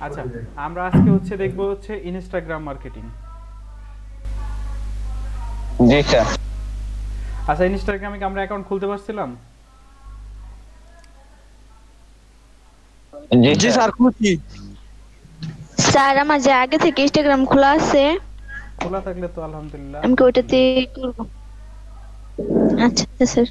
আচ্ছা, আমরা আজকে হচ্ছে দেখবো হচ্ছে ইনস্টাগ্রাম মার্কেটিং। জি স্যার। আচ্ছা, ইনস্টাগ্রামে কি আমরা অ্যাকাউন্ট খুলতে পারছিলাম? জি জি স্যার। স্যার খুশি। স্যার আমার যে আগে থেকে ইনস্টাগ্রাম খোলা আছে, খোলা থাকলে তো আলহামদুলিল্লাহ, আমি কি ওইটাতে আলহামদুলিল্লাহ। করবো? আচ্ছা স্যার।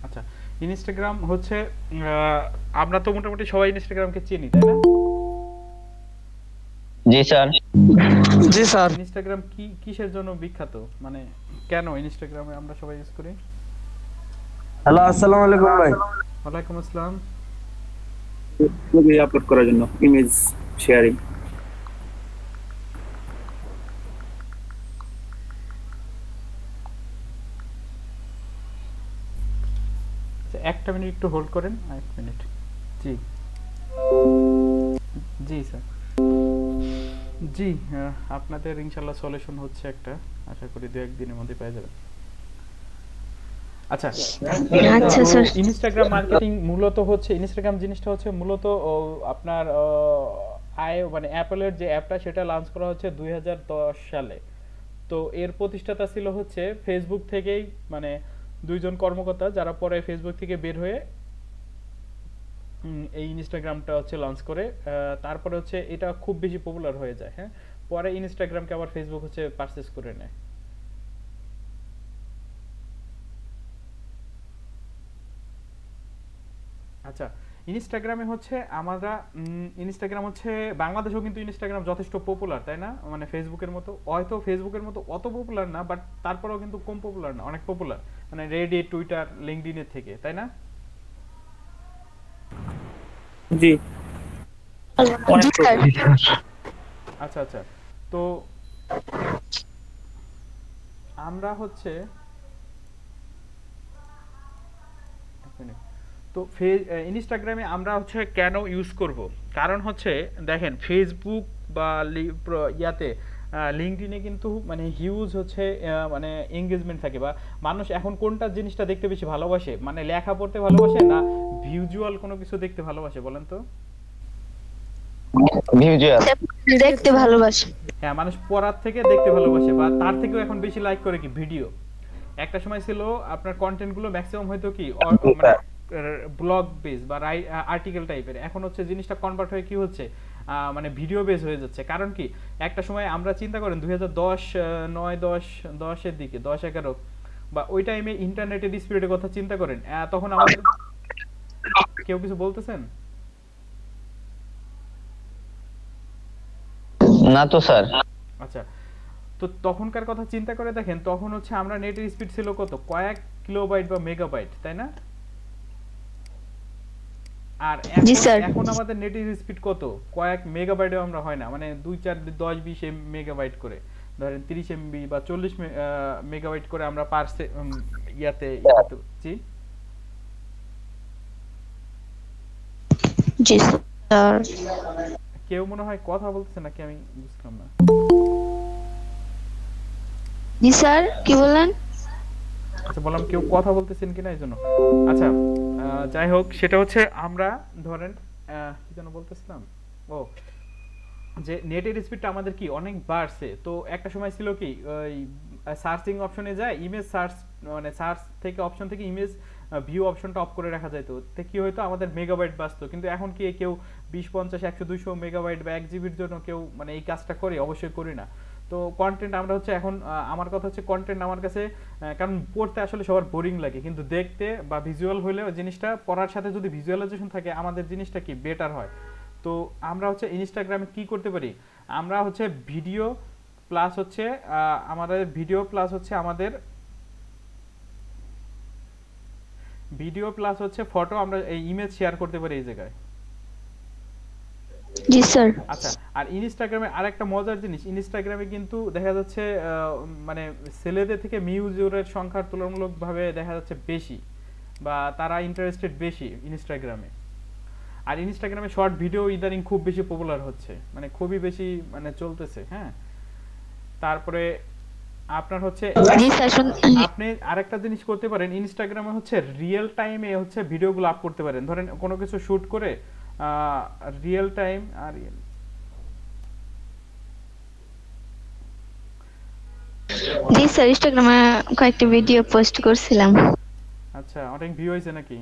আচ্ছা, আচ্ছা, ইনস্টাগ্রাম হচ্ছে আমরা তো মোটামুটি সবাই ইনস্টাগ্রামকে চিনি, তাই না? জি স্যার। জি স্যার। ইনস্টাগ্রাম কি কিসের জন্য বিখ্যাত, মানে কেন ইনস্টাগ্রামে আমরা সবাই ইউজ করি? হ্যালো, আসসালামু আলাইকুম ভাই। ওয়ালাইকুম আসসালাম। ছবি আপলোড করার জন্য, ইমেজ শেয়ারিং। আচ্ছা, একটা মিনিট একটু হোল্ড করেন, এক মিনিট। জি, জি স্যার। জি, আপনাদের ইনশাল্লাহ সলিউশন হচ্ছে একটা, আশা করি দু একদিনের মধ্যে পেয়ে যাবেন। আচ্ছা, আচ্ছা তো স্যার। ইনস্টাগ্রাম মার্কেটিং মূলত হচ্ছে, ইনস্টাগ্রাম জিনিসটা হচ্ছে মূলত আপনার মানে অ্যাপলের যে অ্যাপটা সেটা লঞ্চ করা হচ্ছে 2010 সালে। তো এর প্রতিষ্ঠাতা ছিল হচ্ছে ফেসবুক থেকেই, মানে দুইজন কর্মকর্তা যারা পরে ফেসবুক থেকে বের হয়ে এই ইনস্টাগ্রামটা হচ্ছে লঞ্চ করে। তারপরে হচ্ছে এটা খুব বেশি পপুলার হয়ে যায়, হ্যাঁ। পরে ইনস্টাগ্রামকে আবার ফেসবুক হচ্ছে পারচেস করে নেয়। আচ্ছা, ইনস্টাগ্রামে হচ্ছে আমরা ইনস্টাগ্রাম হচ্ছে বাংলাদেশেও কিন্তু ইনস্টাগ্রাম যথেষ্ট পপুলার, তাই না? মানে ফেসবুকের মতো, হয়তো ফেসবুকের মতো অত পপুলার না, বাট তারপরেও কিন্তু কম পপুলার না, অনেক পপুলার। মানে রেডিট, টুইটার, লিঙ্কডইনের থেকে, তাই না? জি, জি অনেক স্যার। প্রবলেম। আচ্ছা, আচ্ছা। তো আমরা হচ্ছে এক মিনিট। তো ইনস্টাগ্রামে আমরা হচ্ছে কেন ইউজ করব? কারণ হচ্ছে দেখেন, ফেসবুক বা ইয়াতে লিঙ্কডইনে কিন্তু মানে হিউজ হচ্ছে মানে এঙ্গেজমেন্ট থাকে, বা মানুষ এখন কোনটা জিনিসটা দেখতে বেশি ভালোবাসে, মানে লেখা পড়তে ভালোবাসে না ভিজুয়াল কোনো কিছু দেখতে ভালোবাসে, বলেন তো? ভিজুয়াল। দেখতে ভালোবাসি। হ্যাঁ, মানুষ পড়ার থেকে দেখতে ভালোবাসে, বা তার থেকেও এখন বেশি লাইক করে কি ভিডিও। একটা সময় ছিল আপনার কন্টেন্ট গুলো ম্যাক্সিমাম হয়তো কি জি মানে স্যার। ব্লগ বেস বা আর্টিকেল টাইপের, এখন হচ্ছে জিনিসটা কনভার্ট হয়ে কি হচ্ছে, মানে ভিডিও বেস হয়ে যাচ্ছে। কারণ কি, একটা সময় আমরা চিন্তা করেন 2010, 9, 10, 10-এর দিকে, 10-11 বা ওই টাইমে ইন্টারনেটের স্পিডের কথা চিন্তা করেন, তখন আমাদের কেউ কিছু বলতেছেন? না তো স্যার। আচ্ছা, তো তখনকার কথা চিন্তা করে দেখেন, তখন হচ্ছে আমরা নেটের স্পিড ছিল কত, কয়েক কিলোবাইট বা মেগাবাইট, তাই না? আর জি এখন স্যার। এখন আমাদের নেটের স্পিড কত, কয়েক মেগাবাইটেও আমরা হয় না, মানে 2, 4, 10, 20 মেগাবাইট করে, ধরেন 30 এমবি বা 40 মেগাবাইট করে আমরা পার ইয়াতে করতে পারছি। জি স্যার। কেউ মনে হয় কথা বলতেছে নাকি, আমি বুঝলাম না। জি স্যার, কি বললেন? আচ্ছা, বললাম কেউ কথা বলতেছেন কিনা এই জন্য। আচ্ছা, যাই হোক, সেটা হচ্ছে আমরা ধরেন কি যেন বলতেছিলাম, ও, যে নেটের স্পিডটা আমাদের কি অনেক বাড়ছে। তো একটা সময় ছিল কি, ওই সার্চিং অপশনে যায় ইমেজ সার্চ, মানে সার্চ থেকে অপশন থেকে ইমেজ ভিউ অপশনটা অফ করে রাখা যায়। তো কি হয়তো আমাদের মেগাবাইট বাঁচতো, কিন্তু এখন কি কেউ 20, 50, 100, 200 মেগাবাইট বা 1 জিবির জন্য কেউ মানে এই কাজটা করে? অবশ্যই করি না। তো কন্টেন্ট আমরা হচ্ছে এখন, আমার কথা হচ্ছে কন্টেন্ট আমার কাছে, কারণ পড়তে আসলে সবার বোরিং লাগে, কিন্তু দেখতে বা ভিজুয়াল হলে জিনিসটা, পড়ার সাথে যদি ভিজুয়ালাইজেশন থাকে আমাদের জিনিসটা কি বেটার হয়। তো আমরা হচ্ছে ইনস্টাগ্রামে কি করতে পারি, আমরা হচ্ছে ভিডিও প্লাস হচ্ছে আমাদের ভিডিও প্লাস হচ্ছে আমাদের ভিডিও প্লাস হচ্ছে ফটো আমরা এই ইমেজ শেয়ার করতে পারি এই জায়গায়। জি স্যার। আচ্ছা, আর ইনস্টাগ্রামে আরেকটা মজার জিনিস, ইনস্টাগ্রামে কিন্তু দেখা যাচ্ছে মানে ছেলেদের থেকে মিউজারের সংখ্যা তুলনামূলকভাবে দেখা যাচ্ছে বেশি, বা তারা ইন্টারেস্টেড বেশি ইনস্টাগ্রামে। আর ইনস্টাগ্রামে শর্ট ভিডিও ইদানিং খুব বেশি পপুলার হচ্ছে, মানে খুবই বেশি মানে চলতেছে। হ্যাঁ, তারপরে আপনার হচ্ছে জি স্যার আপনি আরেকটা জিনিস করতে পারেন, ইনস্টাগ্রামে হচ্ছে রিয়েল টাইমে হচ্ছে ভিডিওগুলো আপ করতে পারেন। ধরেন কোনো কিছু শুট করে রিয়েল টাইম আর জি স্যার ইনস্টাগ্রামে কয়েকটা ভিডিও পোস্ট করছিলাম। আচ্ছা, অনেক ভিউ হয়েছে নাকি?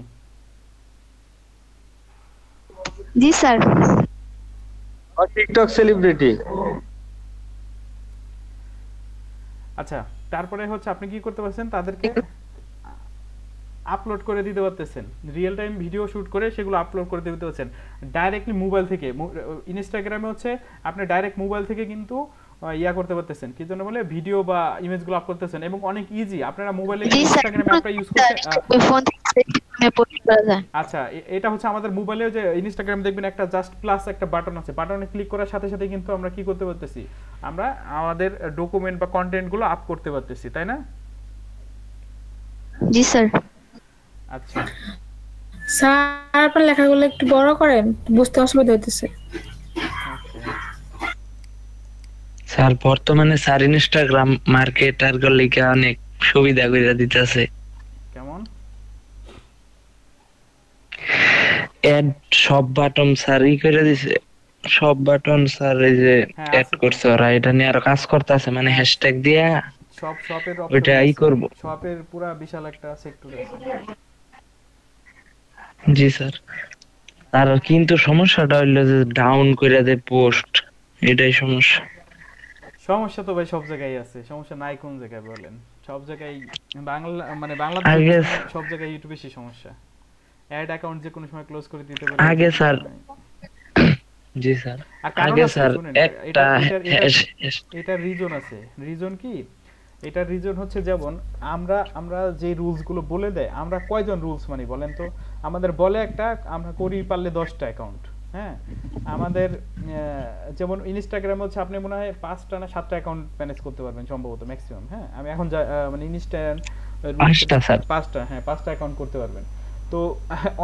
জি স্যার। আর টিকটক সেলিব্রিটি। আচ্ছা, তারপরে হচ্ছে আপনি কি করতে পারছেন, তাদেরকে আপলোড করে দিতে পারতেছেন, রিয়েল টাইম ভিডিও শুট করে সেগুলো আপলোড করে দিতে পারছেন ডাইরেক্টলি মোবাইল থেকে। ইনস্টাগ্রামে হচ্ছে আপনি ডাইরেক্ট মোবাইল থেকে কিন্তু ইয়া করতে পারতেছেন, কি জন্য বলে ভিডিও বা ইমেজগুলো আপ করতেছেন, এবং অনেক ইজি। আপনারা মোবাইলে ইনস্টাগ্রাম অ্যাপটা ইউজ করতে ফোন থেকে পোস্ট করা যায়। আচ্ছা, এটা হচ্ছে আমাদের মোবাইলে যে ইনস্টাগ্রাম দেখবেন একটা জাস্ট প্লাস একটা বাটন আছে, বাটনে ক্লিক করার সাথে সাথে কিন্তু আমরা কি করতে পারতেছি, আমরা আমাদের ডকুমেন্ট বা কন্টেন্টগুলো আপ করতে পারতেছি, তাই না? জি স্যার। আচ্ছা স্যার আপনার লেখাগুলো একটু বড় করেন, বুঝতে অসুবিধা হইতেছে। স্যার বর্তমানে স্যার ইনস্টাগ্রাম মার্কেটার গুলিকে অনেক সুবিধা করে দিতেছে। কেমন? এড সব বাটন স্যার করে দিছে, সব বাটন স্যার এই যে এড করছে ওরা, এটা নিয়ে আরো কাজ করতেছে, মানে হ্যাশট্যাগ দিয়া সব শপের ওইটাই করব। শপের পুরো বিশাল একটা সেক্টর আছে। জি স্যার। আর কিন্তু সমস্যাটা হইলো যে ডাউন করে দেয় পোস্ট, এটাই সমস্যা। সমস্যা তো ভাই সব জায়গায় আছে, সমস্যা নাই কোন জায়গায় বলেন? সব জায়গায় বাংলা মানে বাংলাদেশে সব জায়গায় ইউটিউব বেশি সমস্যা। অ্যাড অ্যাকাউন্ট যে কোনো সময় ক্লোজ করে দিতে পারে আগে স্যার। জি স্যার। আগে স্যার একটা এটা রিজন আছে। রিজন কি? এটা রিজন হচ্ছে যেমন আমরা যে রুলস গুলো বলে দেয়, আমরা কয়জন রুলস মানি বলেন তো? আমাদের বলে একটা, আমরা করি পারলে 10টা অ্যাকাউন্ট। হ্যাঁ, আমাদের যেমন ইনস্টাগ্রামে হচ্ছে আপনি মনে হয় 5টা না 7টা অ্যাকাউন্ট ম্যানেজ করতে পারবেন সম্ভবত ম্যাক্সিমাম। হ্যাঁ, আমি এখন মানে ইনস্টাগ্রাম 5টা, হ্যাঁ 5টা অ্যাকাউন্ট করতে পারবেন। তো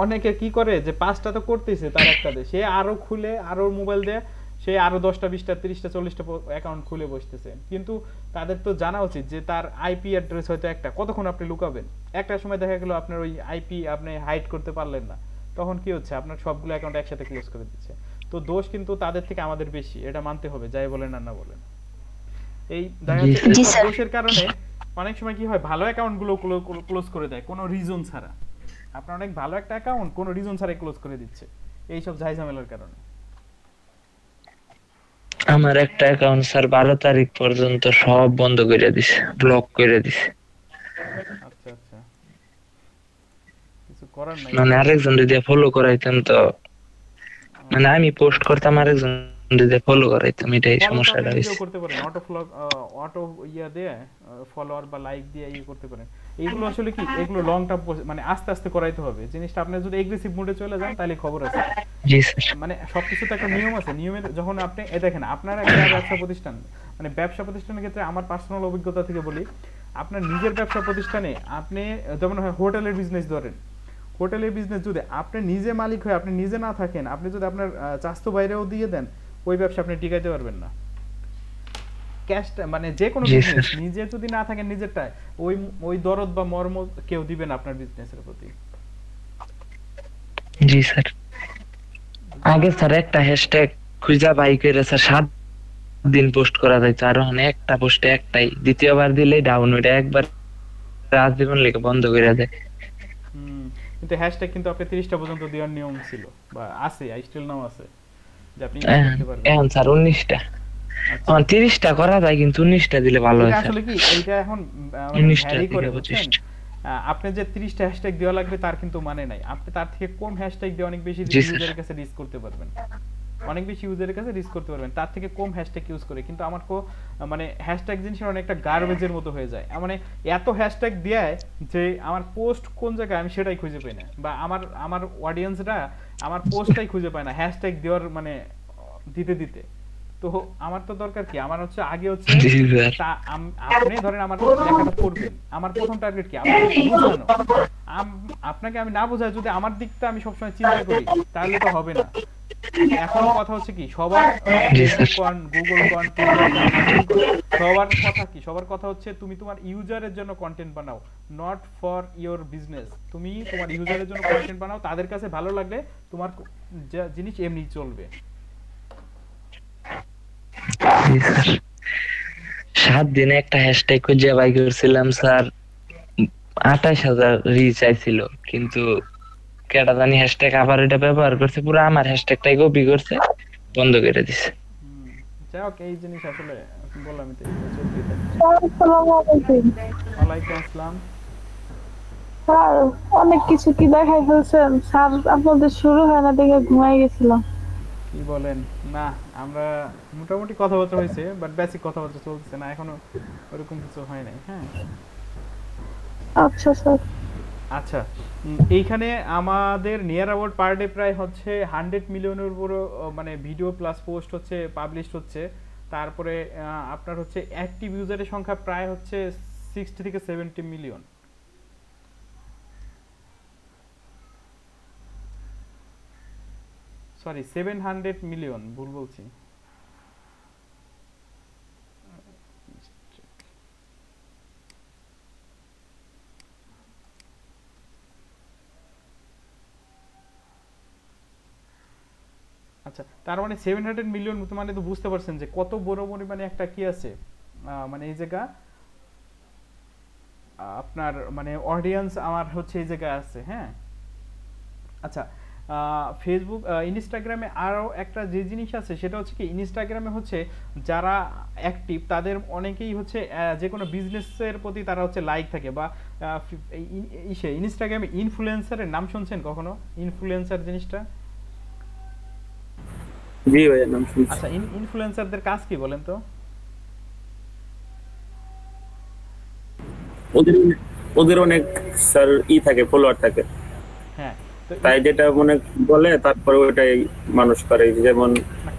অনেকে কি করে যে 5টা তো করতেছে, তার একটা দিয়ে সে আরো খুলে আরো মোবাইল দিয়ে সে আরো 10টা 20টা 30টা 40টা অ্যাকাউন্ট খুলে বসতেছে। কিন্তু তাদের তো জানা উচিত যে তার আইপি অ্যাড্রেস হয়তো একটা, কতক্ষণ আপনি লুকাবেন? একটা সময় দেখা গেল আপনার ওই আইপি আপনি হাইড করতে পারলেন না, তখন কি হচ্ছে, আপনার সবগুলো অ্যাকাউন্ট একসাথে ক্লোজ করে দিচ্ছে। তো দোষ কিন্তু তাদের থেকে আমাদের বেশি, এটা মানতে হবে, যাই বলেন আর না বলেন। এই দেখা যাচ্ছে দোষের কারণে অনেক সময় কি হয়, ভালো অ্যাকাউন্ট গুলো ক্লোজ করে দেয় কোনো রিজন ছাড়া। আপনার অনেক ভালো একটা অ্যাকাউন্ট কোনো রিজন ছাড়াই ক্লোজ করে দিচ্ছে, এই সব ঝামেলার কারণে। আমার একটা অ্যাকাউন্ট স্যার 12 তারিখ পর্যন্ত সব বন্ধ করে দিছে, ব্লক করে দিছে। আচ্ছা আচ্ছা, কিছু করার নাই। মানে আরেকজন যদি ফলো করাইতেন তো, মানে আমি পোস্ট করতাম আরেকজন যদি ফলো করাইতাম, এটাই সমস্যাটা হইছে। করতে পারেন অটো ইয়া দিয়ে ফলোয়ার বা লাইক দিয়ে ইয়ে করতে পারেন। এইগুলো আসলে কি, এগুলো লং টার্ম মানে আস্তে আস্তে করাইতে হবে জিনিসটা। আপনি যদি এগ্রেসিভ মোডে চলে যান তাহলে খবর আছে। জি স্যার। মানে সবকিছু তো একটা নিয়ম আছে, নিয়মের যখন আপনি দেখেন আপনার একটা ব্যবসা প্রতিষ্ঠান, মানে ব্যবসা প্রতিষ্ঠানের ক্ষেত্রে আমার পার্সোনাল অভিজ্ঞতা থেকে বলি, আপনার নিজের ব্যবসা প্রতিষ্ঠানে আপনি যেমন হয় হোটেলের বিজনেস ধরেন, হোটেলের বিজনেস যদি আপনি নিজে মালিক হয়ে আপনি নিজে না থাকেন, আপনি যদি আপনার চাস্তো বাইরেও দিয়ে দেন, ওই ব্যবসা আপনি টিকাইতে পারবেন না। ক্যাশটা মানে যে কোনো বিজনেস নিজে যদি না থাকেন নিজেরটায়, ওই দরদ বা মর্ম কেউ দিবে না আপনার বিজনেসের প্রতি। জি স্যার। আগে স্যার একটা হ্যাশট্যাগ খুঁজা বাই করে স্যার 7 দিন পোস্ট করা যাইতো, আর ওখানে একটা পোস্টে একটাই, দ্বিতীয়বার দিলেই ডাউন, ওইটা একবার আজীবন লেগে বন্ধ করে দেয়। কিন্তু হ্যাশট্যাগ কিন্তু আপনি 30টা পর্যন্ত দেওয়ার নিয়ম ছিল বা আছে, স্টিল নাও আছে, যে আপনি করতে পারবেন। এখন স্যার 19টা, এখন 30টা করা যায়, কিন্তু 19টা দিলে ভালো হয়। আসলে কি এইটা এখন 19টা ভ্যারি করে, থেকে 25টা। আপনি যে 30টা হ্যাশট্যাগ দেওয়া লাগবে তার কিন্তু মানে নাই। আপনি তার থেকে কম হ্যাশট্যাগ দিয়ে অনেক বেশি ইউজারের কাছে রিচ করতে পারবেন, অনেক বেশি ইউজারের কাছে রিচ করতে পারবেন তার থেকে কম হ্যাশট্যাগ ইউজ করে। কিন্তু আমার মানে হ্যাশট্যাগ জিনিসটা অনেকটা গার্বেজের মতো হয়ে যায়, মানে এত হ্যাশট্যাগ দেয় যে আমার পোস্ট কোন জায়গায় আমি সেটাই খুঁজে পাই না, বা আমার অডিয়েন্সরা আমার পোস্টটাই খুঁজে পায় না হ্যাশট্যাগ দেওয়ার মানে দিতে দিতে। তো আমার তো দরকার কি, আমার হচ্ছে আগে হচ্ছে আপনি ধরেন আমার লেখাটা পড়বেন, আমার প্রথম টার্গেট কি আপনাকে বোঝানো। আপনাকে আমি না বোঝাই যদি আমার দিকটা আমি সবসময় চিন্তা করি তাহলে তো হবে না। এখন কথা হচ্ছে কি সবার গুগল সবার কথা কি, সবার কথা হচ্ছে তুমি তোমার ইউজারের জন্য কন্টেন্ট বানাও, নট ফর ইওর বিজনেস। তুমি তোমার ইউজারের জন্য কন্টেন্ট বানাও, তাদের কাছে ভালো লাগলে তোমার জিনিস এমনি চলবে। 7 দিনে একটা হ্যাশট্যাগ খুঁজে বাই করছিলাম স্যার, 28,000 রিচ আইছিল, কিন্তু কেটা জানি হ্যাশট্যাগ আবার এটা ব্যবহার করছে, পুরো আমার হ্যাশট্যাগটাই কপি করছে, বন্ধ করে দিছে। যাই হোক, এই জিনিস আসলে বললাম তো চলতেই থাকে। আসসালামু আলাইকুম। ওয়ালাইকুম আসসালাম। স্যার অনেক কিছু কি দেখাই ফেলছেন স্যার, আপনাদের শুরু হয় না দেখে ঘুমাই গেছিলাম। কি বলেন? না আমরা মোটামুটি কথাবার্তা হয়েছে, বাট বেসিক কথাবার্তা চলতেছে না এখনো, ওরকম কিছু হয় নাই। হ্যাঁ আচ্ছা স্যার। আচ্ছা, এইখানে আমাদের নিয়ার অ্যাবাউট পার ডে প্রায় হচ্ছে 100 মিলিয়নের উপর মানে ভিডিও প্লাস পোস্ট হচ্ছে পাবলিশ হচ্ছে। তারপরে আপনার হচ্ছে অ্যাক্টিভ ইউজারের সংখ্যা প্রায় হচ্ছে 60 থেকে 70 মিলিয়ন। সরি 700 মিলিয়ন, ভুল বলছি। আচ্ছা, তার মানে 700 মিলিয়ন, মানে তো বুঝতে পারছেন যে কত বড় পরিমাণে একটা কি আছে, মানে এই জায়গা আপনার মানে অডিয়েন্স আমার হচ্ছে এই জায়গায় আছে। হ্যাঁ আচ্ছা, ফেসবুক ইনস্টাগ্রামে আরও একটা যে জিনিস আছে সেটা হচ্ছে কি, ইনস্টাগ্রামে হচ্ছে যারা অ্যাক্টিভ তাদের অনেকেই হচ্ছে যে কোনো বিজনেসের প্রতি তারা হচ্ছে লাইক থাকে, বা ইনস্টাগ্রামে ইনফ্লুয়েন্সারের নাম শুনছেন কখনো? ইনফ্লুয়েন্সার জিনিসটা? জি ভাইয়া নাম শুনছি। আচ্ছা, ইনফ্লুয়েন্সারদের কাজ কি বলেন তো? ওদের অনেক স্যার থাকে, ফলোয়ার থাকে। হ্যাঁ, তাই যেটা মনে বলে তারপরে ওইটাই মানুষ করে, যেমন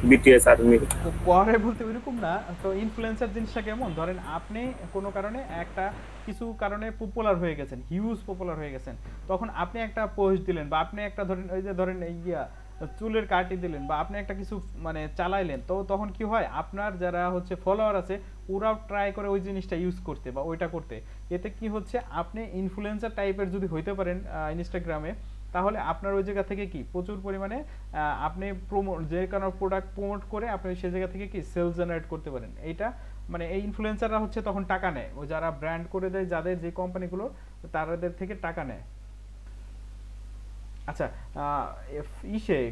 বিটিএস আর্মি পরে বলতে এরকম না। তো ইনফ্লুয়েন্সার জিনিসটা কেমন, ধরেন আপনি কোনো কারণে একটা কিছু কারণে পপুলার হয়ে গেছেন, হিউজ পপুলার হয়ে গেছেন, তখন আপনি একটা পোস্ট দিলেন, বা আপনি একটা ধরেন ওই যে ধরেন চুলের কাটি দিলেন, বা আপনি একটা কিছু মানে চালাইলেন, তো তখন কি হয় আপনার যারা হচ্ছে ফলোয়ার আছে ওরাও ট্রাই করে ওই জিনিসটা ইউজ করতে বা ওইটা করতে। এতে কি হচ্ছে, আপনি ইনফ্লুয়েন্সার টাইপের যদি হইতে পারেন ইনস্টাগ্রামে, তাহলে আপনার ওই জায়গা থেকে কি প্রচুর পরিমাণে আপনি যে কোনো প্রোডাক্ট প্রমোট করে আপনি সেই জায়গা থেকে কি সেলস জেনারেট করতে পারেন। এইটা মানে এই ইনফ্লুয়েন্সাররা হচ্ছে তখন টাকা নেয়, ও যারা ব্র্যান্ড করে দেয় যাদের যে কোম্পানিগুলো, তাদের থেকে টাকা নেয়। আচ্ছা,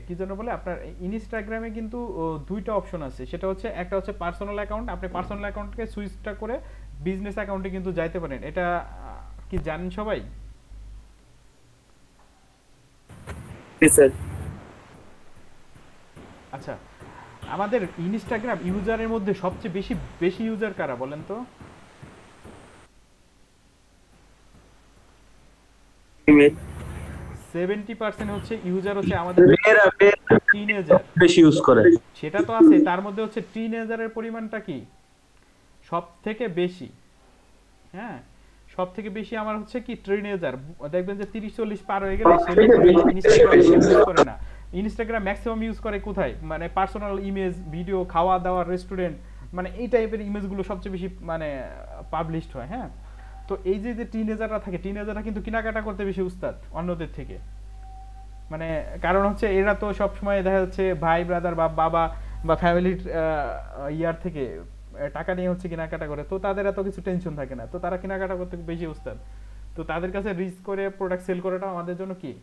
কি যেন বলে আপনার ইনস্টাগ্রামে কিন্তু দুইটা অপশন আছে, সেটা হচ্ছে একটা হচ্ছে পার্সোনাল অ্যাকাউন্ট, আপনি পার্সোনাল অ্যাকাউন্টকে সুইচটা করে বিজনেস অ্যাকাউন্টে কিন্তু যাইতে পারেন। এটা কি জানেন সবাই? আচ্ছা, আমাদের ইনস্টাগ্রাম ইউজারের মধ্যে সবচেয়ে বেশি ইউজার কারা বলেন তো? 70% হচ্ছে ইউজার হচ্ছে আমাদের টিনেজার, বেশি ইউজ করে। সেটা তো আছে, তার মধ্যে হচ্ছে টিনেজারের পরিমাণটা কি সব থেকে বেশি। হ্যাঁ, সব থেকে বেশি আমার হচ্ছে কি টিনেজার, দেখবেন যে 30-40 পার হয়ে গেলে সে ইনস্টাগ্রাম ইউজ করে না। ইনস্টাগ্রাম ম্যাক্সিমাম ইউজ করে কোথায়, মানে পার্সোনাল ইমেজ, ভিডিও, খাওয়া দাওয়া, রেস্টুরেন্ট, মানে এই টাইপের ইমেজগুলো সবচেয়ে বেশি মানে পাবলিশড হয়। হ্যাঁ, তো এই যে টিনেজাররা থাকে, টিনেজাররা কিন্তু কেনাকাটা করতে বেশি উস্তাদ অন্যদের থেকে। মানে কারণ হচ্ছে এরা তো সব সময় দেখা যাচ্ছে ভাই ব্রাদার বা বাবা বা ফ্যামিলির ইয়ার থেকে টাকা নিয়ে হচ্ছে কেনাকাটা করে, তো তাদের এত কিছু টেনশন থাকে না, তো তারা কেনাকাটা করতে বেশি উস্তাদ। তো তাদের কাছে রিচ করে প্রোডাক্ট সেল করাটা আমাদের জন্য কি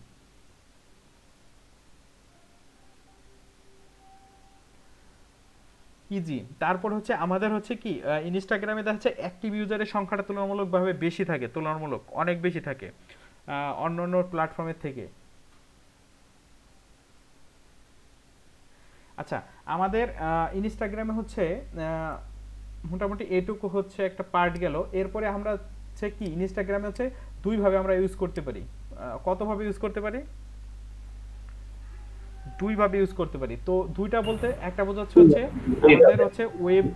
ইজি। তারপর হচ্ছে আমাদের হচ্ছে কি ইনস্টাগ্রামে দেখা যাচ্ছে অ্যাক্টিভ ইউজারের সংখ্যাটা তুলনামূলকভাবে বেশি থাকে, তুলনামূলক অনেক বেশি থাকে অন্যান্য প্ল্যাটফর্মের থেকে। আচ্ছা, আমাদের ইনস্টাগ্রামে হচ্ছে মোটামুটি এটুকু হচ্ছে একটা পার্ট গেল। এরপরে আমরা হচ্ছে কি ইনস্টাগ্রামে হচ্ছে দুই ভাবে আমরা ইউজ করতে পারি। কত ভাবে ইউজ করতে পারি? দুই ভাবে ইউজ করতে পারি। তো দুইটা বলতে একটা বোঝাচ্ছে হচ্ছে আমাদের হচ্ছে ওয়েব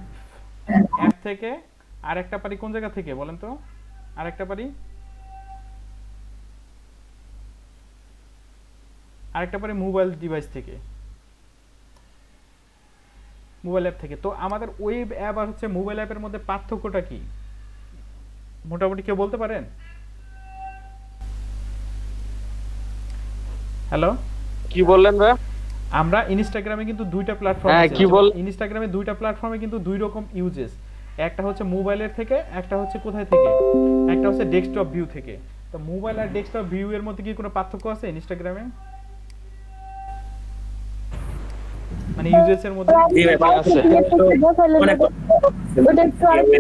অ্যাপ থেকে, আর একটা পারি কোন জায়গা থেকে বলেন তো? আরেকটা পারি মোবাইল ডিভাইস থেকে, মোবাইল অ্যাপ থেকে। তো আমাদের ওয়েব অ্যাপ আর হচ্ছে মোবাইল অ্যাপের মধ্যে পার্থক্যটা কি মোটামুটি কেউ বলতে পারেন? হ্যালো, কি বললেন ভাই? আমরা ইনস্টাগ্রামে কিন্তু দুইটা প্ল্যাটফর্ম হ্যাঁ, আছে। কি বল ইনস্টাগ্রামে দুইটা প্ল্যাটফর্মে কিন্তু দুই রকম ইউজেস। একটা হচ্ছে মোবাইলের থেকে, একটা হচ্ছে কোথায় থেকে? একটা হচ্ছে ডেস্কটপ ভিউ থেকে। তো মোবাইল আর ডেস্কটপ ভিউ এর মধ্যে কি কোনো পার্থক্য আছে ইনস্টাগ্রামে? মানে ইউজেস এর মধ্যে জি ভাই, আছে। অনেক ওটা একটু আরেকটু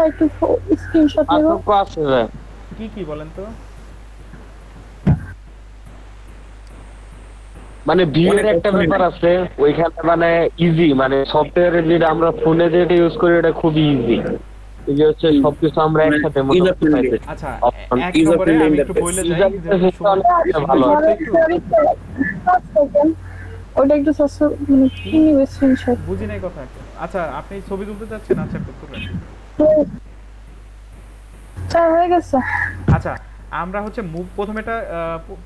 একটু স্ক্রিনশট নেব। পার্থক্য আছে ভাই। কি কি বলেন তো? মানে ভিউয়ের একটা ব্যাপার আছে ওইখানে, মানে ইজি, মানে সফটওয়্যারে যেটা আমরা ফোনে যেটা ইউজ করি এটা খুবই ইজি। এই যে হচ্ছে সবকিছু আমরা একসাথে মোটামুটি পাইতে। আচ্ছা, Option, এক user নম্বরে friendly আমি একটু interface। বলে যাই User যে interface টা অনেক ভালো। ওটা একটু মানে কি নিবে স্ক্রিনশট? বুঝি নাই কথা একটু। আচ্ছা, আপনি ছবি তুলতে যাচ্ছেন? আচ্ছা, একটু তুলেন। হয়ে গেছে। আচ্ছা, আমরা হচ্ছে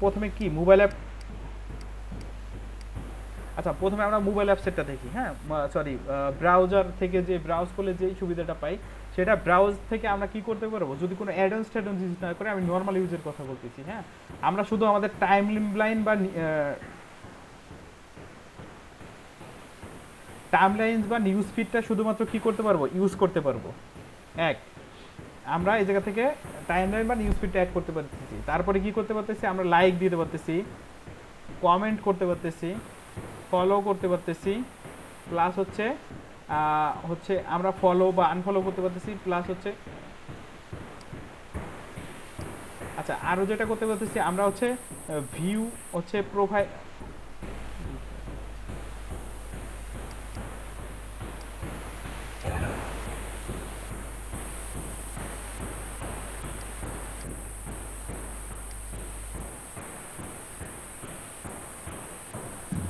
প্রথমে কি মোবাইল অ্যাপ। আচ্ছা, প্রথমে আমরা মোবাইল অ্যাপসেটটা দেখি। হ্যাঁ, সরি, ব্রাউজার থেকে যে ব্রাউজ করলে যেই সুবিধাটা পাই সেটা ব্রাউজ থেকে আমরা কি করতে পারবো যদি কোনো অ্যাডভান্স ইউজ না করে। আমি নর্মাল ইউজের কথা বলতেছি। হ্যাঁ, আমরা শুধু আমাদের টাইমলাইন বা নিউজ ফিডটা শুধুমাত্র কি করতে পারবো? ইউজ করতে পারবো। আমরা এই জায়গা থেকে টাইমলাইন বা নিউজ ফিডটা অ্যাড করতে পারতেছি। তারপরে কি করতে পারতেছি? আমরা লাইক দিতে পারতেছি, কমেন্ট করতে পারতেছি, ফলো করতে পারতেছি, প্লাস হচ্ছে আমরা ফলো বা আনফলো করতে পারতেছি, প্লাস হচ্ছে আচ্ছা আরো যেটা করতে পারতেছি আমরা হচ্ছে ভিউ হচ্ছে প্রোফাইল।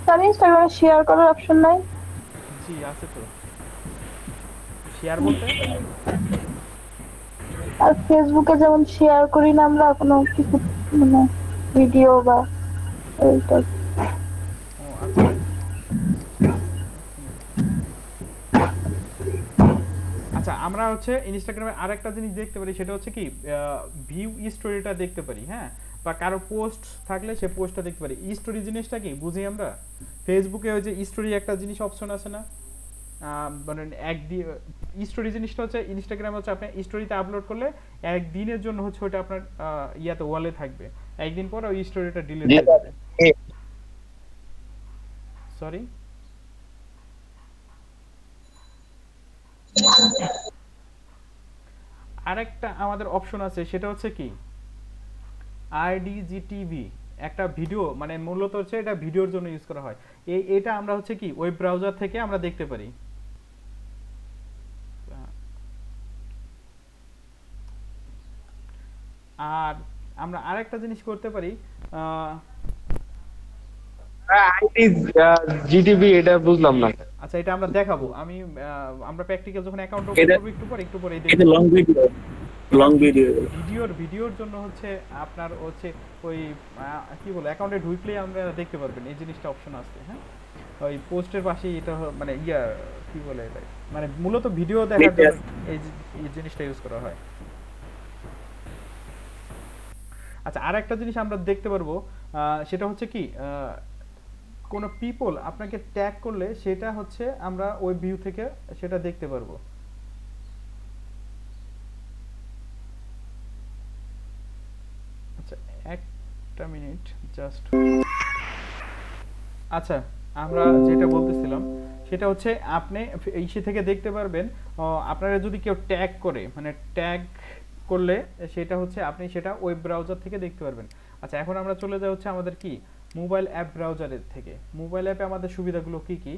স্যার ইনস্টাগ্রামে শেয়ার করার অপশন নাই? জি আছে তো। শেয়ার বলতে আর ফেসবুকে যেমন শেয়ার করি না আমরা কোনো কিছু, মানে ভিডিও বা এইটা। ও আচ্ছা, আচ্ছা আমরা হচ্ছে ইনস্টাগ্রামে আরেকটা জিনিস দেখতে পারি, সেটা হচ্ছে কি ভিউ স্টোরিটা দেখতে পারি। হ্যাঁ, বা কারো পোস্ট থাকলে সে পোস্টটা দেখতে পারি। স্টোরি জিনিসটা কি বুঝি আমরা? ফেসবুকে ওই যে স্টোরি একটা জিনিস অপশন আছে না, মানে স্টোরি জিনিসটা হচ্ছে ইনস্টাগ্রামে হচ্ছে আপনি স্টোরিতে আপলোড করলে একদিনের জন্য হচ্ছে ওটা আপনার ইয়াতে ওয়ালে থাকবে, একদিন পর ওই স্টোরিটা ডিলিট হয়ে যাবে। সরি, আরেকটা আমাদের অপশন আছে, সেটা হচ্ছে কি আইডিজিটিভি, একটা ভিডিও, মানে মূলত হচ্ছে এটা ভিডিওর জন্য ইউজ করা হয়। এটা আমরা হচ্ছে কি ওয়েব ব্রাউজার থেকে আমরা দেখতে পারি। আর আমরা আরেকটা জিনিস করতে পারি, জিটিভি, এটা বুঝলাম না। আচ্ছা এটা আমরা দেখাবো। আমরা প্র্যাকটিক্যাল যখন অ্যাকাউন্ট ওপেন করব একটু পরে এটা লং ভিডিওর জন্য হচ্ছে আপনার হচ্ছে ওই কি বলে অ্যাকাউন্টে ঢুকলেই আমরা দেখতে পারবেন এই জিনিসটা অপশন আছে। হ্যাঁ, ওই পোস্টের পাশে এটা মানে কি বলে এটা, মানে মূলত ভিডিও দেখার জন্য এই জিনিসটা ইউজ করা হয়। আচ্ছা আরেকটা জিনিস আমরা দেখতে পারবো, সেটা হচ্ছে কি কোনো পিপল আপনাকে ট্যাগ করলে সেটা হচ্ছে আমরা ওই ভিউ থেকে সেটা দেখতে পারবো। আচ্ছা একটা মিনিট জাস্ট। আচ্ছা আমরা যেটা বলতেছিলাম সেটা হচ্ছে আপনি ইসে থেকে দেখতে পারবেন, আপনারা যদি কেউ ট্যাগ করে, মানে ট্যাগ করলে সেটা হচ্ছে আপনি সেটা ওয়েব ব্রাউজার থেকে দেখতে পারবেন। আচ্ছা এখন আমরা চলে যাই হচ্ছে আমাদের কি মোবাইল অ্যাপ ব্রাউজারের থেকে। মোবাইল অ্যাপে আমাদের সুবিধাগুলো কি কি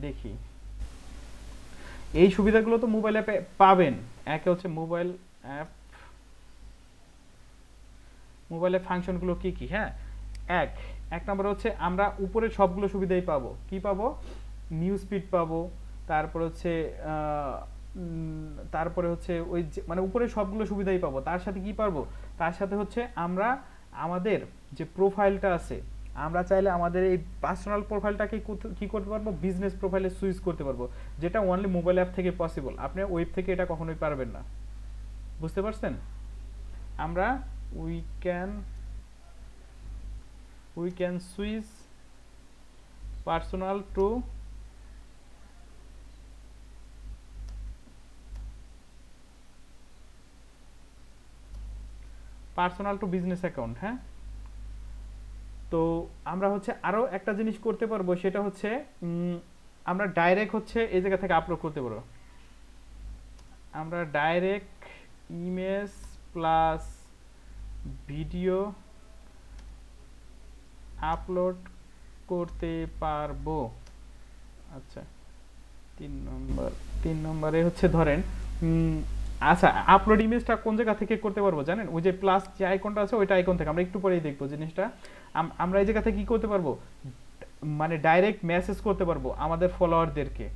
দেখি। এই সুবিধাগুলো তো মোবাইল অ্যাপে পাবেন। একে হচ্ছে মোবাইল অ্যাপ ফাংশনগুলো কি কি, হ্যাঁ। এক নম্বর হচ্ছে আমরা উপরে সবগুলো সুবিধাই পাবো। কি পাবো? নিউজ ফিড পাবো, তারপরে হচ্ছে ওই মানে উপরে সবগুলো সুবিধাই পাবো। তার সাথে কি পারবো? তার সাথে হচ্ছে আমরা আমাদের যে প্রোফাইলটা আছে, আমরা চাইলে আমাদের এই পার্সোনাল প্রোফাইলটাকে কি করতে পারবো? বিজনেস প্রোফাইলে সুইচ করতে পারবো, যেটা অনলি মোবাইল অ্যাপ থেকে পসিবল। আপনি ওয়েব থেকে এটা কখনোই পারবেন না। বুঝতে পারছেন? আমরা we can switch personal to business account, হ্যাঁ। তো আমরা হচ্ছে আরো একটা জিনিস করতে পারবো, সেটা হচ্ছে আমরা ডাইরেক্ট হচ্ছে এই জায়গা থেকে আপলোড করতে পারবো। আমরা direct image plus video upload করতে পারবো। আচ্ছা, 3 নম্বরে হচ্ছে ধরেন আচ্ছা, আপলোড ইমেজটা কোন জায়গা থেকে করতে পারবো জানেন? ওই যে প্লাস যে আইকনটা আছে ওইটা আইকন থেকে। আমরা একটু পরেই দেখবো জিনিসটা। আমরা এই জায়গা থেকে কি করতে পারবো? মানে ডাইরেক্ট মেসেজ করতে পারবো আমাদের ফলোয়ারদেরকে।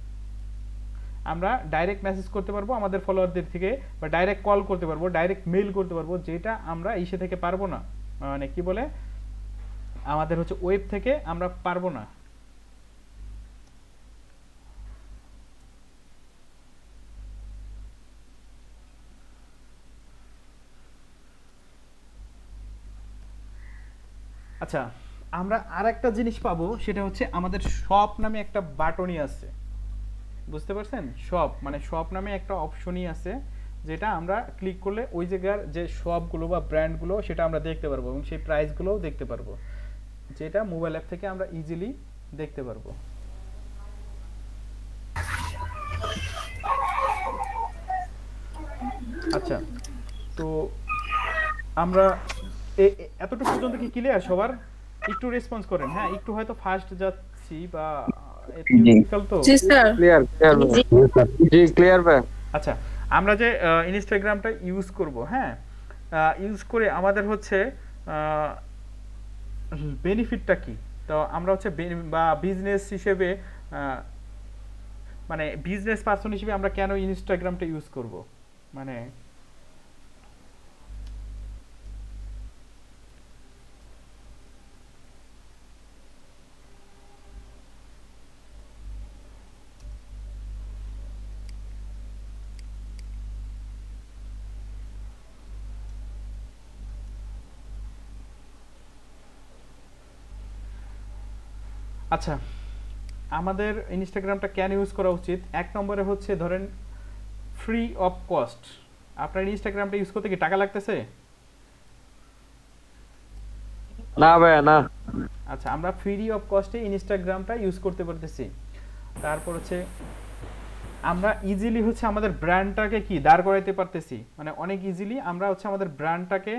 আমরা ডাইরেক্ট মেসেজ করতে পারবো আমাদের ফলোয়ারদের থেকে, বা ডাইরেক্ট কল করতে পারবো, ডাইরেক্ট মেইল করতে পারবো, যেটা আমরা ইসে থেকে পারবো না, মানে কি বলে আমাদের হচ্ছে ওয়েব থেকে আমরা পারবো না। আচ্ছা, আমরা আরেকটা জিনিস পাবো, সেটা হচ্ছে আমাদের শপ নামে একটা বাটনই আছে। বুঝতে পারছেন? শপ মানে শপ নামে একটা অপশনই আছে, যেটা আমরা ক্লিক করলে ওই জায়গার যে শপগুলো বা ব্র্যান্ডগুলো সেটা আমরা দেখতে পারবো, এবং সেই প্রাইসগুলোও দেখতে পারবো, যেটা মোবাইল অ্যাপ থেকে আমরা ইজিলি দেখতে পারবো। আচ্ছা, তো আমরা এতটুকু পর্যন্ত কি ক্লিয়ার সবার? একটু রেসপন্স করেন, হ্যাঁ। একটু হয়তো ফাস্ট যাচ্ছি বা তো জি স্যার, ক্লিয়ার জি ক্লিয়ার ভাই। আচ্ছা, আমরা যে ইনস্টাগ্রামটা ইউজ করব, হ্যাঁ, ইউজ করে আমাদের হচ্ছে বেনিফিটটা কি? তো আমরা হচ্ছে বা বিজনেস হিসেবে মানে বিজনেস পারসন হিসেবে আমরা কেন ইনস্টাগ্রামটা ইউজ করব? মানে আচ্ছা, আমাদের ইনস্টাগ্রামটা কেন ইউজ করা উচিত? এক নম্বরে হচ্ছে ধরেন ফ্রি অফ কস্ট। আপনার ইনস্টাগ্রামটা ইউজ করতে কি টাকা লাগতেছে? না ভাই না। আচ্ছা, আমরা ফ্রি অফ কস্টে ইনস্টাগ্রামটা ইউজ করতে পারতেছি। তারপর হচ্ছে আমরা ইজিলি হচ্ছে আমাদের ব্র্যান্ডটাকে কি দাঁড় করাইতে পারতেছি, মানে অনেক ইজিলি আমরা হচ্ছে আমাদের ব্র্যান্ডটাকে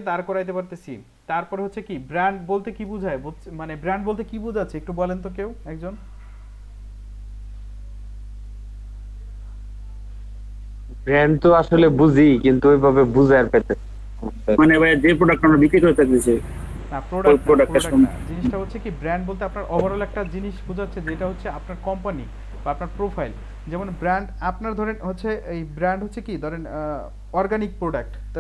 দাঁড় করাইতে পারতেছি। তারপর হচ্ছে কি ব্র্যান্ড বলতে কি বোঝায়, মানে ব্র্যান্ড বলতে কি বোঝাচ্ছে একটু বলেন তো কেউ একজন। ব্র্যান্ড তো আসলে বুঝি, কিন্তু ওইভাবে বুঝার পেতে মানে ভাই যে প্রোডাক্ট আমরা বিক্রি করে থাকতেছি না, প্রোডাক্ট জিনিসটা হচ্ছে কি ব্র্যান্ড বলতে আপনার ওভারঅল একটা জিনিস বোঝাচ্ছে, যেটা হচ্ছে আপনার কোম্পানি বা আপনার প্রোফাইল। যেমন ব্র্যান্ড আপনার ধরেন হচ্ছে এই ব্র্যান্ড হচ্ছে কি ধরেন অর্গানিক প্রোডাক্ট তো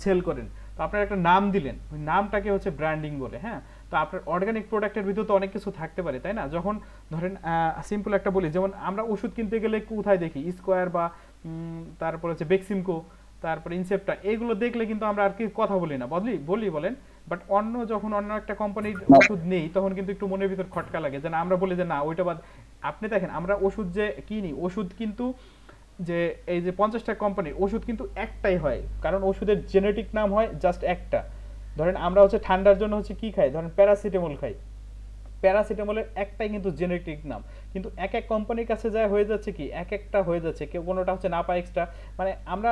সেল করেন, তো আপনার একটা নাম দিলেন, ওই নামটাকে হচ্ছে ব্র্যান্ডিং বলে, হ্যাঁ। তো আপনার অর্গানিক প্রোডাক্টের ভিতর তো অনেক কিছু থাকতে পারে, তাই না? যখন ধরেন সিম্পল একটা বলি, যেমন আমরা ওষুধ কিনতে গেলে কোথায় দেখি স্কোয়ার বা তারপর হচ্ছে বেক্সিমকো, তারপর ইনসেপ্টা, এইগুলো দেখলে কিন্তু আমরা আর কি কথা বলি না, বলি বলেন। বাট যখন অন্য একটা কোম্পানির ওষুধ নেই, তখন কিন্তু একটু মনের ভিতর খটকা লাগে, যে না আমরা বলি যে না ওইটা বাদ। আপনি দেখেন আমরা ওষুধ যে কিনি, ওষুধ কিন্তু যে এই যে 50টা কোম্পানির ওষুধ কিন্তু একটাই হয়, কারণ ওষুধের জেনেটিক নাম হয় জাস্ট একটা। ধরেন আমরা হচ্ছে ঠান্ডার জন্য হচ্ছে কি খাই, ধরেন প্যারাসিটামল খাই, প্যারাসিটামলের একটাই কিন্তু জেনেটিক নাম, কিন্তু এক এক কোম্পানির কাছে যায় হয়ে যাচ্ছে কি এক একটা হয়ে যাচ্ছে, কেউ কোনোটা হচ্ছে নাপা এক্সট্রা, মানে আমরা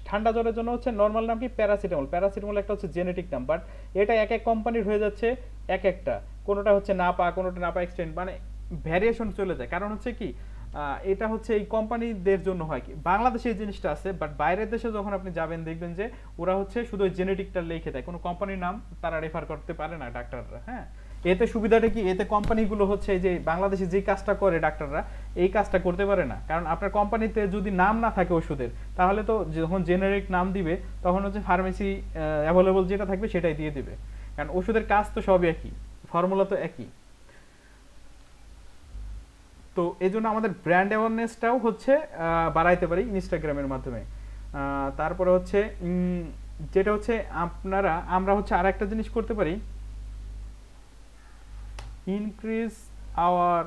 ঠান্ডা জ্বরের জন্য হচ্ছে নর্মাল নাম কি প্যারাসিটামল, প্যারাসিটামল একটা হচ্ছে জেনেটিক নাম, বাট এটা এক এক কোম্পানির হয়ে যাচ্ছে এক একটা, কোনোটা হচ্ছে নাপা, কোনোটা নাপা এক্সটেন্ড, মানে ভ্যারিয়েশন চলে যায়। কারণ হচ্ছে কি এটা হচ্ছে এই কোম্পানিদের জন্য হয় কি, বাংলাদেশে এই জিনিসটা আছে, বাট বাইরের দেশে যখন আপনি যাবেন দেখবেন যে ওরা হচ্ছে শুধু ওই জেনেটিকটা লিখে দেয়, কোনো কোম্পানির নাম তারা রেফার করতে পারে না ডাক্তাররা। হ্যাঁ, এতে সুবিধাটা কি, এতে কোম্পানিগুলো হচ্ছে এই যে বাংলাদেশে যে কাজটা করে ডাক্তাররা এই কাজটা করতে পারে না, কারণ আপনার কোম্পানিতে যদি নাম না থাকে ওষুধের, তাহলে তো যখন জেনারিক নাম দিবে তখন হচ্ছে ফার্মেসি অ্যাভেলেবল যেটা থাকবে সেটাই দিয়ে দিবে, কারণ ওষুধের কাজ তো সবই একই, ফর্মুলা তো একই। তো এই জন্য আমাদের ব্র্যান্ড অ্যাওয়ারনেসটাও হচ্ছে বাড়াইতে পারি ইনস্টাগ্রামের মাধ্যমে। তারপরে হচ্ছে যেটা হচ্ছে আমরা হচ্ছে আর একটা জিনিস করতে পারি, increase our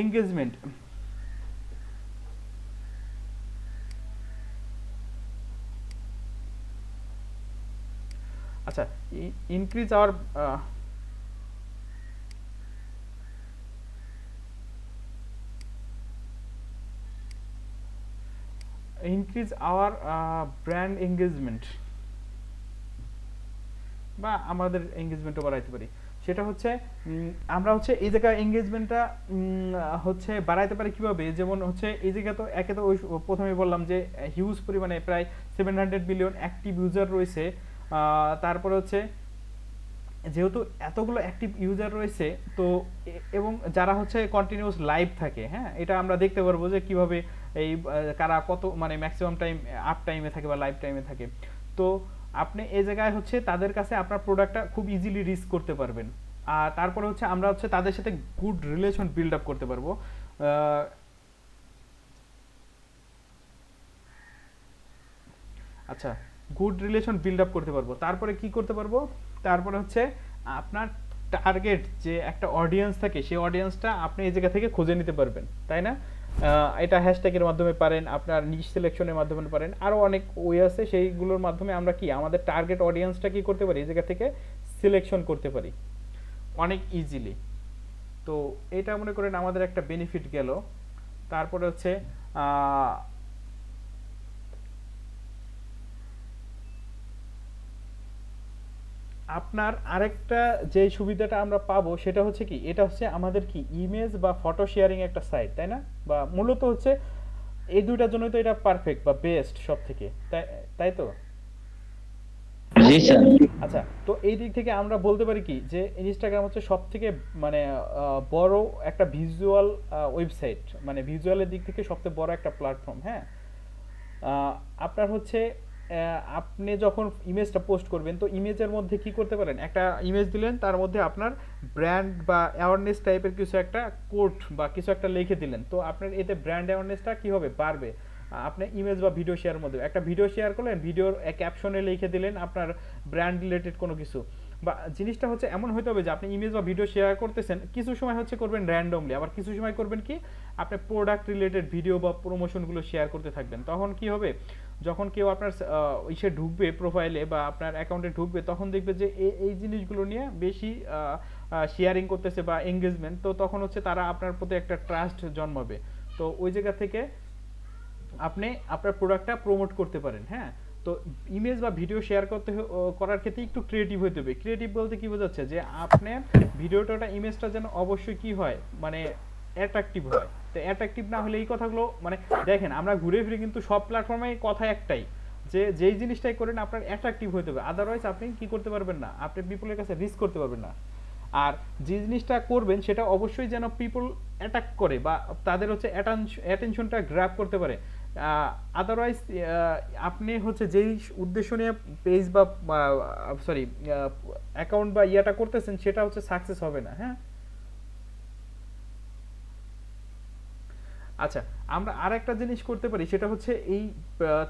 engagement। আচ্ছা, increase our brand engagement বা আমাদের এঙ্গেজমেন্টও বাড়াইতে পারি। সেটা হচ্ছে আমরা হচ্ছে এই জায়গায় এঙ্গেজমেন্টটা হচ্ছে বাড়াইতে পারি কিভাবে, যেমন হচ্ছে এই জায়গা তো একে তো ওই প্রথমে বললাম যে হিউজ পরিমাণে প্রায় 700 মিলিয়ন অ্যাক্টিভ ইউজার রয়েছে। তারপরে হচ্ছে যেহেতু এতগুলো অ্যাক্টিভ ইউজার রয়েছে তো এবং যারা হচ্ছে কন্টিনিউয়াস লাইভ থাকে, হ্যাঁ এটা আমরা দেখতে পারবো যে কিভাবে এই কারা কত মানে ম্যাক্সিমাম টাইম আপ টাইমে থাকে বা লাইভ টাইমে থাকে। তো আপনি এই জায়গায় হচ্ছে তাদের কাছে আপনার প্রোডাক্টটা খুব ইজিলি রিচ করতে পারবেন। আর তারপরে হচ্ছে আমরা হচ্ছে তাদের সাথে গুড রিলেশন বিল্ড আপ করতে পারবো। আচ্ছা, গুড রিলেশন বিল্ড আপ করতে পারবো। তারপরে কি করতে পারবো, তারপরে হচ্ছে আপনার টার্গেট যে একটা অডিয়েন্স থাকে সেই অডিয়েন্সটা আপনি এই জায়গা থেকে খুঁজে নিতে পারবেন, তাই না? এটা হ্যাশট্যাগের মাধ্যমে পারেন, আপনার নিশ সিলেকশনের মাধ্যমে পারেন, আরও অনেক ওয়ে আছে, সেইগুলোর মাধ্যমে আমরা কি আমাদের টার্গেট অডিয়েন্সটা কি করতে পারি এই জায়গা থেকে সিলেকশন করতে পারি অনেক ইজিলি। তো এটা মনে করেন আমাদের একটা বেনিফিট গেল। তারপরে হচ্ছে আপনার আরেকটা যে সুবিধাটা আমরা পাবো সেটা হচ্ছে কি, এটা হচ্ছে আমাদের কি ইমেজ বা ফটো শেয়ারিং একটা সাইট, তাই না? বা মূলত হচ্ছে এই দুইটার জন্য তো এটা পারফেক্ট বা বেস্ট সব থেকে, তাই তো? জি স্যার। আচ্ছা, তো এই দিক থেকে আমরা বলতে পারি কি যে ইনস্টাগ্রাম হচ্ছে সব থেকে মানে বড় একটা ভিজুয়াল ওয়েবসাইট, মানে ভিজুয়ালের দিক থেকে সবচেয়ে বড় একটা প্ল্যাটফর্ম। হ্যাঁ, আপনার হচ্ছে আপনি যখন ইমেজটা পোস্ট করবেন তো ইমেজের মধ্যে কি করতে পারেন, একটা ইমেজ দিলেন তার মধ্যে আপনার ব্র্যান্ড বা অ্যাওয়ারনেস টাইপের কিছু একটা কোট বা কিছু একটা লিখে দিলেন, তো আপনার এতে ব্র্যান্ড অ্যাওয়ারনেসটা কি হবে, বাড়বে। আপনি ইমেজ বা ভিডিও শেয়ার মধ্যে একটা ভিডিও শেয়ার করলেন, ভিডিওর ক্যাপশনে লিখে দিলেন আপনার ব্র্যান্ড রিলেটেড কোনো কিছু, বা জিনিসটা হচ্ছে এমন হতে হবে যে আপনি ইমেজ বা ভিডিও শেয়ার করতেছেন, কিছু সময় হচ্ছে করবেন র্যান্ডমলি, আবার কিছু সময় করবেন কি আপনি প্রোডাক্ট রিলেটেড ভিডিও বা প্রমোশনগুলো শেয়ার করতে থাকবেন। তখন কি হবে, যখন কেউ আপনার ইসে ঢুকবে প্রোফাইলে বা আপনার অ্যাকাউন্টে ঢুকবে তখন দেখবে যে এই জিনিসগুলো নিয়ে বেশি শেয়ারিং করতেছে বা এঙ্গেজমেন্ট, তো তখন হচ্ছে তারা আপনার প্রতি একটা ট্রাস্ট জন্মাবে। তো ওই জায়গা থেকে আপনি আপনার প্রোডাক্টটা প্রমোট করতে পারেন। হ্যাঁ, তো ইমেজ বা ভিডিও শেয়ার করার ক্ষেত্রে একটু ক্রিয়েটিভ হতে হবে। ক্রিয়েটিভ বলতে কি বোঝাচ্ছে, যে আপনার ভিডিওটা ইমেজটা যেন অবশ্যই কি হয়, মানে অ্যাট্রাকটিভ হয়। তো অ্যাট্রাকটিভ না হলে এই কথাগুলো মানে দেখেন আমরা ঘুরে ফিরে কিন্তু সব প্ল্যাটফর্মে কথা একটাই, যে যেই জিনিসটাই করেন আপনার অ্যাট্রাকটিভ হতে হবে, আদারওয়াইজ আপনি কি করতে পারবেন না, আপনি পিপলের কাছে রিচ করতে পারবেন না। আর যে জিনিসটা করবেন সেটা অবশ্যই যেন পিপল অ্যাটাক করে বা তাদের হচ্ছে অ্যাটেনশনটা গ্র্যাব করতে পারে। আদারওয়াইজ আপনি হচ্ছে যেই উদ্দেশ্য নিয়ে পেজ বা সরি অ্যাকাউন্ট বা ইয়াটা করতেছেন সেটা হচ্ছে সাকসেস হবে না। হ্যাঁ, আচ্ছা, আমরা আর একটা জিনিস করতে পারি, সেটা হচ্ছে এই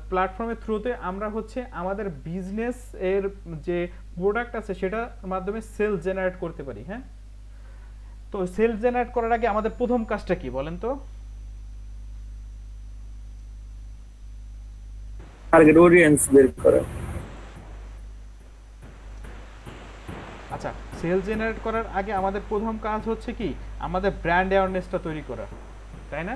প্ল্যাটফর্মের থ্রুতে আমরা হচ্ছে আমাদের বিজনেস এর যে প্রোডাক্ট আছে সেটার মাধ্যমে সেল জেনারেট করতে পারি। হ্যাঁ, তো সেল জেনারেট করার আগে আমাদের প্রথম কাজটা কি বলেন তো? টার্গেট অডিয়েন্স বের করা। আচ্ছা, সেল জেনারেট করার আগে আমাদের প্রথম কাজ হচ্ছে কি আমাদের ব্র্যান্ড অ্যাওয়ারনেসটা তৈরি করা, তাই না?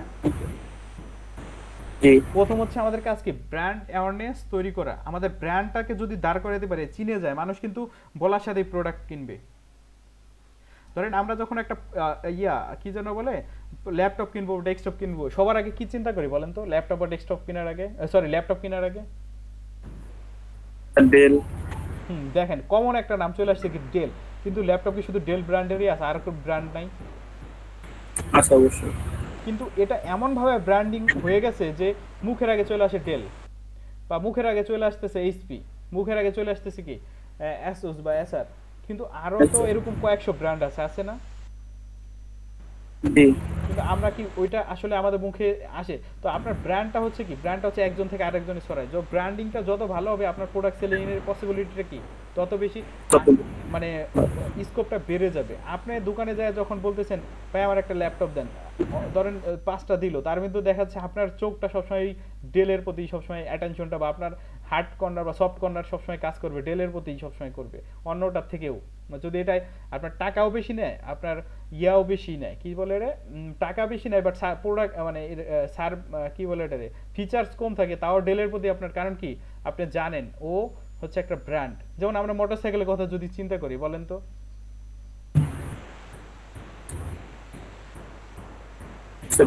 জি প্রথম হচ্ছে আমাদের কাজ কি ব্র্যান্ড অ্যাওয়ারনেস তৈরি করা। আমাদের ব্র্যান্ডটাকে যদি দাঁড় করাতে পারে, চিনে যায় মানুষ, কিন্তু বলার সাথেই প্রোডাক্ট কিনবে। ধরেন আমরা যখন একটা কি যেন বলে ল্যাপটপ কিনবো, ডেস্কটপ কিনবো, সবার আগে কি চিন্তা করি বলেন তো? ল্যাপটপ বা ডেস্কটপ কেনার আগে, ল্যাপটপ কেনার আগে ডেল। দেখেন কমন একটা নাম চলে আসছে কি ডেল, কিন্তু ল্যাপটপ কি শুধু ডেল ব্র্যান্ডেরই আছে, আর কোনো ব্র্যান্ড নাই? আচ্ছা অবশ্যই। কিন্তু এটা এমন ভাবে ব্র্যান্ডিং হয়ে গেছে যে মুখের আগে চলে আসে ডেল, বা মুখের আগে চলে আসতেছে এইচপি, মুখের আগে চলে আসতেছে কি অ্যাসুস বা এসার, কিন্তু আরো তো এরকম কয়েকশো ব্র্যান্ড আছে না? জি কিন্তু আমরা কি ওইটা আসলে আমাদের মুখে আসে? তো আপনার ব্র্যান্ডটা হচ্ছে কি, ব্র্যান্ডটা হচ্ছে একজন থেকে আরেকজনে ছড়ায়। যে ব্র্যান্ডিংটা যত ভালো হবে আপনার প্রোডাক্ট সেলিং এর পসিবিলিটিটা কি তত বেশি, মানে স্কোপটা বেড়ে যাবে। আপনি দোকানে যায় যখন বলতেছেন ভাই আমার একটা ল্যাপটপ দেন, ধরেন 5টা দিল, তার মধ্যে দেখা যাচ্ছে আপনার চোখটা সবসময় ডেলের প্রতি সবসময় অ্যাটেনশনটা, বা আপনার হার্ড কর্নার বা সফট কর্নার সবসময় কাজ করবে ডেলের প্রতি সবসময় করবে, অন্যটার থেকেও। যদি এটাই আপনার টাকাও বেশি নেয়, আপনার ইয়াও বেশি নেয়, কি বলে রে, টাকা বেশি নেয় বাট প্রোডাক্ট মানে কি বলে এটা রে, ফিচার্স কম থাকে, তাও ডেলের প্রতি আপনার, কারণ কি আপনি জানেন ও হচ্ছে একটা ব্র্যান্ড। যেমন আমরা মোটরসাইকেলের কথা যদি চিন্তা করি, বলেন তো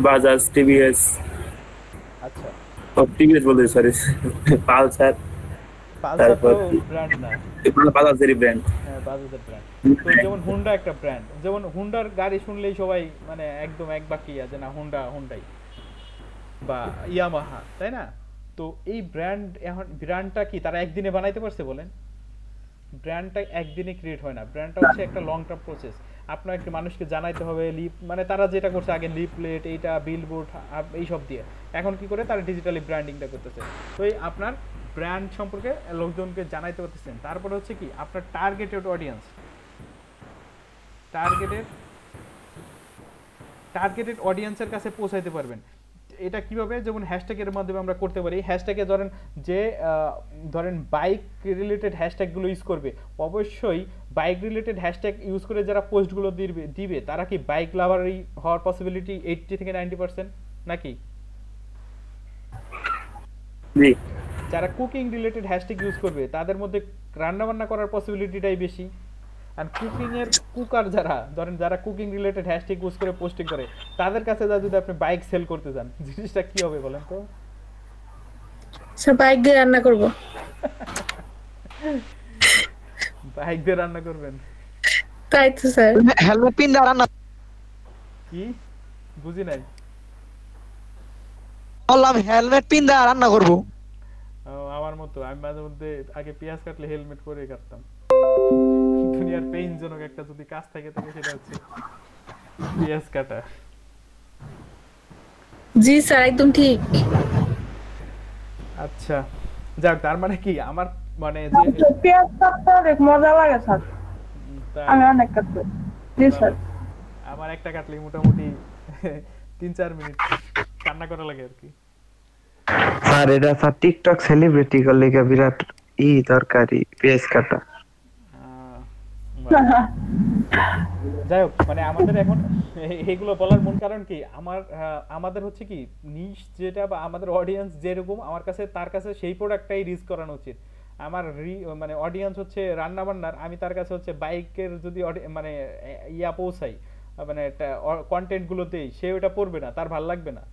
বাজাজ, টিভিএস, আচ্ছা টিভিএস বলতে সরি, পালসার, পালসার তো ব্র্যান্ড না, বাজাজেরই ব্র্যান্ড। হ্যাঁ বাজাজের ব্র্যান্ড। তো যেমন হুন্ডা একটা ব্র্যান্ড, যেমন হুন্ডার গাড়ি শুনলেই সবাই মানে একদম এক বাকি আছে না, হুন্ডাই বা ইয়ামাহা, তাই না? তো এই ব্র্যান্ড, এখন ব্র্যান্ডটা কি তারা একদিনে বানাইতে পারছে বলেন? ব্র্যান্ডটা একদিনে ক্রিয়েট হয় না, ব্র্যান্ডটা হচ্ছে একটা লং টার্ম প্রসেস। আপনাকে মানুষকে জানাইতে হবে, মানে তারা যেটা করছে আগে লিফলেট, এইটা বিলবোর্ড এইসব দিয়ে, এখন কি করে তারা ডিজিটালি ব্র্যান্ডিংটা করতেছে। তো এই আপনার ব্র্যান্ড সম্পর্কে লোকজনকে জানাইতে পারতেছেন। তারপরে হচ্ছে কি আপনার টার্গেটেড অডিয়েন্স, টার্গেটেড অডিয়েন্সের কাছে পৌঁছাইতে পারবেন। এটা কিভাবে, যেমন হ্যাশট্যাগের মাধ্যমে আমরা করতে পারি। হ্যাশট্যাগে ধরেন বাইক রিলেটেড হ্যাশট্যাগুলো ইউজ করবে, অবশ্যই বাইক রিলেটেড হ্যাশট্যাগ ইউজ করে যারা পোস্টগুলো দিবে তারা কি বাইক লাভারই হওয়ার পসিবিলিটি 80 থেকে 90% নাকি? যারা কুকিং রিলেটেড হ্যাশট্যাগ ইউজ করবে তাদের মধ্যে রান্নাবান্না করার পসিবিলিটিটাই বেশি। আর কুকিং এর কুকার যারা কুকিং রিলেটেড হ্যাশট্যাগ ইউজ করে পোস্টিং করে, তাদের কাছে যদি আপনি বাইক সেল করতে যান, জিনিসটা কি হবে বলেন তো? স্যার বাইক দিয়ে রান্না করব। বাইক দিয়ে রান্না করবেন? তাই তো স্যার। হেলমেট পিন্দা রান্না, কি বুঝি নাই। বললাম হেলমেট পিন্দা রান্না করব। আমার মতো আমি মাঝে মধ্যে আগে পেঁয়াজ কাটলে হেলমেট পরে কাটতাম। দুনিয়ার পেইনজনক একটা যদি কাজ থাকে সেটা হচ্ছে পেঁয়াজ কাটা। জি স্যার একদম ঠিক। আচ্ছা যাক, তার মানে কি আমার মানে যে পেঁয়াজ কাটতে অনেক মজা লাগে স্যার, আমি অনেক কাটতে। জি স্যার, আমার একটা কাটলেই মোটামুটি 3-4 মিনিট কান্না করা লাগে আর কি। স্যার এটা স্যার টিকটক সেলিব্রিটি করলে বিরাট দরকারি পেঁয়াজ কাটা। যাই হোক, মানে আমাদের এখন এইগুলো বলার মূল কারণ কি, আমাদের হচ্ছে কি নিশ যেটা, বা আমাদের অডিয়েন্স যেরকম, আমার কাছে তার কাছে সেই প্রোডাক্টটাই রিচ করানো উচিত। আমার মানে অডিয়েন্স হচ্ছে রান্না বান্নার, আমি তার কাছে হচ্ছে বাইকের যদি মানে পৌঁছাই, মানে কন্টেন্ট গুলো দেই, সে ওটা পড়বে না, তার ভালো লাগবে না।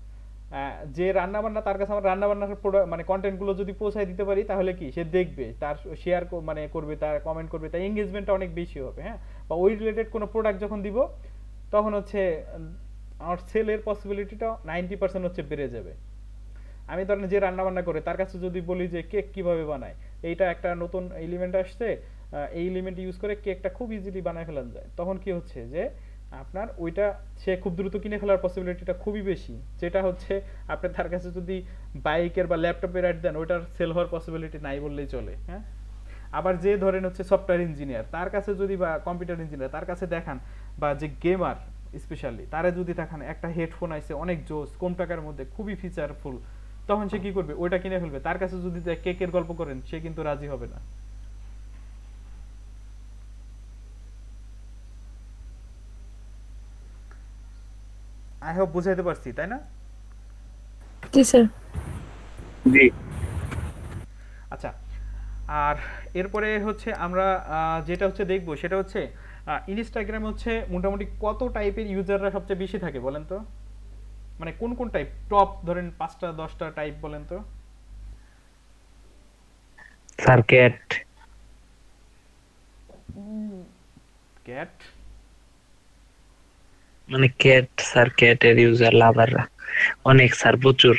যে রান্না বান্না, তার কাছে আমার রান্না বান্নার মানে কন্টেন্ট গুলো যদি পৌঁছাই দিতে পারি, তাহলে কি সে দেখবে, তার শেয়ার মানে করবে, তার কমেন্ট করবে, তার এঙ্গেজমেন্টটা অনেক বেশি হবে। হ্যাঁ, বা ওই রিলেটেড কোনো প্রোডাক্ট যখন দিব, তখন হচ্ছে আমার সেলের পসিবিলিটিটা 90% হচ্ছে বেড়ে যাবে। আমি ধরেন যে রান্না বান্না করে তার কাছে যদি বলি যে কেক কিভাবে বানায়, এইটা একটা নতুন এলিমেন্ট আসছে, এই এলিমেন্ট ইউজ করে কেকটা খুব ইজিলি বানায় ফেলা যায়, তখন কি হচ্ছে যে আপনার ওইটা সে খুব দ্রুত কিনে ফেলার পসিবিলিটিটা খুবই বেশি। যেটা হচ্ছে আপনি তার কাছে যদি বাইকের বা ল্যাপটপের অ্যাড দেন, ওইটার সেল হওয়ার পসিবিলিটি নাই বললেই চলে। হ্যাঁ, আবার যে ধরেন হচ্ছে সফটওয়্যার ইঞ্জিনিয়ার, তার কাছে যদি, বা কম্পিউটার ইঞ্জিনিয়ার, তার কাছে দেখান, বা যে গেমার স্পেশালি, তারা যদি দেখান একটা হেডফোন আছে অনেক জোস, কম টাকার মধ্যে খুবই ফিচারফুল, তখন সে কি করবে, ওইটা কিনে ফেলবে। তার কাছে যদি কেকের গল্প করেন, সে কিন্তু রাজি হবে না। আই হোপ বুঝাইতে পারছি, তাই না? জি স্যার। জি আচ্ছা, আর এরপরে হচ্ছে আমরা যেটা হচ্ছে দেখবো সেটা হচ্ছে ইনস্টাগ্রামে হচ্ছে মোটামুটি কত টাইপের ইউজাররা সবচেয়ে বেশি থাকে বলেন তো? মানে কোন কোন টাইপ, টপ ধরেন 5টা 10টা টাইপ বলেন তো। স্যার ক্যাট, ক্যাট মানে ক্যাট স্যার, ক্যাটের ইউজার লাভাররা অনেক স্যার, প্রচুর।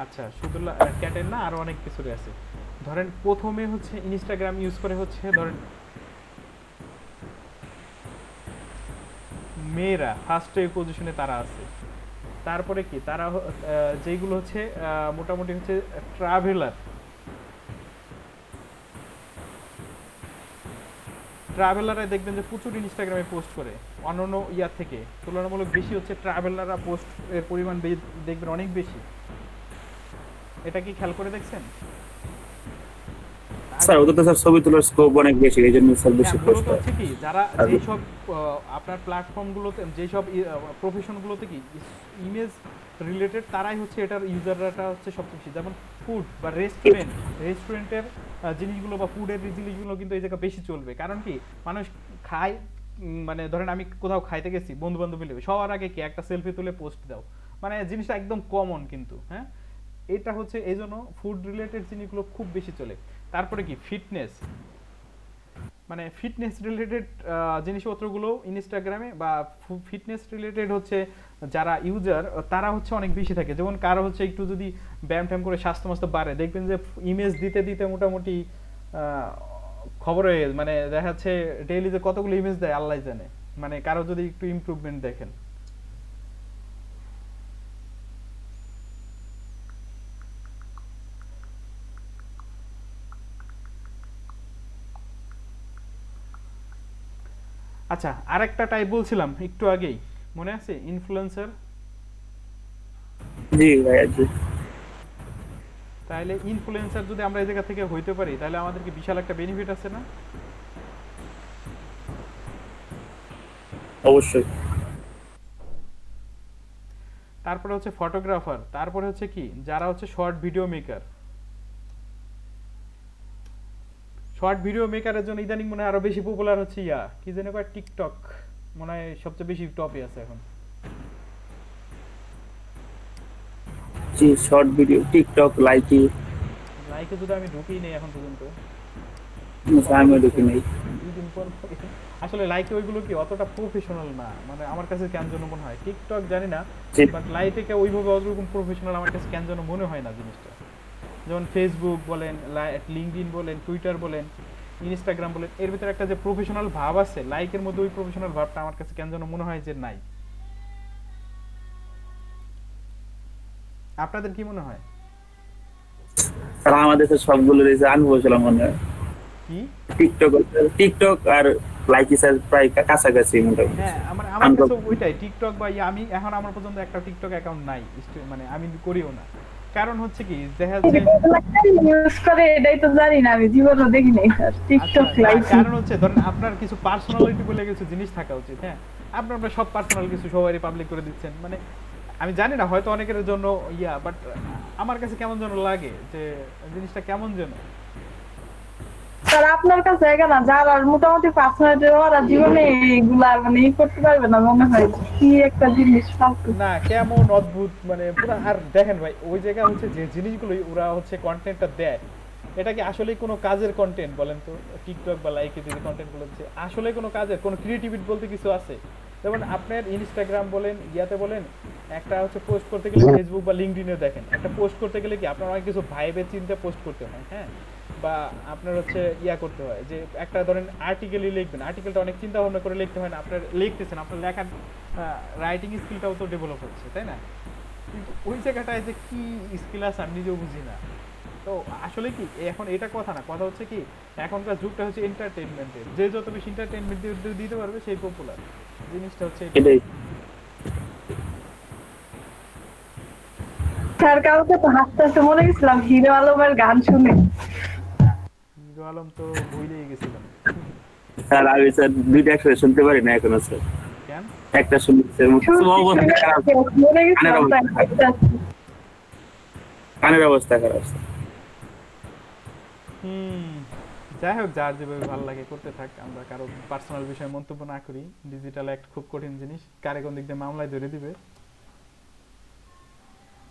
আচ্ছা, শুধু ক্যাটের না, আরো অনেক কিছু আছে। ধরেন প্রথমে হচ্ছে ইনস্টাগ্রাম ইউজ করে হচ্ছে ধরেন মেয়েরা ফার্স্ট পজিশনে তারা আছে। তারপরে কি তারা যেগুলো হচ্ছে মোটামুটি হচ্ছে ট্রাভেলাররা দেখবেন যে প্রচুর ইনস্টাগ্রামে পোস্ট করে, অন্যান্য ইয়ার থেকে তুলনামূলক বেশি হচ্ছে ট্রাভেলাররা পোস্ট এর পরিমাণ দেখবেন অনেক বেশি। এটা কি খেয়াল করে দেখছেন? স্যার ওদের তো স্যার ছবি তোলার স্কোপ অনেক বেশি, এই জন্য স্যার বেশি পোস্ট মূলত করে। হচ্ছে কি যারা যেসব আপনার প্ল্যাটফর্মগুলোতে যেসব প্রফেশনগুলোতে কি ইমেজ রিলেটেড তারাই হচ্ছে এটার ইউজাররা হচ্ছে সবচেয়ে বেশি। যেমন ফুড বা রেস্টুরেন্টের জিনিসগুলো বা ফুডের জিনিসগুলো কিন্তু এই জায়গায় বেশি চলবে। কারণ কি মানুষ খায়, মানে ধরেন আমি কোথাও খাইতে গেছি বন্ধু বান্ধব মিলে, সবার আগে কি একটা সেলফি তুলে পোস্ট দাও, মানে জিনিসটা একদম কমন কিন্তু। হ্যাঁ, এটা হচ্ছে এই জন্য ফুড রিলেটেড জিনিসগুলো খুব বেশি চলে। তারপরে কি ফিটনেস, মানে ফিটনেস রিলেটেড জিনিসপত্রগুলো ইনস্টাগ্রামে বা ফিটনেস রিলেটেড হচ্ছে যারা ইউজার তারা হচ্ছে অনেক বেশি থাকে। যেমন কারো হচ্ছে একটু যদি ব্যায়াম ট্যাম করে স্বাস্থ্য মাস্ত বাড়ে, দেখবেন যে ইমেজ দিতে দিতে মোটামুটি খবরে মানে দেখা যাচ্ছে ডেইলি যে কতগুলো ইমেজ দেয় আল্লাহ জানে, মানে কারো যদি একটু ইমপ্রুভমেন্ট দেখেন। আচ্ছা, আরেকটা টাইপ বলছিলাম একটু আগেই, মনে আছে? ইনফ্লুয়েন্সার। জি ভাইয়া জি। তাহলে ইনফ্লুয়েন্সার যদি আমরা এই জায়গা থেকে হইতে পারি তাহলে আমাদের কি বিশাল একটা বেনিফিট আছে না? অবশ্যই। তারপরে হচ্ছে ফটোগ্রাফার, তারপরে হচ্ছে কি যারা হচ্ছে short video maker. Short video মেকারের জন্য ইদানিং মনে হয় আরো বেশি পপুলার হচ্ছে কি যেন কয় টিকটক, মনে হয় সবচেয়ে বেশি টপে আছে এখন। জি, শর্ট ভিডিও টিকটক লাইকে যদি আমি ঢুকিই নেই এখন পর্যন্ত, আমিও ঢুকি নেই। আসলে লাইকে ওইগুলো কি অতটা প্রফেশনাল না, মানে আমার কাছে কেন যেন মনে হয়। টিকটক জানি না, বাট লাইকে ওইভাবে অতরকম প্রফেশনাল আমার কাছে কেন যেন মনে হয় না জিনিসটা। যেমন ফেসবুক বলেন, লিঙ্কডইন বলেন, টুইটার বলেন, ইনস্টাগ্রাম বলেন, এর ভিতরে একটা যে প্রফেশনাল ভাব আছে, লাইকের মধ্যে ওই প্রফেশনাল ভাবটা আমার কাছে কেন যেন মনে হয় যে নাই। আপনাদের কি মনে হয়? স্যার আমাদের তো সবগুলো রয়েছে আনবসলাম মনে হয়। কি টিকটক আর লাইকি স্যার প্রায় কাছাকাছি মোটামুটি। হ্যাঁ, আমার কাছে ওইটাই টিকটক বা আমি এখন আমার পর্যন্ত একটা টিকটক অ্যাকাউন্ট নাই, মানে আমি করিও না। কারণ হচ্ছে কি দেখা যাচ্ছে ইউজ করে এটাই তো জানি না, আমি জীবনে দেখি নাই স্যার টিকটক লাইভ। কারণ হচ্ছে ধরেন আপনার কিছু পার্সোনালিটি বলে কিছু জিনিস থাকা উচিত। হ্যাঁ, আপনার সব পার্সোনাল কিছু সবারই পাবলিক করে দিচ্ছেন, মানে আমি জানি না হয়তো অনেকের জন্য বাট আমার কাছে কেমন যেন লাগে যে জিনিসটা কেমন যেন। স্যার আপনার কাছে জায়গা না, যারা মোটামুটি পার্সোনালিটি ওরা জীবনে এগুলা মানে করতে পারবে না মনে হয়, কি একটা জিনিস ফালতু না কেমন অদ্ভুত, মানে পুরো। আর দেখেন ভাই ওই জায়গা হচ্ছে যে জিনিসগুলো ওরা হচ্ছে কন্টেন্টটা দেয়, এটা কি আসলে কোনো কাজের কন্টেন্ট বলেন তো? টিকটক বা লাইকে যে কন্টেন্টগুলো হচ্ছে আসলে কোনো কাজের, কোনো ক্রিয়েটিভিটি বলতে কিছু আছে? যেমন আপনার ইনস্টাগ্রাম বলেন, বলেন, একটা হচ্ছে পোস্ট করতে গেলে ফেসবুক বা লিঙ্কডইনে দেখেন, একটা পোস্ট করতে গেলে কি আপনার অনেক কিছু ভাইবে চিন্তা পোস্ট করতে হয়। হ্যাঁ, বা আপনার হচ্ছে করতে হয় যে একটা ধরেন আর্টিকেলই লিখবেন, আর্টিকেলটা অনেক চিন্তা ভাবনা করে লিখতে হয় না, আপনার লিখতেছেন, আপনার লেখার রাইটিং স্কিলটাও তো ডেভেলপ হচ্ছে, তাই না? কিন্তু ওই জায়গাটায় যে কি স্কিল আছে আমি নিজেও বুঝি না। তো আসলে কি এখন এটা কথা না, কথা হচ্ছে কি এখনকার যুগটা হচ্ছে এন্টারটেইনমেন্টের, যে যত বেশি এন্টারটেইনমেন্ট দিতে পারবে সেই পপুলার। জিনিসটা হচ্ছে এটাই। স্যার কালকে তো হাসতে হাসতে মনে গেছিলাম হিরো আলমের গান শুনে। হিরো আলম তো ভুলেই গেছিলাম। স্যার আমি স্যার দুইটা একসাথে শুনতে পারি না এখনো স্যার, কেন? একটা শুনতে অবস্থা খারাপ, মনে গেছে কানের অবস্থা আমরা খারাপ। একটা কানের অবস্থা খারাপ স্যার। যাই হোক, যার যেভাবে ভালো লাগে করতে থাক, আমরা কারো পার্সোনাল বিষয়ে মন্তব্য না করি। ডিজিটাল অ্যাক্ট খুব কঠিন জিনিস, কারে কোন দিক দিয়ে মামলায় ধরে দিবে।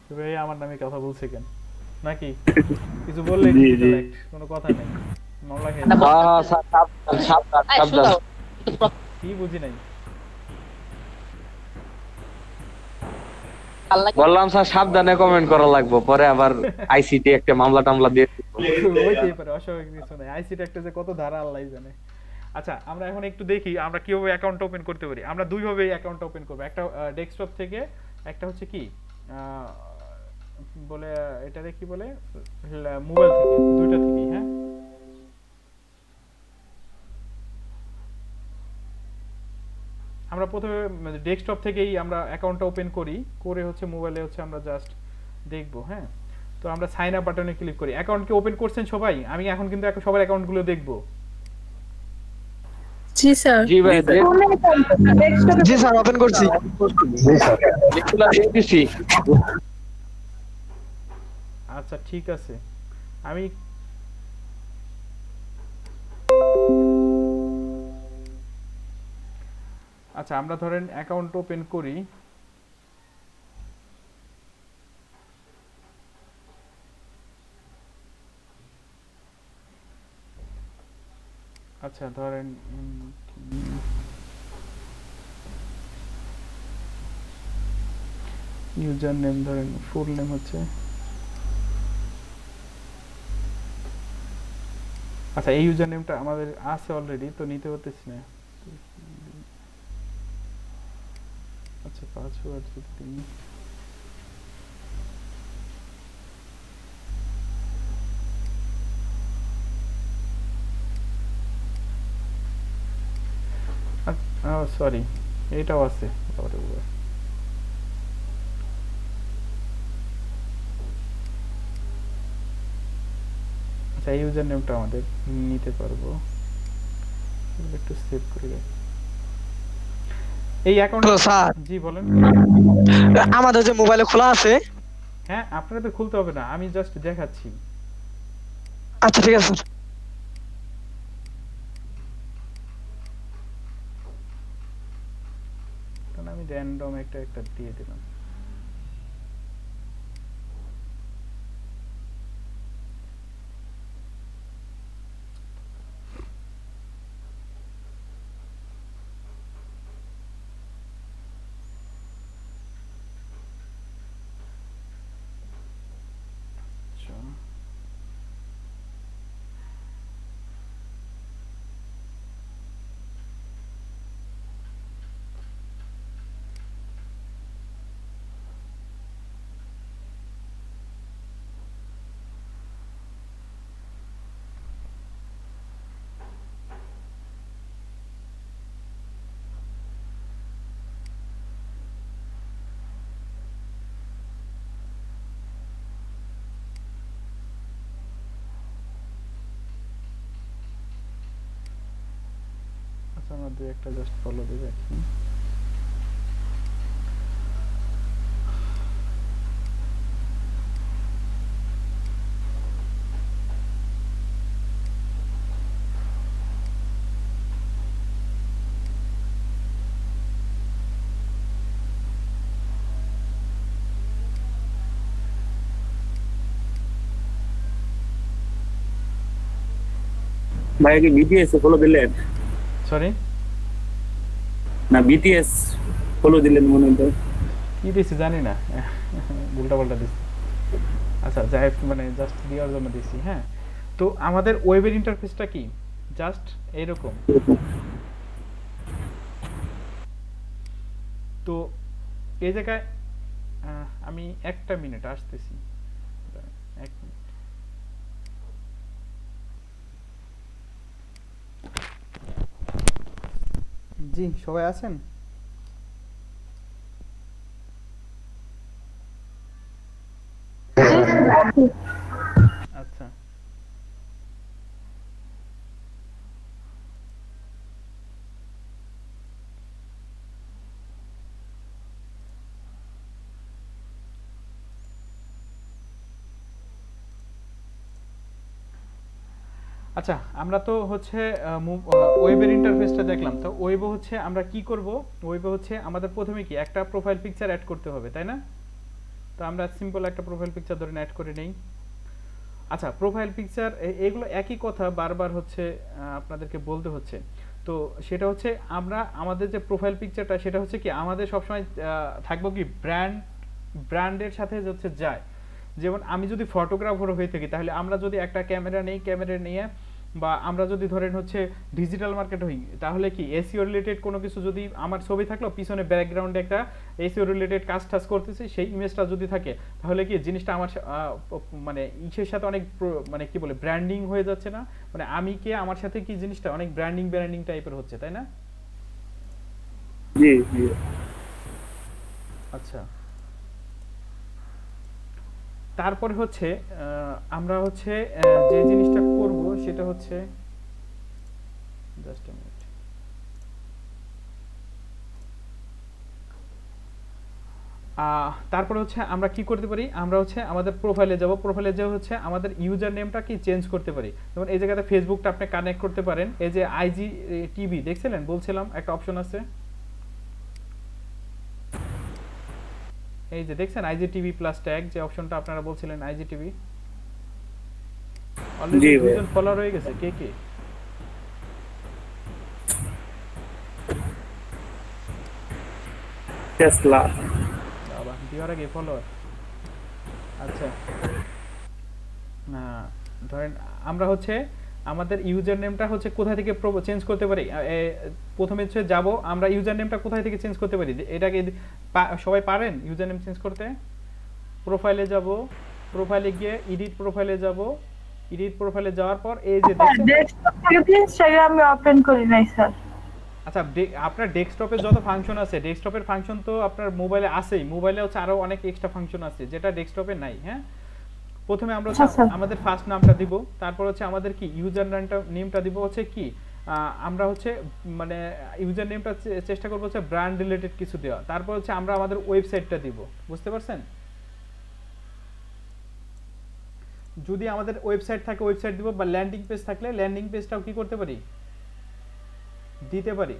তবে এই আমার নামে কথা বলছে কেন নাকি কিছু বললে জি, ডিজিটাল জি। অ্যাক্ট, কোনো কথা নেই, মামলা খেয়ে হ্যাঁ স্যার, সাবধান সাবধান। কি বুঝি নাই। বললাম স্যার সাবধানে কমেন্ট করা লাগবে, পরে আবার আইসিটি একটা মামলা টামলা দিয়ে দিব। হইতেই পারে, অস্বাভাবিক কিছু নাই। আইসিটি একটা যে কত ধারা আল্লাহ জানে। আচ্ছা, আমরা এখন একটু দেখি আমরা কিভাবে অ্যাকাউন্ট ওপেন করতে পারি। আমরা দুই ভাবে অ্যাকাউন্ট ওপেন করব, একটা ডেস্কটপ থেকে, একটা হচ্ছে কি বলে এটারে কি বলে মোবাইল থেকে, দুইটা থেকেই। হ্যাঁ, আমরা প্রথমে ডেস্কটপ থেকেই আমরা অ্যাকাউন্টটা ওপেন করি, করে হচ্ছে মোবাইলে হচ্ছে আমরা জাস্ট দেখবো। হ্যাঁ, তো আমরা সাইন আপ বাটনে ক্লিক করি। অ্যাকাউন্ট কি ওপেন করছেন সবাই? আমি এখন কিন্তু সবার অ্যাকাউন্টগুলো দেখবো। জি স্যার। জি ভাই, জি স্যার ওপেন করছি। যেগুলা দেখতেছি। আচ্ছা ঠিক আছে, আমি আচ্ছা আমরা ধরেন অ্যাকাউন্ট ওপেন করি। আচ্ছা ধরেন ইউজার নেম, ধরেন ফুল নেম হচ্ছে, আচ্ছা এই ইউজার নেমটা আমাদের আছে অলরেডি, তো নিতে পারতেছি না। আচ্ছা পাসওয়ার্ড যদি সরি এটাও আছে। আচ্ছা এই ইউজার নেমটা আমাদের নিতে পারবো, একটু সেভ করে রাখি এই অ্যাকাউন্ট। স্যার জি বলেন। আমাদের যে মোবাইলে খোলা আছে। হ্যাঁ, আপনাদের খুলতে হবে না, আমি জাস্ট দেখাচ্ছি। আচ্ছা ঠিক আছে। কারণ আমি র্যান্ডম একটা দিয়ে দিলাম। আমরা দুই একটা জাস্ট ফলো দিয়ে রাখি। ভাই কি বিটিএস ফলো দিলেন? সরি না বিটিএস ফলো দিলেন মনে হয়। কি দিছি জানি না, উল্টা পাল্টা দিছি। আচ্ছা যাই হোক, মানে জাস্ট দেওয়ার জন্য দিছি। হ্যাঁ, তো আমাদের ওয়েবের ইন্টারফেসটা কি জাস্ট এইরকম। তো এই জায়গায় আমি একটা মিনিট আসতেছি, এক মিনিট। জি সবাই আছেন? আচ্ছা আচ্ছা, আমরা তো হচ্ছে ওয়েবের ইন্টারফেসটা দেখলাম। তো ওয়েবে হচ্ছে আমরা কি করব? ওয়েবে হচ্ছে আমাদের প্রথমে কি একটা প্রোফাইল পিকচার অ্যাড করতে হবে, তাই না? তো আমরা সিম্পল একটা প্রোফাইল পিকচার ধরে অ্যাড করে নেই। আচ্ছা, প্রোফাইল পিকচার এগুলো একই কথা বারবার হচ্ছে আপনাদেরকে বলতে হচ্ছে। তো সেটা হচ্ছে আমরা আমাদের যে প্রোফাইল পিকচারটা সেটা হচ্ছে কি আমাদের সবসময় থাকবো কি ব্র্যান্ডের সাথে হচ্ছে যায়। যেমন আমি যদি ফটোগ্রাফার হয়ে থাকি তাহলে আমরা যদি একটা ক্যামেরা নিয়ে বা আমরা যদি ধরেন হচ্ছে ডিজিটাল মার্কেট হই তাহলে কি এসইও রিলেটেড কোনো কিছু যদি আমার ছবি থাকলো পিছনে ব্যাকগ্রাউন্ডে একটা এসইও রিলেটেড কাজ করতেছি সেই ইমেজটা যদি থাকে তাহলে কি জিনিসটা আমার মানে ইসের সাথে অনেক মানে কি বলে ব্র্যান্ডিং হয়ে যাচ্ছে না? মানে আমি কে আমার সাথে কি জিনিসটা অনেক ব্র্যান্ডিং টাইপের হচ্ছে, তাই না? জি জি। আচ্ছা, তারপরে হচ্ছে আমরা হচ্ছে যে জিনিসটা করব সেটা হচ্ছে জাস্ট আ মিনিট। তারপরে হচ্ছে আমরা কি করতে পারি? আমরা হচ্ছে আমাদের প্রোফাইলে যাব। প্রোফাইলে যে হচ্ছে আমাদের ইউজার নেমটা কি চেঞ্জ করতে পারি। যেমন এই জায়গাতে ফেসবুকটা আপনি কানেক্ট করতে পারেন। এই যে আইজি টিভি দেখছিলেন, বলছিলাম একটা অপশন আছে, এই যে দেখছেন আইজিটিভি প্লাস ট্যাগ যে অপশনটা আপনারা বলছিলেন আইজিটিভি। অলরেডি দুজন ফলোয়ার হয়ে গেছে। কে কে? টেসলা বাবা দিওয়ার আগে ফলোয়ার। আচ্ছা, ধরেন আমরা হচ্ছে আমাদের ইউজার নেমটা হচ্ছে কোথা থেকে চেঞ্জ করতে পারি? প্রথমে হচ্ছে যাব আমরা ইউজার নেমটা কোথায় থেকে চেঞ্জ করতে পারি? এটাকে সবাই পারেন ইউজার নেম চেঞ্জ করতে? প্রোফাইলে যাব, প্রোফাইলে গিয়ে এডিট প্রোফাইলে যাব, এডিট প্রোফাইলে যাওয়ার পর এই যে ডেস্কটপ থেকে ইনস্টাগ্রাম আমি ওপেন করি নাই স্যার। আচ্ছা, আপনার ডেস্কটপে যত ফাংশন আছে ডেস্কটপের ফাংশন তো আপনার মোবাইলে আছেই। মোবাইলে হচ্ছে আরো অনেক এক্সট্রা ফাংশন আছে যেটা ডেস্কটপে নাই। হ্যাঁ, প্রথমে আমরা আমাদের ফার্স্ট নামটা দিব, তারপর হচ্ছে আমাদের কি ইউজার নেমটা দিব হচ্ছে কি আমরা হচ্ছে মানে ইউজার নেমটা চেষ্টা করব হচ্ছে ব্র্যান্ড রিলেটেড কিছু দেওয়া। তারপর হচ্ছে আমরা আমাদের ওয়েবসাইটটা দিব। বুঝতে পারছেন? যদি আমাদের ওয়েবসাইট থাকে ওয়েবসাইট দিব, বা ল্যান্ডিং পেজ থাকলে ল্যান্ডিং পেজটাও কি করতে পারি? দিতে পারি।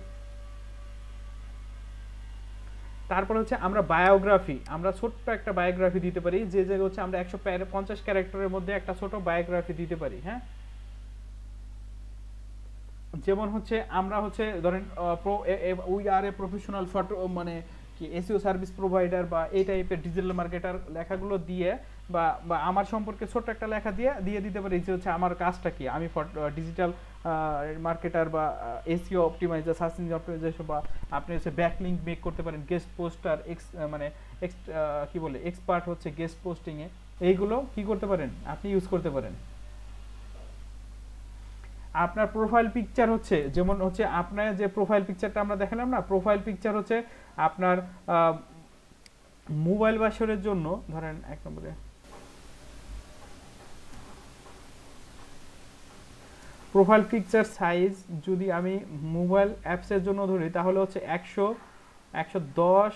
তারপর হচ্ছে আমরা বায়োগ্রাফি, আমরা ছোট্ট একটা বায়োগ্রাফি দিতে পারি, যে যে হচ্ছে আমরা 150 ক্যারেক্টারের মধ্যে একটা ছোট বায়োগ্রাফি দিতে পারি। হ্যাঁ, যেমন হচ্ছে আমরা হচ্ছে ধরেন we are a professional photo মানে কি এসইও সার্ভিস প্রোভাইডার বা এই টাইপের ডিজিটাল মার্কেটার লেখাগুলো দিয়ে বা আমার সম্পর্কে ছোট্ট একটা লেখা দিয়ে দিতে পারি যে হচ্ছে আমার কাজটা কি, আমি ডিজিটাল মার্কেটার বা SEO optimizer, search engine optimization, বা আপনি হচ্ছে ব্যাকলিংক মেক করতে পারেন, গেস্ট পোস্টার মানে কি বলে এক্সপার্ট হচ্ছে গেস্ট পোস্টিং এ, এইগুলো কি করতে পারেন আপনি ইউজ করতে পারেন। আপনার প্রোফাইল পিকচার হচ্ছে যেমন হচ্ছে আপনার যে প্রোফাইল পিকচারটা আমরা দেখালাম না, প্রোফাইল পিকচার হচ্ছে আপনার মোবাইল ভার্সনের জন্য ধরেন এক নম্বরে প্রোফাইল পিকচার সাইজ যদি আমি মোবাইল অ্যাপসের জন্য ধরি তাহলে হচ্ছে 110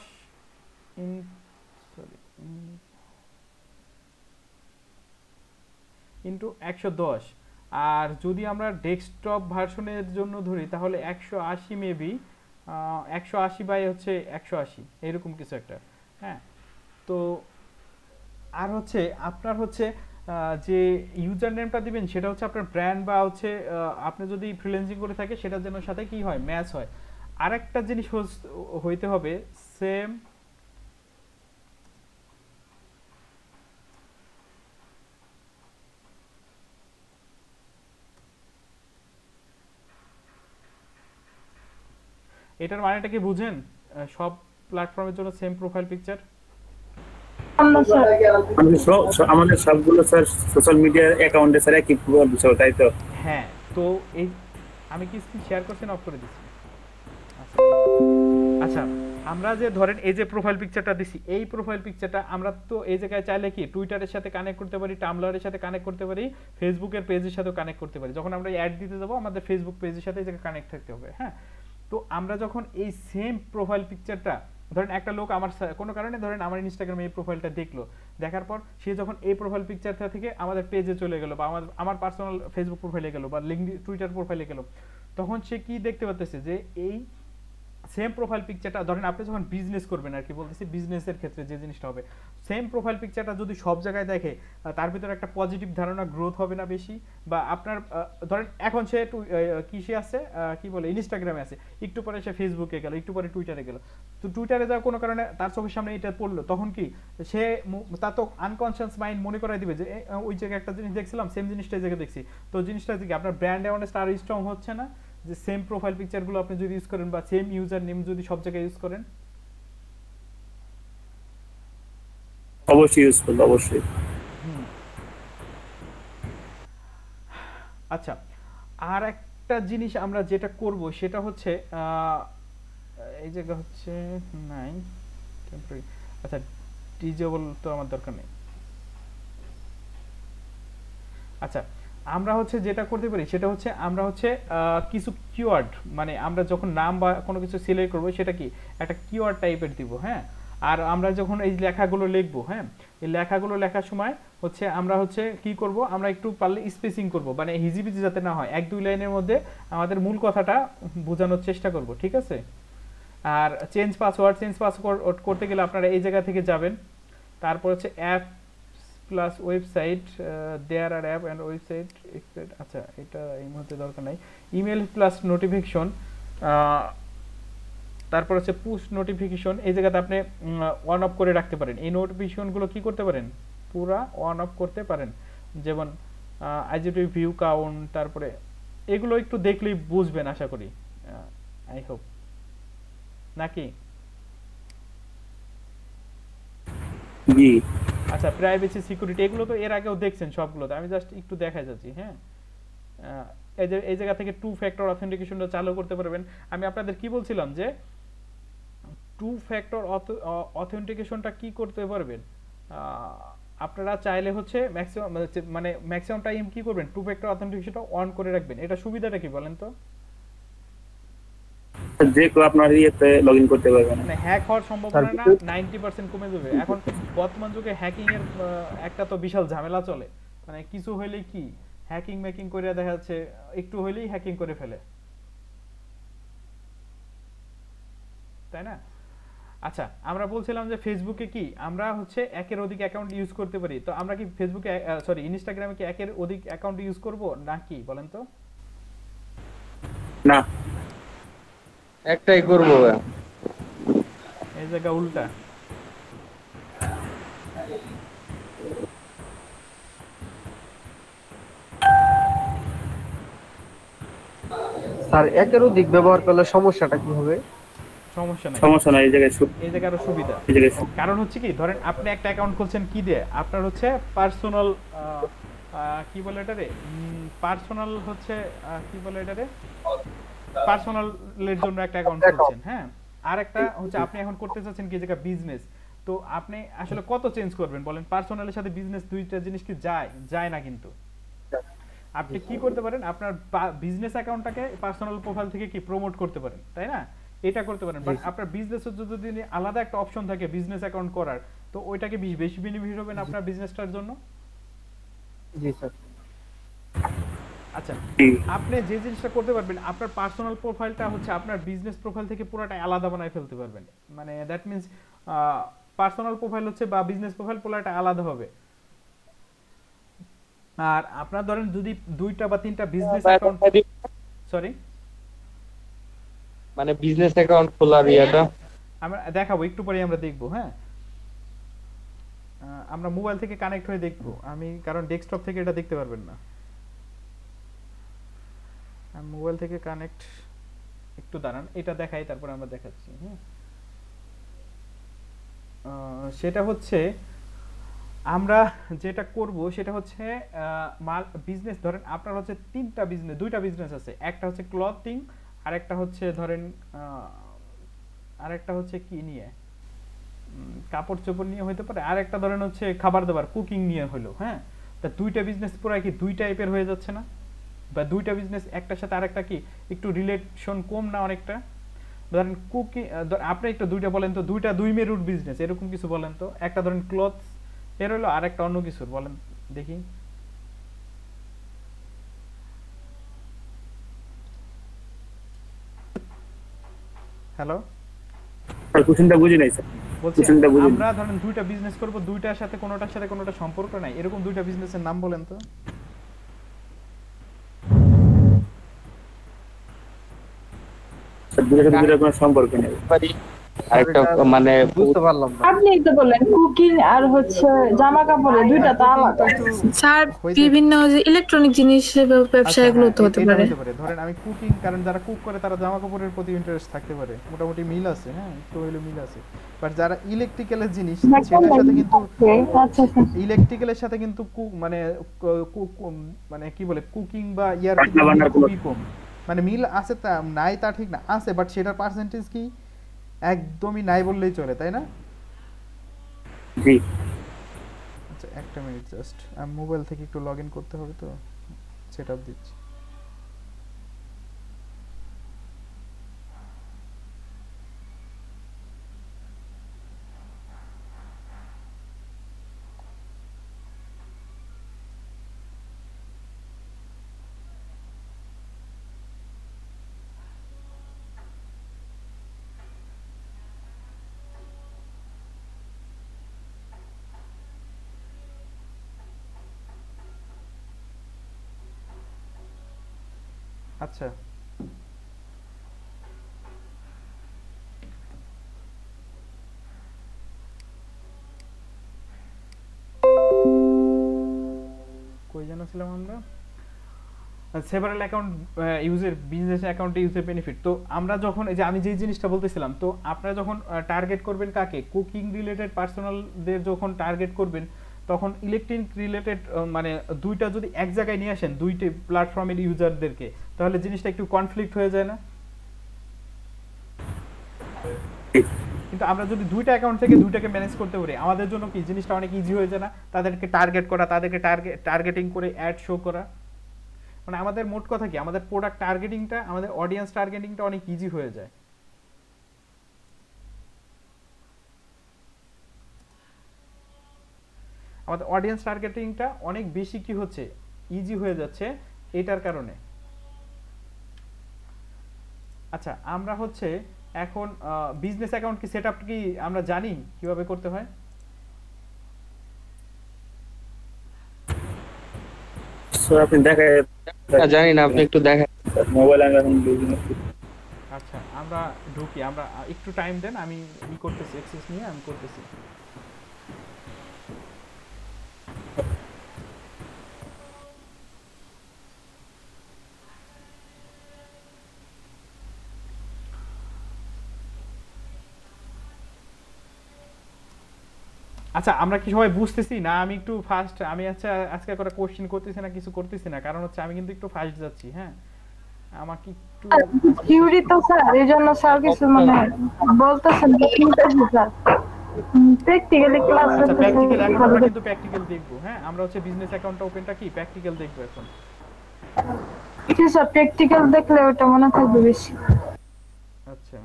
ইন্টু 110, আর যদি আমরা ডেস্কটপ ভার্সনের জন্য ধরি তাহলে 180 মেবি 180 বাই হচ্ছে 180 এরকম কিছু একটা। হ্যাঁ, তো আর হচ্ছে আপনার হচ্ছে যে ইউজার নেমটা দিবেন সেটা হচ্ছে আপনার ব্র্যান্ড বা হচ্ছে আপনি যদি ফ্রিল্যান্সিং করে থাকে সেটার জন্য সাথে কি হয় ম্যাচ হয়। আরেকটা জিনিস হইতে হবে সেম এটার মানেটা কি বুঝেন? সব প্ল্যাটফর্মের জন্য সেম প্রোফাইল পিকচার আমাদের সবগুলো স্যার সোশ্যাল মিডিয়া অ্যাকাউন্টে স্যার একই বিষয়, তাই তো? হ্যাঁ, তো এই আমি কি স্ক্রিন শেয়ার করছি না অফ করে দিছি? আচ্ছা, আমরা যে ধরেন এই যে প্রোফাইল পিকচারটা দিছি, এই প্রোফাইল পিকচারটা আমরা তো এই জায়গায় চাইলে কি টুইটারের সাথে কানেক্ট করতে পারি, টামব্লারের সাথে কানেক্ট করতে পারি, ফেসবুকের পেজের সাথেও কানেক্ট করতে পারি। যখন আমরা অ্যাড দিতে যাবো আমাদের ফেসবুক পেজের সাথে এই জায়গায় কানেক্ট থাকতে হবে। হ্যাঁ, তো আমরা যখন এই সেম প্রোফাইল পিকচারটা ধরেন একটা লোক আমার কোনো কারণে ধরেন আমার ইনস্টাগ্রামে এই প্রোফাইলটা দেখলো, দেখার পর সে যখন এই প্রোফাইল পিকচারটা থেকে আমাদের পেজে চলে গেল বা আমার পার্সোনাল ফেসবুক প্রোফাইলে গেল বা লিঙ্কডইন টুইটার প্রোফাইলে গেল, তখন সে কি দেখতে পাচ্ছে যে এই সেম প্রোফাইল পিকচারটা ধরেন আপনি যখন বিজনেস করবেন আর কি বলতেছি, বিজনেসের ক্ষেত্রে যে জিনিসটা হবে, সেম প্রোফাইল পিকচারটা যদি সব জায়গায় দেখে তার ভিতরে একটা পজিটিভ ধারণা গ্রোথ হবে না বেশি? বা আপনার ধরেন এখন সে কিসে আছে কি বলে ইনস্টাগ্রামে আছে, একটু পরে সে ফেসবুকে গেল, একটু পরে টুইটারে গেল, তো টুইটারে যাওয়ার কোনো কারণে তার চোখের সামনে এটা পড়লো, তখন কি সে তার তো আনকনসিয়াস মাইন্ড মনে করাই দিবে যে ওই জায়গায় একটা জিনিস দেখছিলাম, সেম জিনিসটা এই জায়গায় দেখছি, তো জিনিসটা কি আপনার ব্র্যান্ড অ্যাওয়ারনেস আর স্ট্রং হচ্ছে না? যে সেম প্রোফাইল পিকচারগুলো আপনি যদি ইউজ করেন বা সেম ইউজার নেম যদি সব জায়গায় ইউজ করেন। অবশ্যই ইউজ করবো, অবশ্যই। আচ্ছা, আর একটা জিনিস আমরা যেটা করব সেটা হচ্ছে এই জায়গা হচ্ছে নাই টেম্পোরারি, আচ্ছা ডিজেবল তো আমার দরকার নেই। আচ্ছা, আমরা হচ্ছে যেটা করতে পারি সেটা হচ্ছে আমরা হচ্ছে কিছু কিওয়ার্ড, মানে আমরা যখন নাম বা কোনো কিছু সিলেক্ট করবো সেটা কি একটা কিওয়ার্ড টাইপের দিব, হ্যাঁ। আর আমরা যখন এই লেখাগুলো লিখবো, হ্যাঁ, এই লেখাগুলো লেখার সময় হচ্ছে আমরা হচ্ছে কি করব, আমরা একটু পারলে স্পেসিং করব, মানে হিজিবিজি যাতে না হয়, 1-2 লাইনের মধ্যে আমাদের মূল কথাটা বোঝানোর চেষ্টা করব, ঠিক আছে। আর চেঞ্জ পাসওয়ার্ড করতে গেলে আপনারা এই জায়গা থেকে যাবেন, তারপর হচ্ছে app plus website, there are app and website, আচ্ছা এটা এই মুহূর্তে দরকার নাই। ইমেল প্লাস নোটিফিকেশন, তারপর হচ্ছে পুশ নোটিফিকেশন, এই জায়গাতে আপনি অন অফ করে রাখতে পারেন। এই নোটিফিকেশনগুলো কি করতে পারেন, পুরা অন অফ করতে পারেন, যেমন আইজিটিভি ভিউ কাউন্ট, তারপরে এগুলো একটু দেখলেই বুঝবেন আশা করি, আই হোপ, নাকি? জি। আচ্ছা, প্রাইভেসি সিকিউরিটি এগুলো তো এর আগেও দেখছেন সবগুলোতে, আমি জাস্ট একটু দেখা যাচ্ছি, হ্যাঁ। এই জায়গা থেকে 2 ফ্যাক্টর অথেন্টিকেশনটা চালু করতে পারবেন। আমি আপনাদের কি বলছিলাম যে 2 ফ্যাক্টর অথেন্টিকেশনটা কি করতে পারবেন, আপনারা চাইলে হচ্ছে ম্যাক্সিমাম টাইম কি করবেন, 2 ফ্যাক্টর অথেন্টিকেশনটা অন করে রাখবেন। এটা সুবিধাটা কি বলেন তো? যে কেউ আপনার ইয়েতে লগইন করতে পারবে, মানে হ্যাক হওয়ার সম্ভাবনা না 90% কমে যাবে। এখন বর্তমান যুগে হ্যাকিং এর একটা তো বিশাল ঝামেলা চলে, মানে কিছু হইলেই কি হ্যাকিং মেকিং করে দেখা যাচ্ছে, একটু হইলেই হ্যাকিং করে ফেলে, তাই না? আচ্ছা, আমরা বলছিলাম যে ফেসবুকে কি আমরা হচ্ছে একের অধিক অ্যাকাউন্ট ইউজ করতে পারি, তো আমরা কি ফেসবুকে সরি ইনস্টাগ্রামে কি একের অধিক অ্যাকাউন্ট ইউজ করব নাকি বলেন তো? না, একটাই করবো। এই জায়গা উল্টা। স্যার একের অধিক ব্যবহার করলে সমস্যাটা কি হবে? সমস্যা নাই, এই জায়গায় আরো সুবিধা। কারণ হচ্ছে কি ধরেন আপনি একটা অ্যাকাউন্ট খুলছেন কি দিয়ে, আপনার হচ্ছে পার্সোনাল কি বলে এটারে, পার্সোনাল হচ্ছে কি বলে এটারে, পার্সোনালের জন্য একটা অ্যাকাউন্ট খুলছেন, হ্যাঁ। আর একটা হচ্ছে আপনি এখন করতে চাচ্ছেন কি জায়গা বিজনেস, তো আপনি আসলে কত চেঞ্জ করবেন বলেন? পার্সোনালের সাথে বিজনেস দুইটা জিনিস কি যায় না, কিন্তু আপনি কি করতে পারেন, আপনার বিজনেস অ্যাকাউন্টটাকে পার্সোনাল প্রোফাইল থেকে কি প্রমোট করতে পারেন, তাই না? এটা করতে পারেন। বাট আপনার বিজনেসের যদি আলাদা একটা অপশন থাকে বিজনেস অ্যাকাউন্ট করার, তো ওইটাকে বেশি বেনিফিট হবে না আপনার বিজনেসটার জন্য। জি স্যার। আচ্ছা, আপনি যে জিনিসটা করতে পারবেন, আপনার পার্সোনাল প্রোফাইলটা হচ্ছে আপনার বিজনেস প্রোফাইল থেকে পুরোটাই আলাদা বানায় ফেলতে পারবেন। মানে দ্যাট মিন্স পার্সোনাল প্রোফাইল হচ্ছে বা বিজনেস প্রোফাইল পুরোটা আলাদা হবে। আর আপনার ধরেন যদি 2টা বা 3টা বিজনেস অ্যাকাউন্ট, সরি মানে বিজনেস অ্যাকাউন্ট খোলার ইয়াটা আমরা দেখাবো একটু পরে, আমরা দেখবো, হ্যাঁ। আমরা মোবাইল থেকে কানেক্ট হয়ে দেখবো, আমি কারণ ডেস্কটপ থেকে এটা দেখতে পারবেন না, মোবাইল থেকে কানেক্ট, একটু দাঁড়ান এটা দেখাই তারপর আমরা দেখাচ্ছি, হ্যাঁ। সেটা হচ্ছে আমরা যেটা করব সেটা হচ্ছে বিজনেস, ধরেন আপনার হচ্ছে 2টা বিজনেস আছে, একটা হচ্ছে ক্লথিং, আরেকটা হচ্ছে ধরেন আরেকটা হচ্ছে কি নিয়ে, কাপড় চোপড় নিয়ে হতে পারে, আর একটা ধরেন হচ্ছে খাবার দাবার কুকিং নিয়ে হলো, হ্যাঁ। তা 2টা বিজনেস পুরো কি 2 টাইপের হয়ে যাচ্ছে না, বা 2টা বিজনেস একটার সাথে আরেকটা কি একটু রিলেশন কম না অনেকটা? ধরেন কুকিং, আপনি একটা দুইটা বলেন তো, দুইটা দুই মেরুর বিজনেস এরকম কিছু বলেন তো। একটা ধরেন ক্লথস এর হলো, আর একটা অন্য কিছুর বলেন দেখি। হ্যালো, কোশ্চেনটা বুঝি নাই স্যার, বলছি কোশ্চেনটা বুঝি আমরা ধরেন দুইটা বিজনেস করব, দুইটার সাথে কোনোটা সম্পর্ক নাই, এরকম দুইটা বিজনেসের নাম বলেন তো। স্যার দুটোর সাথে দুটোর কোনো সম্পর্ক নেই। আরেকটা মানে বুঝতে পারলাম না। আপনি তো বললেন কুকিং আর হচ্ছে জামা কাপড়ে দুইটা তো আলাদা। স্যার বিভিন্ন যে ইলেকট্রনিক জিনিসের ব্যবসা এগুলো তো হতে পারে। ধরেন আমি কুকিং, কারণ যারা কুক করে তারা জামা কাপড়ের প্রতি ইন্টারেস্ট থাকতে পারে, মোটামুটি মিল আছে, হ্যাঁ একটু হইলেও মিল আছে। বাট যারা ইলেকট্রিক্যালের জিনিস সেটার সাথে কিন্তু আচ্ছা আচ্ছা ইলেকট্রিক্যালের সাথে কিন্তু মানে কি বলে কুকিং বা ইয়ার রান্না বান্নার খুবই কম, মানে মিল আছে তা নাই তা ঠিক না, আছে বাট সেটার পার্সেন্টেজ কি একদমই নাই বললেই চলে, তাই না? জি আচ্ছা একটা মিনিট, জাস্ট আমি মোবাইল থেকে একটু লগ ইন করতে হবে তো, সেটআপ দিচ্ছি। আচ্ছা কই যেন ছিলাম আমরা, সেভারাল অ্যাকাউন্ট ইউজের বিজনেস অ্যাকাউন্ট ইউজের বেনিফিট। তো আমরা যখন এই যে আমি যে জিনিসটা বলতেছিলাম, তো আপনারা যখন টার্গেট করবেন কাকে, কুকিং রিলেটেড পার্সোনালদের যখন টার্গেট করবেন, তখন ইলেকট্রিক রিলেটেড মানে দুইটা যদি এক জায়গায় নিয়ে আসেন দুইটি প্ল্যাটফর্মের ইউজারদেরকে, তাহলে জিনিসটা একটু কনফ্লিক্ট হয়ে যায় না? কিন্তু আমরা যদি দুইটা অ্যাকাউন্ট থেকে দুইটাকে ম্যানেজ করতে পারি, আমাদের জন্য কি জিনিসটা অনেক ইজি হয়ে যায় না? তাদেরকে টার্গেট করা, তাদেরকে টার্গেটিং করে অ্যাড শো করা, মানে আমাদের মোট কথা কি, আমাদের প্রোডাক্ট টার্গেটিংটা, আমাদের অডিয়েন্স টার্গেটিংটা অনেক ইজি হয়ে যায়। আমাদের অডিয়েন্স টার্গেটিংটা অনেক বেশি কি হচ্ছে, ইজি হয়ে যাচ্ছে এটার কারণে। আচ্ছা আমরা হচ্ছে এখন বিজনেস অ্যাকাউন্ট কি সেটআপ কি আমরা জানি কিভাবে করতে হয়? স্যার আপনি দেখায় জানি না, আপনি একটু দেখেন। মোবাইল আমি এখন বুঝি না। আচ্ছা আমরা ঢুকি, আমরা একটু টাইম দেন, আমি ই করতেছি, অ্যাক্সেস নিয়ে আমি করতেছি। আচ্ছা আমরা কি সবাই বুঝতেছি না? আমি একটু ফাস্ট, আমি আচ্ছা আজকে করে কোশ্চেন করতেছি না, কিছু করতেছি না, কারণ হচ্ছে আমি কিন্তু একটু ফাস্ট যাচ্ছি। হ্যাঁ আমাকে একটু থিওরি তো স্যার এই জন্য স্যার কিছু মানে বলতেছেন স্যার প্র্যাকটিক্যালি ক্লাস আচ্ছা প্র্যাকটিক্যাল, এখন আমরা কিন্তু প্র্যাকটিক্যাল দেখবো। হ্যাঁ আমরা হচ্ছে বিজনেস অ্যাকাউন্ট ওপেনটা কি প্র্যাকটিক্যাল দেখবো এখন। কি স্যার প্র্যাকটিক্যাল দেখলে ওটা মনে থাকবে বেশি। আচ্ছা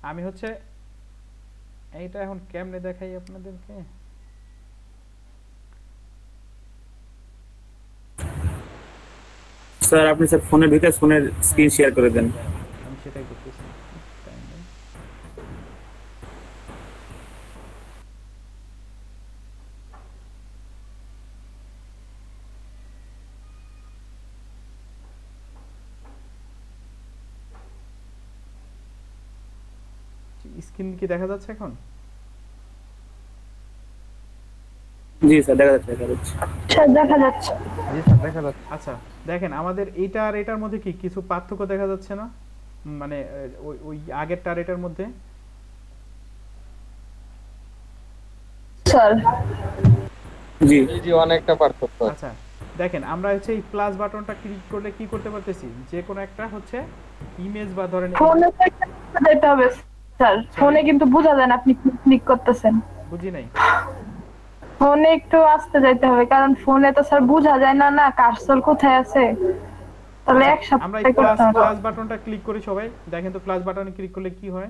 আমি হচ্ছে এইটা এখন কেমনে দেখাই আপনাদেরকে। স্যার আপনি স্যার ফোনের ভিতরে ফোনের স্ক্রিন শেয়ার করে দেন। আমি সেটাই করতেছি। Time নেই। স্ক্রিন কি দেখা যাচ্ছে এখন? জি স্যার দেখা যাচ্ছে দেখা যাচ্ছে। স্যার দেখা যাচ্ছে। জি স্যার দেখা যাচ্ছে। আচ্ছা দেখেন আমাদের এইটা আর এটার মধ্যে কি কিছু পার্থক্য দেখা যাচ্ছে না, মানে ওই ওই আগেরটা আর এটার মধ্যে? স্যার জি জি অনেকটা পার্থক্য। আচ্ছা দেখেন আমরা হচ্ছে এই প্লাস বাটনটা ক্লিক করলে কি করতে পারতেছি, যে কোনো একটা হচ্ছে ইমেজ বা ধরেন ফোনে যেতে হবে স্যার, ফোনে কিন্তু বোঝা যায় না আপনি ক্লিক করতেছেন। বুঝি নাই। ফোনে একটু আস্তে যাইতে হবে, কারণ ফোনে তো স্যার বোঝা যায় না, না কার্সর কোথায় আছে, তাহলে আমরা এই একসাথে প্লাস করতে হবে। প্লাস বাটনটা ক্লিক করি সবাই, দেখেন তো প্লাস বাটনে ক্লিক করলে কি হয়।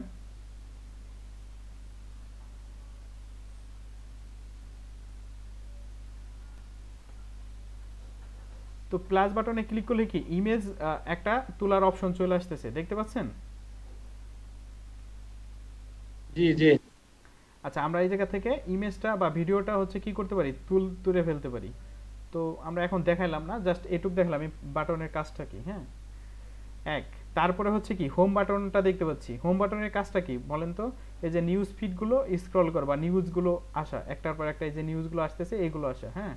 তো প্লাস বাটনে ক্লিক করলে কি ইমেজ একটা তোলার অপশন চলে আসতেছে, দেখতে পাচ্ছেন? জি জি আচ্ছা আমরা এই জায়গা থেকে ইমেজটা বা ভিডিওটা হচ্ছে কি করতে পারি, তুলে ফেলতে পারি। তো আমরা এখন দেখাইলাম না, জাস্ট এটুক দেখালাম এই বাটনের কাজটা কি। হ্যাঁ এক, তারপরে হচ্ছে কি হোম বাটনটা দেখতে পাচ্ছি। হোম বাটনের কাজটা কি বলেন তো? এই যে নিউজ ফিডগুলো স্ক্রল করা বা নিউজগুলো আসা, একটার পর একটা এই যে নিউজগুলো আসতেছে এইগুলো আসা। হ্যাঁ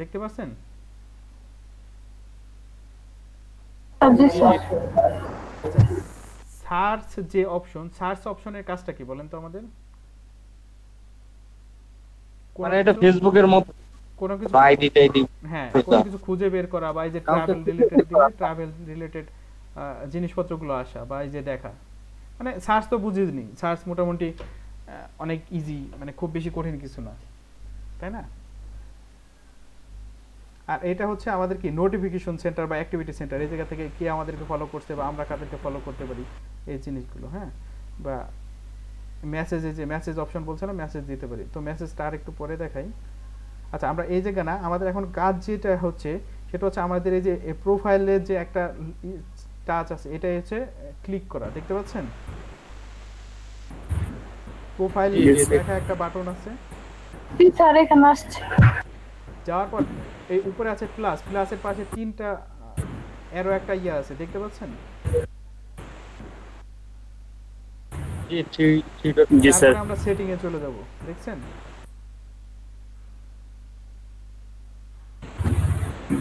দেখতে পাচ্ছেন? জি স্যার। সার্চ যে অপশন, সার্চ অপশনের কাজটা কি বলেন তো আমাদের? মানে এটা ফেসবুকের মতো কোনো কিছু আইডি টাইডি। হ্যাঁ কোনো কিছু খুঁজে বের করা, বা এই যে ট্রাভেল রিলেটেড দিলে ট্রাভেল রিলেটেড জিনিসপত্রগুলো আসা, বা এই যে দেখা, মানে সার্চ তো বুঝিনি, সার্চ মোটামুটি অনেক ইজি, মানে খুব বেশি কঠিন কিছু না, তাই না? আর এটা হচ্ছে আমাদের কি নোটিফিকেশন সেন্টার বা অ্যাক্টিভিটি সেন্টার, এই জায়গা থেকে কে আমাদেরকে ফলো করছে বা আমরা কাদেরকে ফলো করতে পারি এই জিনিসগুলো। হ্যাঁ বা মেসেজে যে মেসেজ অপশন বলছে না, মেসেজ দিতে পারি। তো মেসেজটা আর একটু পরে দেখাই। আচ্ছা আমরা এই জায়গা না, আমাদের এখন কাজ যেটা হচ্ছে সেটা হচ্ছে আমাদের এই যে প্রোফাইলের যে একটা টাচ আছে, এটা হচ্ছে ক্লিক করা, দেখতে পাচ্ছেন? প্রোফাইল দেখা একটা বাটন আছে, জি স্যার এখানে আসছে। যাওয়ার পর এই উপরে আছে প্লাস, প্লাসের পাশে তিনটা অ্যারো একটা ইয়া আছে, দেখতে পাচ্ছেন? জি ঠিক ঠিক আছে। জি স্যার। তারপরে আমরা সেটিং এ চলে যাব, দেখছেন?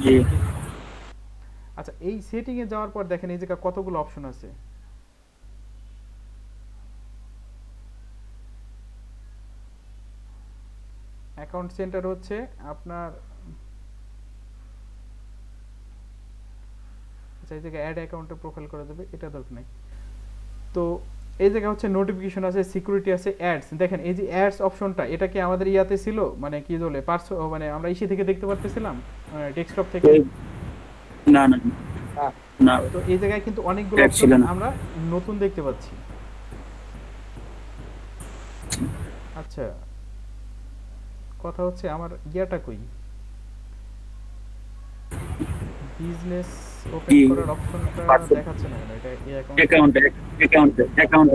জি আচ্ছা এই সেটিং এ যাওয়ার পর দেখেন এই জায়গা কতগুলো অপশন আছে। অ্যাকাউন্ট সেন্টার হচ্ছে আপনার, আচ্ছা এই জায়গায় অ্যাড অ্যাকাউন্টে প্রোফাইল করে দেবে, এটা দরকার নাই। তো এই জায়গায় হচ্ছে নোটিফিকেশন আছে, সিকিউরিটি আছে, অ্যাডস। দেখেন এই যে অ্যাডস অপশনটা, এটা কি আমাদের ইয়াতে ছিল, মানে কি বলে মানে আমরা ইসি থেকে দেখতে পারতেছিলাম, ডেস্কটপ থেকে? না না না। তো এই জায়গায় কিন্তু অনেকগুলো Add ছিল অপশন না। আমরা নতুন দেখতে পাচ্ছি। আচ্ছা কথা হচ্ছে আমার ইয়াটা কই, বিজনেস ওপেন কি? করার অপশনটা Password। দেখাচ্ছে না কেন? এটা এই অ্যাকাউন্ট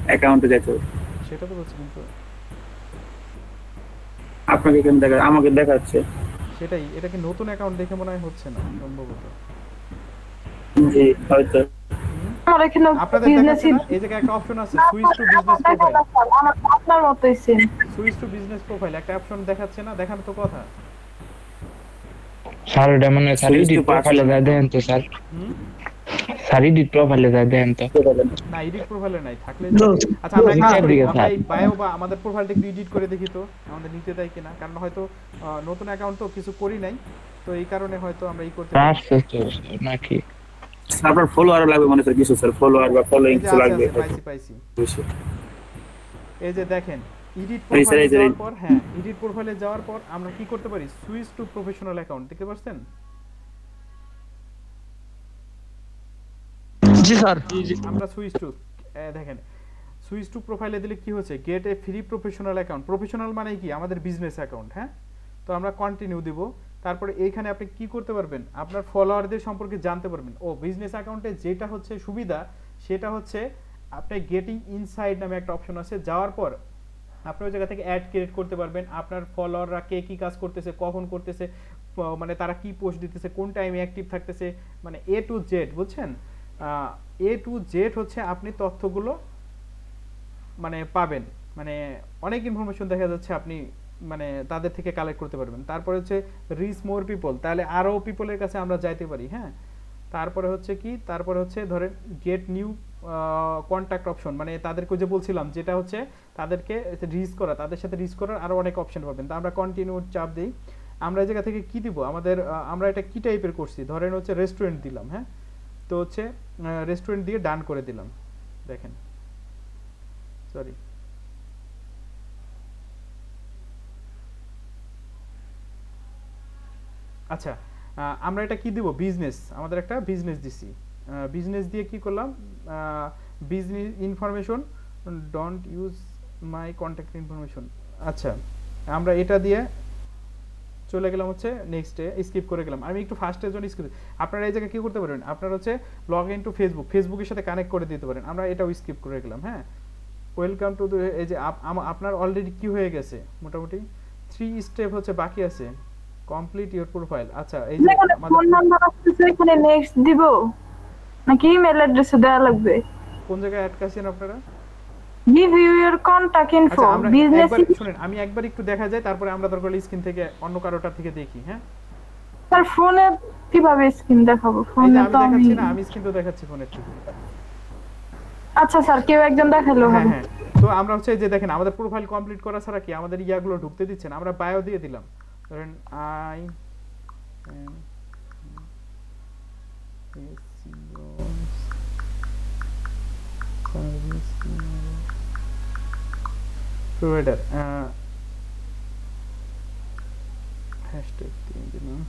অ্যাকাউন্টে যেতে হবে। সেটা তো বলছি, কিন্তু আপনাকে কেন দেখা, আমাকে দেখাচ্ছে। সেটাই, এটা কি নতুন অ্যাকাউন্ট দেখে মনে হয় হচ্ছে না সম্ভবত। জি হয়তো। আমার এখানে আপনাদের বিজনেস দেখাচ্ছে না? এই জায়গায় একটা অপশন আছে সুইচ টু বিজনেস প্রোফাইল, আপনার মতোই same. Switch to business profile একটা অপশন দেখাচ্ছে না? দেখানো তো কথা। স্যার ওটা মানে স্যার Switch এডিট to প্রোফাইলে personal যায় দেখেন তো স্যার, হুম স্যার এডিট প্রোফাইলে যায় দেখেন তো। না এডিট প্রোফাইলে নাই, থাকলে আচ্ছা আমরা নিচের দিকে আমরা স্যার। এই বায়ো বা আমাদের প্রোফাইলটা একটু এডিট করে দেখি তো আমাদের নিতে দেয় কিনা, কারণ হয়তো নতুন অ্যাকাউন্ট তো কিছু করি নাই, তো এই কারণে হয়তো আমরা এই করতে পারি। স্যার তো নাকি আপনার ফলোয়ার লাগবে মনে স্যার, কিছু স্যার ফলোয়ার বা ফলোইং এই যে কিছু আছে, লাগবে আছে, পাইছি। বুঝছি। এই যে দেখেন এডিট এই স্যার, প্রোফাইলে এই স্যার, যাওয়ার পর, হ্যাঁ এডিট প্রোফাইলে যাওয়ার পর আমরা কি করতে পারি, সুইচ টু প্রফেশনাল অ্যাকাউন্ট, দেখতে পাচ্ছেন? জি স্যার। আমরা সুইচ টু দেখেন সুইচ টু প্রোফাইলে দিলে কি হচ্ছে, গেট এ ফ্রি প্রফেশনাল অ্যাকাউন্ট। প্রফেশনাল মানে কি আমাদের বিজনেস অ্যাকাউন্ট। হ্যাঁ তো আমরা কন্টিনিউ দিব, তারপরে এইখানে আপনি কি করতে পারবেন, আপনার ফলোয়ারদের সম্পর্কে জানতে পারবেন। ও বিজনেস অ্যাকাউন্টে যেটা হচ্ছে সুবিধা সেটা হচ্ছে আপনি গেটিং ইনসাইড নামে একটা অপশন আছে, যাওয়ার পর আপনি ওই জায়গা থেকে অ্যাড ক্রিয়েট করতে পারবেন, আপনার ফলোয়াররা কে কি কাজ করতেছে, কখন করতেছে, মানে তারা কি পোস্ট দিতেছে, কোন টাইমে অ্যাক্টিভ থাকতেছে, মানে এ টু জেড, বুঝছেন? এ টু জেড হচ্ছে আপনি তথ্যগুলো মানে পাবেন, মানে অনেক ইনফরমেশন দেখা যাচ্ছে আপনি মানে তাদের থেকে কালেক্ট করতে পারবেন। তারপরে হচ্ছে রিচ মোর পিপল, তাহলে আরো পিপলের কাছে আমরা যাইতে পারি। হ্যাঁ, তারপরে হচ্ছে কি, তারপরে হচ্ছে ধরেন গেট নিউ কন্ট্যাক্ট অপশন, মানে তাদেরকে যে বলছিলাম যেটা হচ্ছে তাদেরকে রিচ করা, তাদের সাথে রিচ করার আরো অনেক অপশন পাবেন। তো আমরা কন্টিনিউ চাপ দিই। আমরা এই জায়গা থেকে কি দিব, আমাদের আমরা এটা কি টাইপের করছি, ধরেন হচ্ছে রেস্টুরেন্ট দিলাম। হ্যাঁ, তো হচ্ছে রেস্টুরেন্ট দিয়ে ডান করে দিলাম। দেখেন, সরি, আচ্ছা আমরা এটা কি দিব, বিজনেস, আমাদের একটা বিজনেস দিছি। বিজনেস দিয়ে কি করলাম, business information, don't use my contact information. আচ্ছা, আমরা এটা দিয়ে চলে গেলাম হচ্ছে নেক্সটে, স্কিপ করে গেলাম। আমি একটু ফার্স্টের জন্য স্কিপ, আপনারা এই জায়গায় কি করতে পারবেন, আপনারা হচ্ছে লগ ইন টু ফেসবুক, ফেসবুকের সাথে কানেক্ট করে দিতে পারেন। আমরা এটাও স্কিপ করে গেলাম। হ্যাঁ, ওয়েলকাম টু, এই যে আপনার অলরেডি কি হয়ে গেছে, মোটামুটি 3 স্টেপ হচ্ছে বাকি আছে, কমপ্লিট ইওর প্রোফাইল। আচ্ছা, এই যে ফোন নাম্বার আছে এখানে নেক্সট দিব নাকি ইমেল অ্যাড্রেসে দেওয়া লাগবে? কোন জায়গায় অ্যাড করছেন আপনারা? Give you your contact info আচ্ছা, আমরা বিজনেস। একবার শুনেন, আমি একবার একটু দেখা যায়, তারপরে আমরা দরকার হলে স্ক্রিন থেকে অন্য কারোটা থেকে দেখি। হ্যাঁ স্যার, ফোনে কিভাবে স্ক্রিন দেখাবো? এই যে ফোনে আমি তো আমি দেখাচ্ছি না, আমি স্ক্রিন তো দেখাচ্ছি ফোনের থেকে। আচ্ছা স্যার, কেউ একজন দেখালো হ্যাঁ হবে। হ্যাঁ, তো আমরা হচ্ছে এই যে দেখেন, আমাদের প্রোফাইল কমপ্লিট করা ছাড়া কি আমাদের ইয়াগুলো ঢুকতে দিচ্ছেন। আমরা বায়ো দিয়ে দিলাম, ধরেন আই প্রোভাইডার, হ্যাশট্যাগ দিয়ে দিলাম।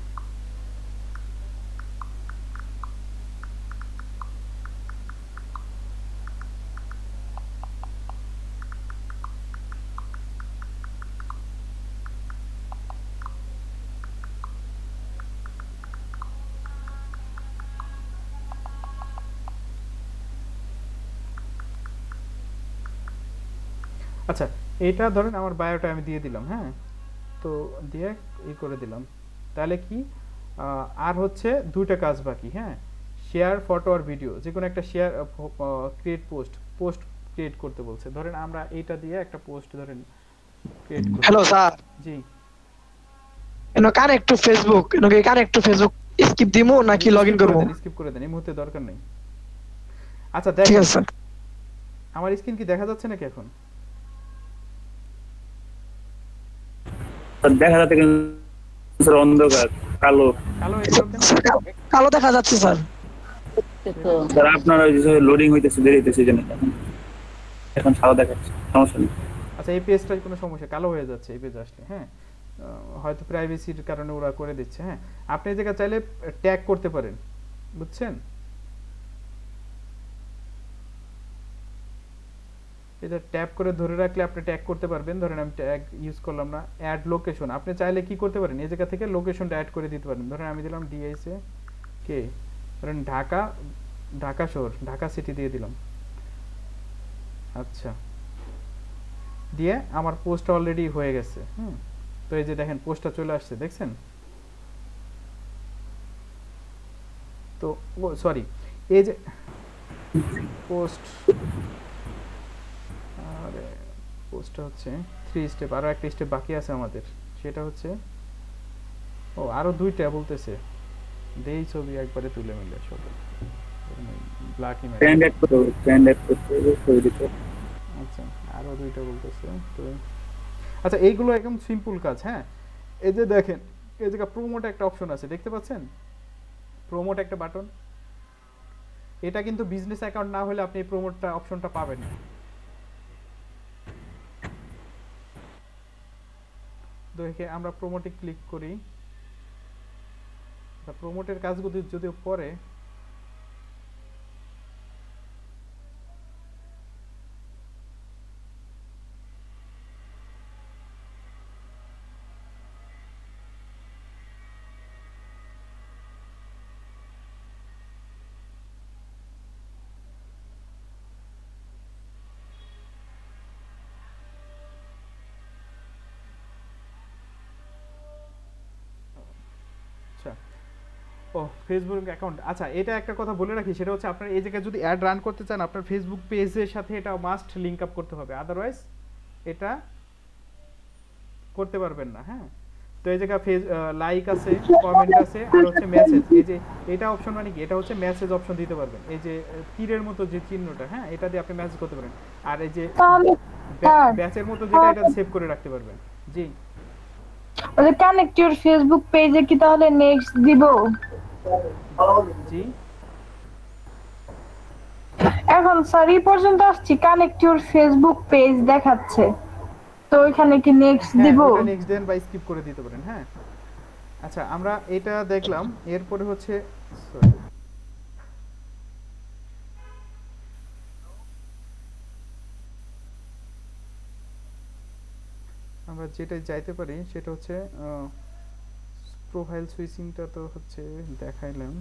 আচ্ছা, এটা ধরেন আমার বায়োটা আমি দিয়ে দিলাম। হ্যাঁ, তো দিয়ে করে দিলাম। তাহলে কি আর হচ্ছে দুইটা কাজ বাকি। হ্যাঁ, শেয়ার ফটো আর ভিডিও, যে কোনো একটা শেয়ার, ক্রিয়েট পোস্ট ক্রিয়েট করতে বলছে। ধরেন আমরা এইটা দিয়ে একটা পোস্ট ধরেন ক্রিয়েট করব। হ্যালো স্যার, জি, এনো কানেক্ট টু ফেসবুক, এনো কি কানেক্ট টু ফেসবুক স্কিপ দিমু নাকি লগইন করব? স্কিপ করে দেন, এই মুহূর্তে দরকার নেই। আচ্ছা দেখেন, ঠিক আছে স্যার। আমার স্ক্রিন কি দেখা যাচ্ছে নাকি এখন? দেখা যাচ্ছে কিন্তু স্যার অন্ধকার, কালো কালো এগুলো কেন? কালো দেখা যাচ্ছে স্যার। স্যার আপনার ওই যে লোডিং হইতেছে, দেরি হইতেছে, এই জন্য এখন সাদা দেখাচ্ছে, সমস্যা নেই। আচ্ছা, এই পেজটার কোনো সমস্যা, কালো হয়ে যাচ্ছে এই পেজ আসলে। হ্যাঁ, হয়তো প্রাইভেসির কারণে ওরা করে দিচ্ছে। হ্যাঁ, আপনি এই জায়গা চাইলে ট্যাগ করতে পারেন, বুঝছেন? এটা ট্যাপ করে ধরে রাখলে আপনি ট্যাগ করতে পারবেন। ধরেন আমি ট্যাগ ইউজ করলাম না, অ্যাড লোকেশন, আপনি চাইলে কি করতে পারেন, এই জায়গা থেকে লোকেশনটা অ্যাড করে দিতে পারেন। ধরেন আমি দিলাম ডিএসএ কে, ধরেন ঢাকা শহর, ঢাকা সিটি দিয়ে দিলাম। আচ্ছা, দিয়ে আমার পোস্ট অলরেডি হয়ে গেছে। তো এই যে দেখেন পোস্টটা চলে আসছে, দেখছেন? তো সরি, এই যে পোস্ট, আরে পোস্টটা হচ্ছে 3 স্টেপ, আরো একটা স্টেপ বাকি আছে আমাদের, সেটা হচ্ছে আরো 2টা বলতেছে। দেই ছবি একবারে তুলে মিলে সব ব্ল্যাক ইমেজ, আচ্ছা আরো 2টা বলতেছে। তো আচ্ছা, এইগুলো একদম সিম্পল কাজ। হ্যাঁ, এই যে দেখেন, এই জায়গা প্রমোট একটা অপশন আছে, দেখতে পাচ্ছেন? প্রমোট একটা বাটন, এটা কিন্তু বিজনেস অ্যাকাউন্ট না হলে আপনি এই প্রমোটটা অপশনটা পাবেন না। দেখে আমরা প্রমোটে ক্লিক করি, প্রমোটের কাজগুলো যদিও পরে, ফেসবুক অ্যাকাউন্ট। আচ্ছা, এটা একটা কথা বলে রাখি, সেটা হচ্ছে আপনার এই জায়গায় যদি অ্যাড রান করতে চান, আপনার ফেসবুক পেজের সাথে এটা মাস্ট লিংক আপ করতে হবে, আদারওয়াইজ এটা করতে পারবেন না, হ্যাঁ। তো এই জায়গা লাইক আছে, কমেন্ট আছে, আর হচ্ছে মেসেজ। এই যে এটা অপশন মানে কি, এটা হচ্ছে মেসেজ অপশন দিতে পারবেন। এই যে তীরের মতো যে চিহ্নটা, হ্যাঁ, এটা দিয়ে আপনি মেসেজ করতে পারেন। আর এই যে তাহলে স্যার ব্যাচের মতো যেটা, এটা সেভ করে রাখতে পারবেন। জি, ওই কানেক্ট ইউর ফেসবুক পেজে কি তাহলে নেক্সট দিব? জি, এখন স্যার এই পর্যন্ত আসছি, কানেক্ট ইউর ফেসবুক পেজ দেখাচ্ছে, তো ওইখানে কি নেক্সট হ্যাঁ, দিব? ওটা নেক্সট দেন বা স্কিপ করে দিতে পারেন, হ্যাঁ। আচ্ছা, আমরা এটা দেখলাম। এরপরে হচ্ছে sorry, আমরা যেটা যাইতে পারি সেটা হচ্ছে প্রোফাইল সুইচিংটা তো হচ্ছে দেখাইলাম।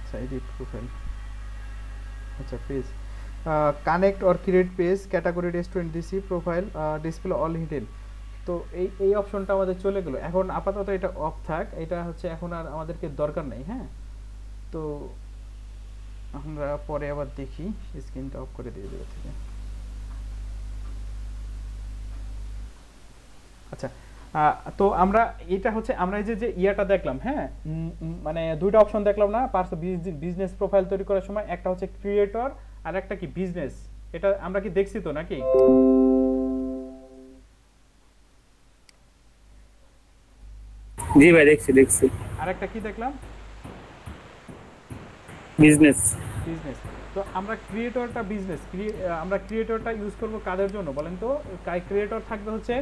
আচ্ছা, এডিট প্রোফাইল, আচ্ছা page, connect or create page, category restaurant দিছি, প্রোফাইল ডিসপ্লে অল হিডেন। তো এই অপশনটা আমাদের চলে গেল। এখন আপাতত এটা অফ থাক, এটা হচ্ছে এখন আর আমাদেরকে দরকার নেই, হ্যাঁ। তো আমরা পরে আবার দেখি, স্ক্রিনটা অফ করে দিয়ে দেবো থেকে। আচ্ছা, তো আমরা এটা হচ্ছে আমরা এই যে ইয়াটা দেখলাম, হ্যাঁ, মানে দুইটা অপশন দেখলাম না বিজনেস প্রোফাইল তৈরি করার সময়, একটা হচ্ছে ক্রিয়েটর আর একটা কি বিজনেস। এটা আমরা কি দেখছি তো নাকি? জি ভাই, দেখছি। আর একটা কি দেখলাম? বিজনেস। তো আমরা ক্রিয়েটরটা বিজনেস, আমরা ক্রিয়েটরটা ইউজ করব কাদের জন্য বলেন তো? ক্রিয়েটর থাকবে হচ্ছে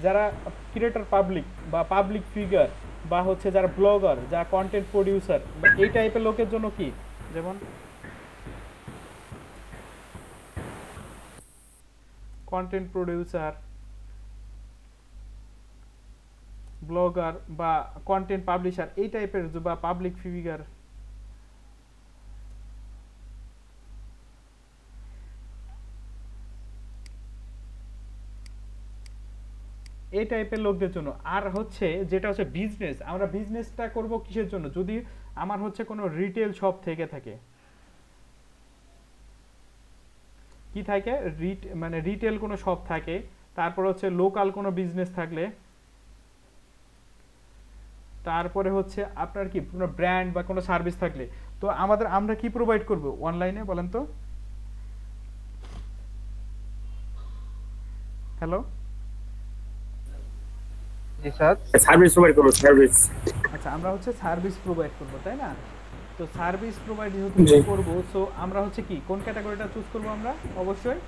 যারা ক্রিয়েটর পাবলিক বা পাবলিক ফিগার, বা হচ্ছে যারা ব্লগার, যারা কন্টেন্ট প্রোডিউসার, এই টাইপের লোকের জন্য। কি যেমন কন্টেন্ট প্রোডিউসার, ব্লগার বা কন্টেন্ট পাবলিশার, এই টাইপের বা পাবলিক ফিগার, এই টাইপের লোকদের জন্য। আর হচ্ছে যেটা হচ্ছে বিজনেস, আমরা বিজনেসটা করব কিসের জন্য? যদি আমার হচ্ছে কোনো রিটেল শপ থেকে থাকে, কি থাকে, মানে রিটেল কোনো শপ থাকে, তারপর হচ্ছে লোকাল কোনো বিজনেস থাকলে, তারপরে হচ্ছে আপনার কি কোনো ব্র্যান্ড বা কোনো সার্ভিস থাকলে। তো আমরা কি প্রোভাইড করব অনলাইনে বলেন তো? হ্যালো, জি স্যার। সার্ভিস প্রোভাইড করব, সার্ভিস। আচ্ছা, আমরা হচ্ছে সার্ভিস প্রোভাইড করব, তাই না? তো সার্ভিস প্রোভাইড যেহেতু করব, সো আমরা হচ্ছে কি কোন ক্যাটাগরিটা চুজ করব? আমরা অবশ্যই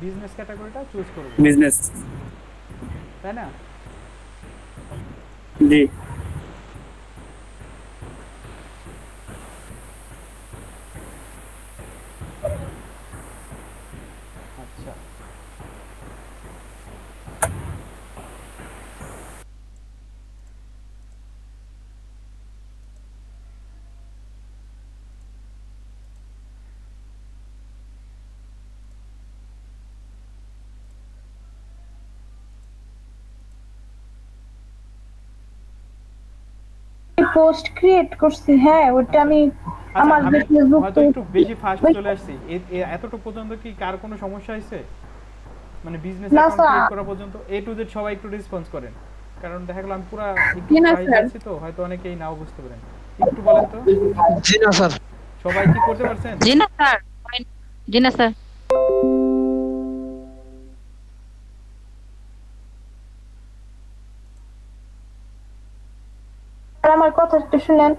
বিজনেস ক্যাটাগরিটা চুজ করব, বিজনেস, তাই না? জি। আচ্ছা, পোস্ট ক্রিয়েট করছি, হ্যাঁ, ওটা আমি আমার যে ফেসবুক হয়তো একটু বেশি ফাস্ট চলে আসছি। এতটুকু পর্যন্ত কি কার কোনো সমস্যা হয়েছে? মানে বিজনেস অ্যাকাউন্ট ক্রিয়েট করা পর্যন্ত A to Z সবাই একটু রেসপন্স করেন, কারণ দেখা গেল আমি পুরো একটু তো হয়তো অনেকেই নাও বুঝতে পারেন। একটু বলেন তো। জি না স্যার। সবাই কি করতে পারছেন? জি না স্যার, জি না স্যার। আমার কথা একটু শুনেন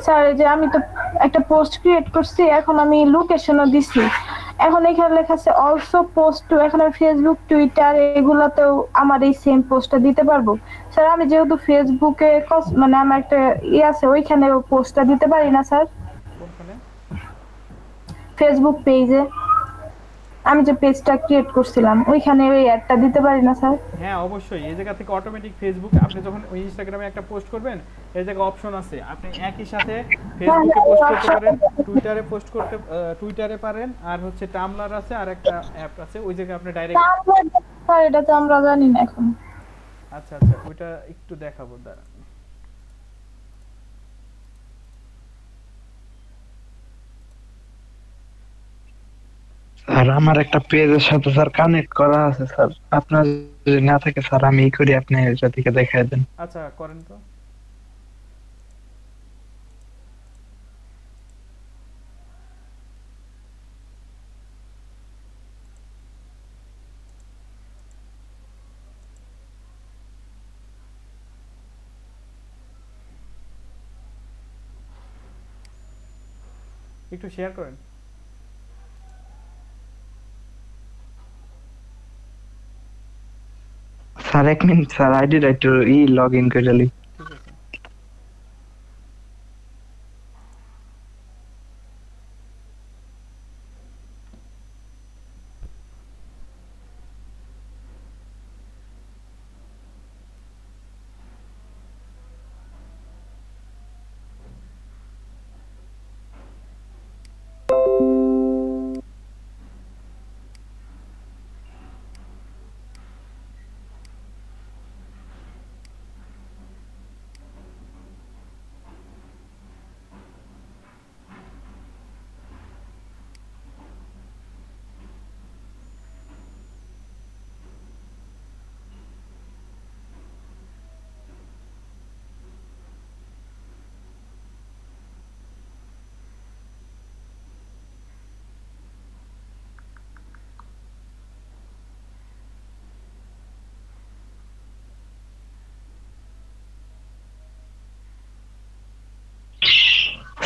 স্যার। এই যে আমি তো একটা পোস্ট ক্রিয়েট করছি, এখন আমি লোকেশনও দিছি, এখন এখানে লেখা আছে অলসো পোস্ট টু। এখন আমি ফেসবুক, টুইটার এগুলাতেও আমার এই সেম পোস্টটা দিতে পারবো? স্যার আমি যেহেতু ফেসবুকে মানে আমার একটা আছে, ওইখানে পোস্টটা দিতে পারি না স্যার? ফেসবুক পেজে আমি যে পেজটা ক্রিয়েট করছিলাম, ওইখানে ওই অ্যাডটা দিতে পারি না স্যার? হ্যাঁ অবশ্যই, এই জায়গা থেকে অটোমেটিক ফেসবুক, আপনি যখন ওই ইনস্টাগ্রামে একটা পোস্ট করবেন, এই জায়গায় অপশন আছে, আপনি একই সাথে ফেসবুকে পোস্ট করতে পারেন, টুইটারে পোস্ট করতে, টুইটারে পারেন, আর হচ্ছে টামলার আছে, আর একটা অ্যাপ আছে, ওই জায়গায় আপনি ডাইরেক্ট। স্যার এটা তো আমরা জানি না এখন। আচ্ছা আচ্ছা, ওইটা একটু দেখাবো, দাঁড়ান। আর আমার একটা পেজের সাথে স্যার কানেক্ট করা আছে স্যার, আপনার যদি না থাকে স্যার আমি ই করি, আপনি এটা থেকে দেখায় দেন। আচ্ছা করেন তো। একটু শেয়ার করেন। স্যার 1 মিনিট স্যার, আইডিটা একটু লগ ইন করে লি। ঠিক আছে।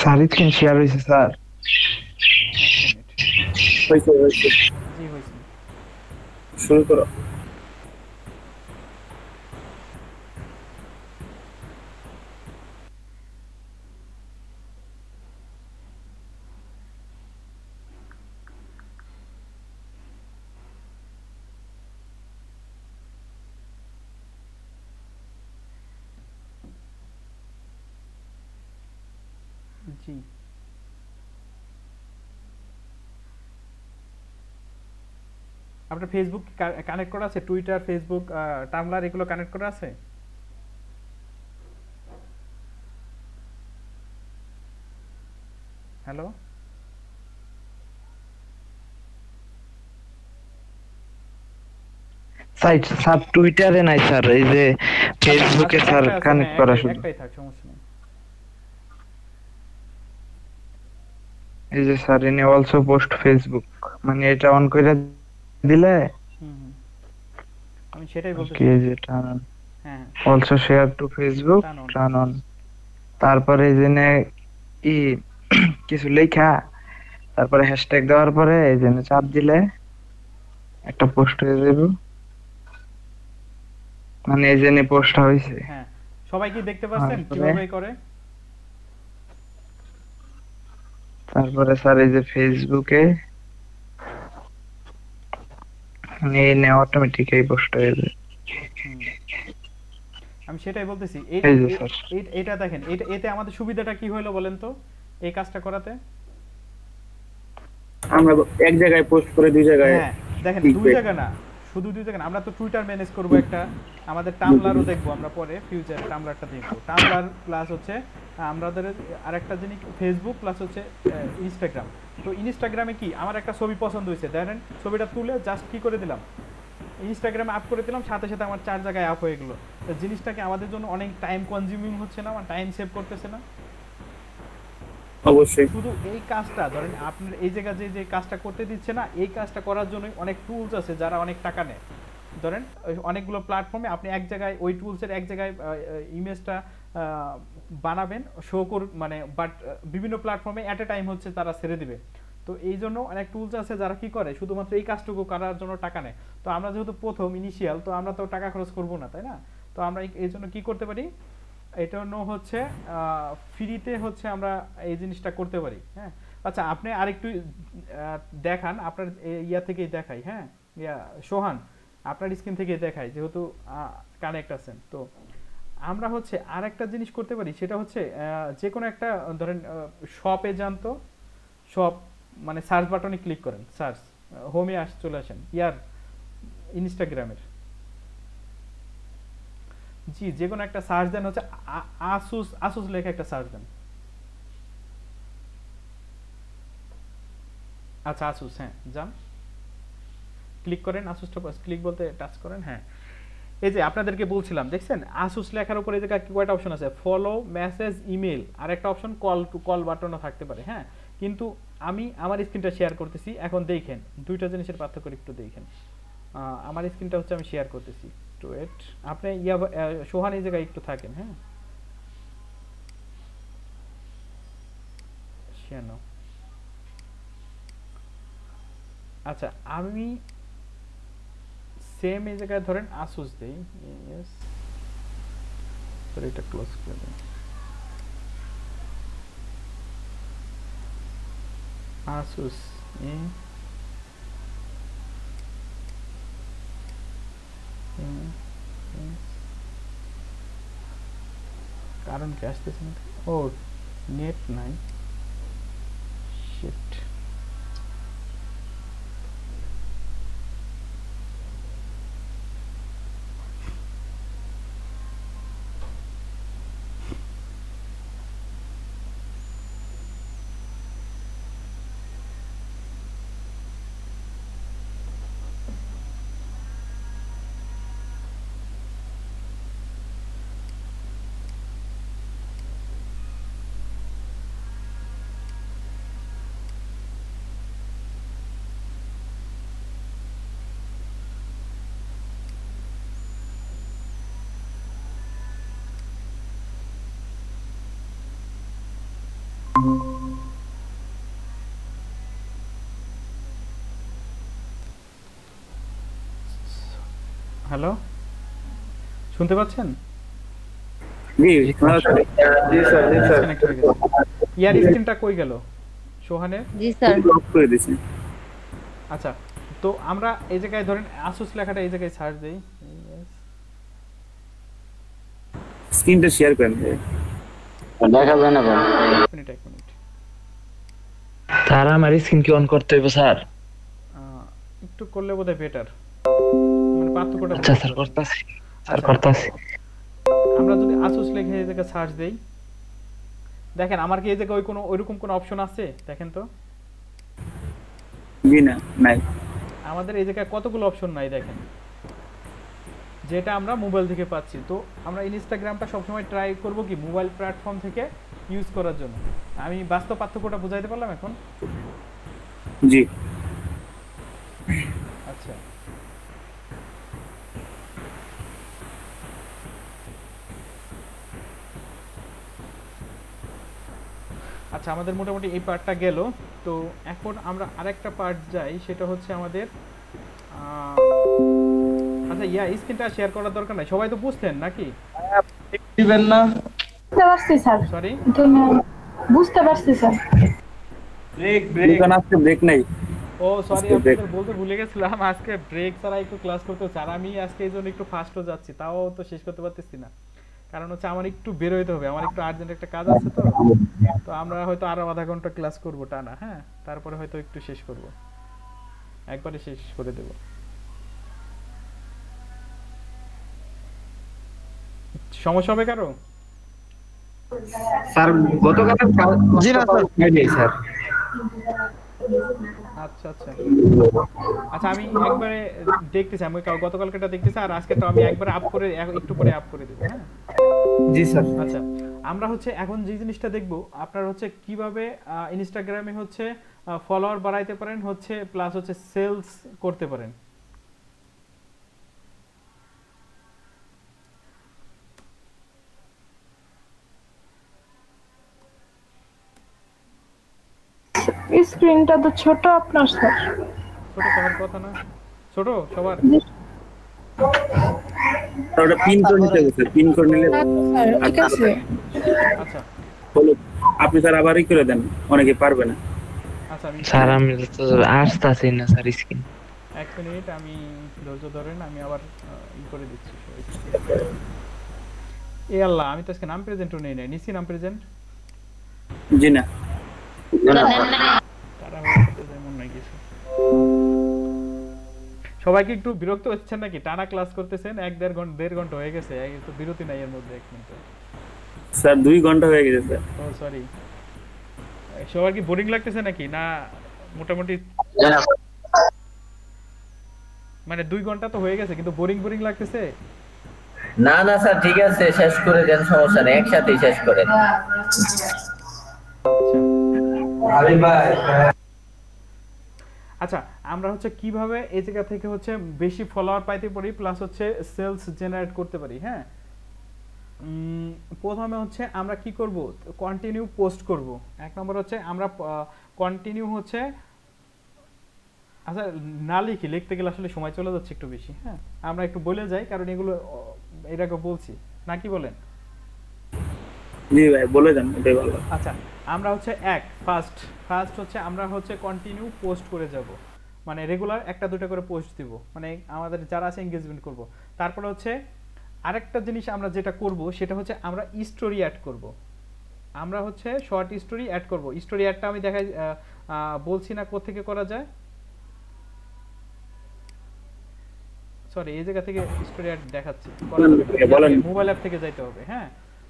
স্যার স্ক্রিন শেয়ার হয়েছে স্যার। হয়েছে হয়েছে, জি হয়েছে। শুরু করো। জি আপনার ফেসবুক কানেক্ট করা আছে? টুইটার, ফেসবুক, টামলার এগুলো কানেক্ট করা আছে? হ্যালো সাইট স্যার টুইটারে নাই স্যার, এই যে ফেসবুকে স্যার কানেক্ট করা শুধু। একটাই থাক, সমস্যা নেই। এই যে স্যার ইনি অলসো পোস্ট ফেসবুক, মানে এটা অন করে দিলে আমি সেটাই বলতেছি। কি যে টার্ন হ্যাঁ also share two Facebook, turn on. তারপরে এই যে ই কিছু লেখা, তারপরে হ্যাশট্যাগ দেওয়ার পরে এই যে চাপ দিলে একটা পোস্ট হয়ে যাবে, মানে এই যে পোস্টটা হইছে। হ্যাঁ সবাই কি দেখতে পাচ্ছেন কিভাবে করে? তারপরে স্যার এই যে ফেসবুকে এই নে অটোমেটিক এই পোস্ট হয়ে যায়। আমি সেটাই বলতেছি। এটা দেখেন, এতে আমাদের সুবিধাটা কি হলো বলেন তো এই কাজটা করাতে? আমরা এক জায়গায় পোস্ট করে দুই জায়গায়। হ্যাঁ দেখেন, দুই জায়গা না, শুধু দুই জায়গা না। আমরা তো টুইটার ম্যানেজ করব একটা, আমাদের টামলারও দেখবো আমরা পরে ফিউচারে, টামলারটা দেখবো। টামলার প্লাস হচ্ছে আমাদের আরেকটা জিনিস ফেসবুক প্লাস হচ্ছে ইনস্টাগ্রাম। তো ইনস্টাগ্রামে কি আমার একটা ছবি পছন্দ হয়েছে, দেখেন ছবিটা তুলে জাস্ট কি করে দিলাম, ইনস্টাগ্রামে আপ করে দিলাম, সাথে সাথে আমার 4 জায়গায় আপ হয়ে গেলো। তো জিনিসটাকে আমাদের জন্য অনেক টাইম কনজিউমিং হচ্ছে না, টাইম সেভ করতেছে না? অবশ্যই। শুধু এই কাজটা ধরেন আপনার এই জায়গা যে কাজটা করতে দিচ্ছে না, এই কাজটা করার জন্য অনেক টুলস আছে যারা অনেক টাকা নেয়। ধরেন অনেকগুলো প্ল্যাটফর্মে আপনি এক জায়গায় ওই টুলসের এক জায়গায় ইমেজটা বানাবেন, শো মানে বাট বিভিন্ন প্ল্যাটফর্মে অ্যাট এ টাইম হচ্ছে তারা ছেড়ে দিবে। তো এই জন্য অনেক টুলস আছে যারা কি করে শুধুমাত্র এই কাজটুকু করার জন্য টাকা নেয়। তো আমরা যেহেতু প্রথম ইনিশিয়াল, তো আমরা তো টাকা খরচ করবো না, তাই না? তো আমরা এই জন্য কি করতে পারি, এটা হচ্ছে ফ্রিতে হচ্ছে আমরা এই জিনিসটা করতে পারি। হ্যাঁ আচ্ছা, আপনি আরেকটু দেখান, আপনার ইয়া থেকেই দেখাই। হ্যাঁ সোহান আপনার স্ক্রিন থেকে দেখাই, যেহেতু কানেক্ট আছেন। তো আমরা হচ্ছে আর একটা জিনিস করতে পারি, সেটা হচ্ছে যে কোনো একটা ধরেন শপে যান, তো শপ মানে সার্চ বাটনে ক্লিক করেন, সার্চ হোমে চলে আসেন ইয়ার ইনস্টাগ্রামের। জি যে কোনো একটা সার্চ দেন, হচ্ছে আসুস লেখা একটা সার্চ দেন। আচ্ছা আসুস, হ্যাঁ যান। ক্লিক করেন, আসুসটা ক্লিক বলতে টাচ করেন। হ্যাঁ, এই যে আপনাদেরকে বলছিলাম দেখছেন আসুস লেখার উপরে এই জায়গায় কয়টা অপশন আছে, ফলো, মেসেজ, ইমেল, আর একটা অপশন কল টু কল বাটনও থাকতে পারে। হ্যাঁ, কিন্তু আমি আমার স্ক্রিনটা শেয়ার করতেছি, এখন দেখেন দুইটা জিনিসের পার্থক্য একটু দেখেন। আমার স্ক্রিনটা হচ্ছে আমি শেয়ার করতেছি, একটু ওয়েট, আপনি সোহান এই জায়গায় একটু থাকেন। হ্যাঁ, শেয়ার নাও। আচ্ছা, আমি সেম এই জায়গায় ধরেন আসুস দেই, ইয়েস, সরি এটা ক্লোজ করে দেন। আসুস কারণ কি আসতেছে না, ও নেট নাই, শিট। হ্যালো, শুনতে পাচ্ছেন? জি স্যার, ইয়ার স্ক্রিনটা কই গেল সোহানের? জি স্যার, ব্লক করে দিয়েছি। আচ্ছা, তো আমরা এই জায়গায় ধরেন আসুস লেখাটা এই জায়গায় সার্চ দেই, স্ক্রিনটা শেয়ার করেন, দেখা যায় না ভাই। এক মিনিট। স্যার আমার স্ক্রিন কি অন করতে হইব স্যার? একটু করলে বোধহয় বেটার, মানে পার্থক্যটা। আচ্ছা স্যার, করতেছি। আমরা যদি আসুস লিখে এই জায়গায় সার্চ দেই, দেখেন আমার কি এই জায়গায় ওইরকম কোনো অপশন আছে? দেখেন তো। জি না, নাই। আমাদের এই জায়গায় কতগুলো অপশন নাই দেখেন, যেটা আমরা মোবাইল থেকে পাচ্ছি। তো আমরা ইনস্টাগ্রামটা সবসময় ট্রাই করব কি মোবাইল প্ল্যাটফর্ম থেকে ইউজ করার জন্য। আমি বাস্তব পার্থক্যটা বুঝাইতে পারলাম এখন? জি। আচ্ছা, আচ্ছা, আমাদের মোটামুটি এই পার্টটা গেল। তো এখন আমরা আরেকটা পার্ট যাই, সেটা হচ্ছে আমাদের আচ্ছা স্ক্রিনটা শেয়ার করার দরকার নাই, সবাই তো বুঝতেন নাকি? দিবেন না? বুঝতে পারছি স্যার, সরি বুঝতে পারছি স্যার। ব্রেক নাই। ও সরি, আপনাদের বলতে ভুলে গেছিলাম, আজকে ব্রেক ছাড়া একটু ক্লাস করতে হচ্ছে। আর আমি আজকে এই জন্য একটু ফাস্টও যাচ্ছি, তাও তো শেষ করতে পারতেছি না, কারণ হচ্ছে আমার একটু বের হইতে হবে, আমার একটু আর্জেন্ট একটা কাজ আছে। তো আমরা হয়তো আরো আধা ঘন্টা ক্লাস করবো টানা। হ্যাঁ, তারপরে হয়তো একটু শেষ করব, একবারে শেষ করে দেব। সমস্যা হবে কারো? স্যার গতকাল জি না স্যার। আচ্ছা আচ্ছা আচ্ছা, আমি একবারে দেখতেছি, আমি গতকালকেটা দেখতেছি, আর আজকেটা আমি একবারে আপ করে একটু পরে আপ করে দেব। হ্যাঁ জি স্যার। আচ্ছা, আমরা হচ্ছে এখন যে জিনিসটা দেখব, আপনার হচ্ছে কিভাবে ইনস্টাগ্রামে হচ্ছে ফলোয়ার বাড়াইতে পারেন, হচ্ছে প্লাস হচ্ছে সেলস করতে পারেন। স্ক্রিনটা তো ছোট আপনার স্যার। ছোট সবার কথা না, ছোট সবার। ওটা পিন করে নিতে হবে, পিন করে নিলে ঠিক আছে। আচ্ছা বলো, আপনি স্যার আবারই করে দেন, অনেকে পারবে না। আচ্ছা, স্যার আমি তো আসতেছি না স্যার স্ক্রিন। এক মিনিট, আমি ধৈর্য ধরেন, আমি আবার করে দিচ্ছি। এ আল্লাহ, আমি তো আজকে নাম প্রেজেন্টও নেই নাই, নিছি নাম প্রেজেন্ট? জি না, সবাই কি একটু বিরক্ত হচ্ছেন নাকি? টানা ক্লাস করতেছেন, 1-1.5 ঘন্টা হয়ে গেছে, একটু বিরতি নাই এর মধ্যে? 1 মিনিট স্যার 2 ঘন্টা হয়ে গেছে স্যার। ও সরি, সবার কি বোরিং লাগতেছে নাকি, না মোটামুটি? মানে 2 ঘন্টা তো হয়ে গেছে কিন্তু বোরিং বোরিং লাগতেছে। না না স্যার ঠিক আছে, শেষ করে দেন, সমস্যা নেই, একসাথেই শেষ করেন। আচ্ছা আমরা হচ্ছে কিভাবে এই জায়গা থেকে হচ্ছে বেশি ফলোয়ার পাইতে পারি প্লাস হচ্ছে সেলস জেনারেট করতে পারি। হ্যাঁ, প্রথমে হচ্ছে আমরা কি করব, কন্টিনিউ পোস্ট করব। এক নম্বর হচ্ছে আমরা কন্টিনিউ হচ্ছে, আচ্ছা না লিখি, লিখতে গেলে আসলে সময় চলে যাচ্ছে একটু বেশি। হ্যাঁ, আমরা একটু বলে যাই কারণ এগুলো এর আগে বলছি নাকি বলেন? জি ভাই বলে দেন, এটাই ভালো। আচ্ছা আমরা হচ্ছে ফার্স্ট হচ্ছে আমরা হচ্ছে কন্টিনিউ পোস্ট করে যাব, মানে রেগুলার একটা দুটো করে পোস্ট দিব, মানে আমাদের যারা আছে এনগেজমেন্ট করব। তারপরে হচ্ছে আরেকটা জিনিস আমরা যেটা করব সেটা হচ্ছে আমরা স্টোরি অ্যাড করব। আমরা হচ্ছে শর্ট স্টোরি অ্যাড করব। স্টোরি অ্যাডটা আমি দেখাই, বলছি না কোত্থেকে করা যায়। সরি, এই জায়গা থেকে স্টোরি অ্যাড দেখাচ্ছি, মোবাইল অ্যাপ থেকে যাইতে হবে। হ্যাঁ,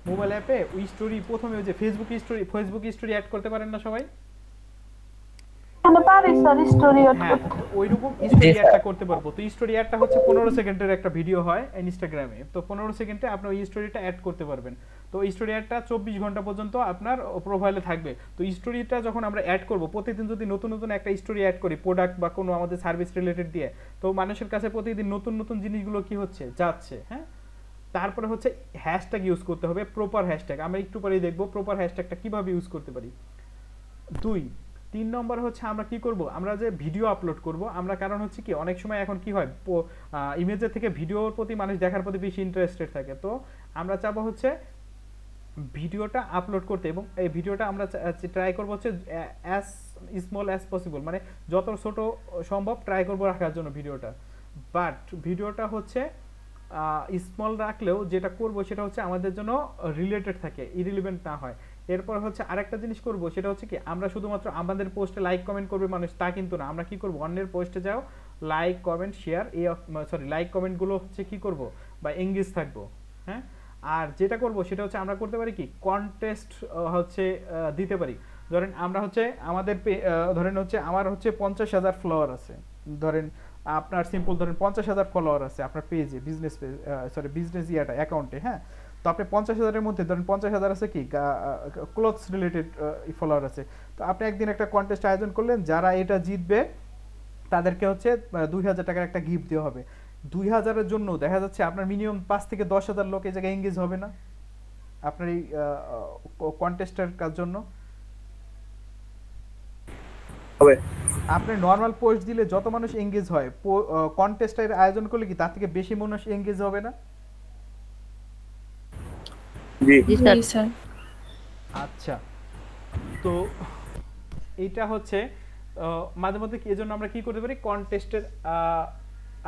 মোবাইল অ্যাপে ওই স্টোরি প্রথমে ওই যে ফেসবুক স্টোরি অ্যাড করতে পারেন না সবাই? পারি স্যার স্টোরি অ্যাড হ্যাঁ, ওইরকম স্টোরি অ্যাডটা করতে পারবো। তো স্টোরি অ্যাডটা হচ্ছে 15 সেকেন্ডের একটা ভিডিও হয় ইনস্টাগ্রামে, তো 15 সেকেন্ডে আপনি ওই স্টোরিটা অ্যাড করতে পারবেন। তো স্টোরি অ্যাডটা 24 ঘন্টা পর্যন্ত আপনার প্রোফাইলে থাকবে। তো স্টোরিটা যখন আমরা অ্যাড করব, প্রতিদিন যদি নতুন নতুন একটা স্টোরি অ্যাড করি প্রোডাক্ট বা কোনো আমাদের সার্ভিস রিলেটেড দিয়ে, তো মানুষের কাছে প্রতিদিন নতুন নতুন জিনিসগুলো কি হচ্ছে যাচ্ছে। হ্যাঁ, তারপরে হচ্ছে হ্যাশট্যাগ ইউজ করতে হবে, প্রপার হ্যাশট্যাগ। আমরা একটু পরেই দেখব প্রপার হ্যাশট্যাগটা কিভাবে ইউজ করতে পারি। 3 নম্বর হচ্ছে আমরা কি করব, আমরা যে ভিডিও আপলোড করব আমরা, কারণ হচ্ছে কি অনেক সময় এখন কি হয় ইমেজের থেকে ভিডিওর প্রতি মানুষ দেখার প্রতি বেশি ইন্টারেস্টেড থাকে। তো আমরা চাবো হচ্ছে ভিডিওটা আপলোড করতে, এবং এই ভিডিওটা আমরা ট্রাই করব হচ্ছে অ্যাজ স্মল অ্যাজ পসিবল, মানে যত ছোট সম্ভব ট্রাই করব রাখার জন্য ভিডিওটা। বাট ভিডিওটা হচ্ছে স্মল রাখলেও যেটা করব সেটা হচ্ছে আমাদের জন্য রিলেটেড থাকে, ইরিলেভেন্ট না হয়। এরপর হচ্ছে আরেকটা জিনিস করব, সেটা হচ্ছে কি আমরা শুধুমাত্র আমাদের পোস্টে লাইক কমেন্ট করবে মানুষ তা কিন্তু না। আমরা কি করব, অন্যের পোস্টে যাও, লাইক কমেন্ট শেয়ার, লাইক কমেন্টগুলো হচ্ছে কি করব বা এঙ্গেজ থাকবো। হ্যাঁ, আর যেটা করব সেটা হচ্ছে আমরা করতে পারি কি কন্টেস্ট হচ্ছে দিতে পারি। ধরেন আমরা হচ্ছে আমাদের ধরেন হচ্ছে আমার হচ্ছে 50,000 ফলোয়ার আছে, ধরেন আপনার সিম্পল ধরেন 50,000 ফলোয়ার আছে আপনার পেজে, বিজনেস ইয়াটা অ্যাকাউন্টে। হ্যাঁ, তো আপনি 50,000-এর মধ্যে ধরেন 50,000 আছে কি ক্লথস রিলেটেড ফলোয়ার আছে। তো আপনি একদিন একটা কন্টেস্ট আয়োজন করলেন, যারা এটা জিতবে তাদেরকে হচ্ছে 2,000 টাকার একটা গিফট দেওয়া হবে। 2,000-এর জন্য দেখা যাচ্ছে আপনার মিনিমাম 5 থেকে 10,000 লোক এই জায়গায় এঙ্গেজ হবে না আপনার এই কন্টেস্টের কাজ জন্য হবে। আপনি নরমাল পোস্ট দিলে যত মানুষ এঙ্গেজ হয়, কন্টেস্টের আয়োজন করলে কি তার থেকে বেশি মানুষ এঙ্গেজ হবে না? জি স্যার। আচ্ছা, তো এইটা হচ্ছে মাঝে মধ্যে এজন্য আমরা কি করতে পারি, কন্টেস্টের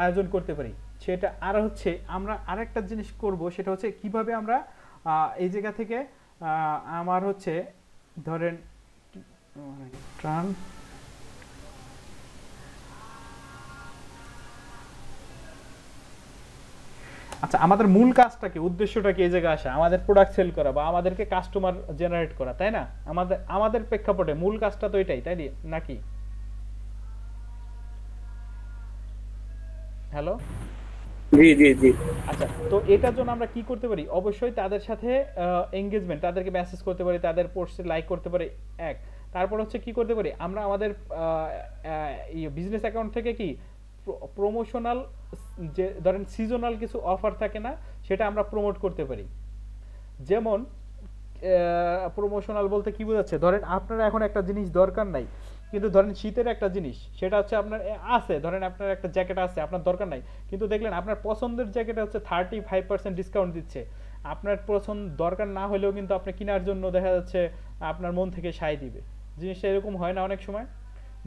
আয়োজন করতে পারি। সেটা আর হচ্ছে আমরা আরেকটা জিনিস করব, সেটা হচ্ছে কিভাবে আমরা এই জায়গা থেকে আমার হচ্ছে ধরেন আচ্ছা আমাদের মূল কাজটা কি, উদ্দেশ্যটা কি এই জায়গায় আসা, আমাদের প্রোডাক্ট সেল করা বা আমাদেরকে কাস্টমার জেনারেট করা, তাই না? আমাদের প্রেক্ষাপটে মূল কাজটা তো এটাই, তাই নাকি? হ্যালো, জি জি জি। আচ্ছা, তো এটার জন্য আমরা কি করতে পারি, অবশ্যই তাদের সাথে এনগেজমেন্ট, তাদেরকে মেসেজ করতে পারি, তাদের পোস্টে লাইক করতে পারি। তারপর হচ্ছে কি করতে পারি, আমরা আমাদের বিজনেস অ্যাকাউন্ট থেকে কি প্রমোশনাল, যে ধরেন সিজনাল কিছু অফার থাকে না, সেটা আমরা প্রমোট করতে পারি। যেমন প্রমোশনাল বলতে কি বোঝাচ্ছে, ধরেন আপনারা এখন একটা জিনিস দরকার নাই, কিন্তু ধরেন শীতের একটা জিনিস সেটা হচ্ছে আপনার আছে, ধরেন আপনার একটা জ্যাকেট আছে আপনার দরকার নাই, কিন্তু দেখলেন আপনার পছন্দের জ্যাকেটে হচ্ছে 35% ডিসকাউন্ট দিচ্ছে। আপনার পছন্দ দরকার না হলেও কিন্তু আপনি কেনার জন্য দেখা যাচ্ছে আপনার মন থেকে সায় দিবে। জিনিসটা এরকম হয় না অনেক সময়,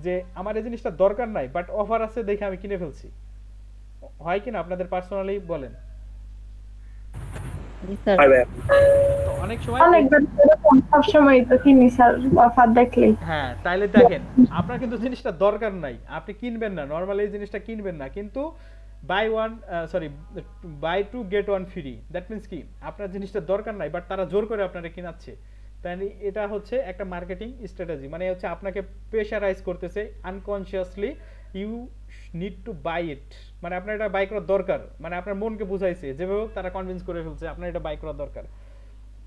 যে আমার এই জিনিসটা দরকার নাই বাট অফার আছে দেখে আমি কিনে ফেলছি, হয় কিনা আপনাদের পার্সোনালি বলেন? অনেক সময় হ্যাঁ, তাইলে দেখেন আপনার কিন্তু জিনিসটা দরকার নাই, আপনি কিনবেন না, নরমালি এই জিনিসটা কিনবেন না, কিন্তু buy two get one free. That means কি আপনার জিনিসটা দরকার নাই বাট তারা জোর করে আপনারা কিনাচ্ছে। তাই এটা হচ্ছে একটা মার্কেটিং স্ট্র্যাটেজি, মানে হচ্ছে আপনাকে প্রেশারাইজ করতেছে unconsciously you need to buy it, মানে আপনার এটা বাই করার দরকার, মানে আপনার মনকে বুঝাইছে যেভাবে হোক তারা কনভিন্স করে ফেলছে আপনার এটা বাই করার দরকার।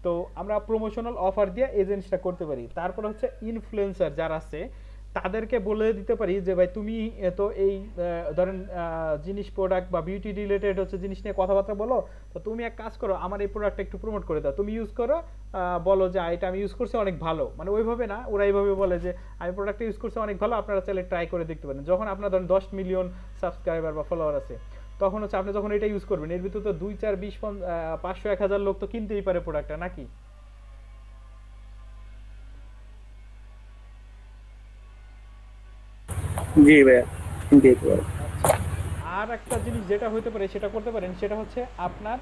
তো আমরা প্রমোশনাল অফার দিয়ে এই জিনিসটা করতে পারি। তারপর হচ্ছে ইনফ্লুয়েন্সার যারা আছে তাদেরকে বলে দিতে পারি যে ভাই তুমি তো এই ধরেন জিনিস প্রোডাক্ট বা বিউটি রিলেটেড হচ্ছে জিনিস নিয়ে কথাবার্তা বলো, তো তুমি এক কাজ করো আমার এই প্রোডাক্টটা একটু প্রমোট করে দাও, তুমি ইউজ করো, বলো যে এটা আমি ইউজ করছি অনেক ভালো, মানে ওইভাবে না, ওরা এইভাবে বলে যে আমি প্রোডাক্টটা ইউজ করছি অনেক ভালো, আপনারা চাইলে ট্রাই করে দেখতে পারেন। যখন আপনার ধরেন 10 মিলিয়ন সাবস্ক্রাইবার বা ফলোয়ার আছে তখন হচ্ছে আপনি যখন এটা ইউজ করবেন এর ভিতরে তো 2 4 20 500 1000 লোক তো কিনতেই পারে প্রোডাক্টটা নাকি। জি ভাইয়া শুনতে পারি। আর একটা জিনিস যেটা হতে পারে সেটা করতে পারেন, সেটা হচ্ছে আপনার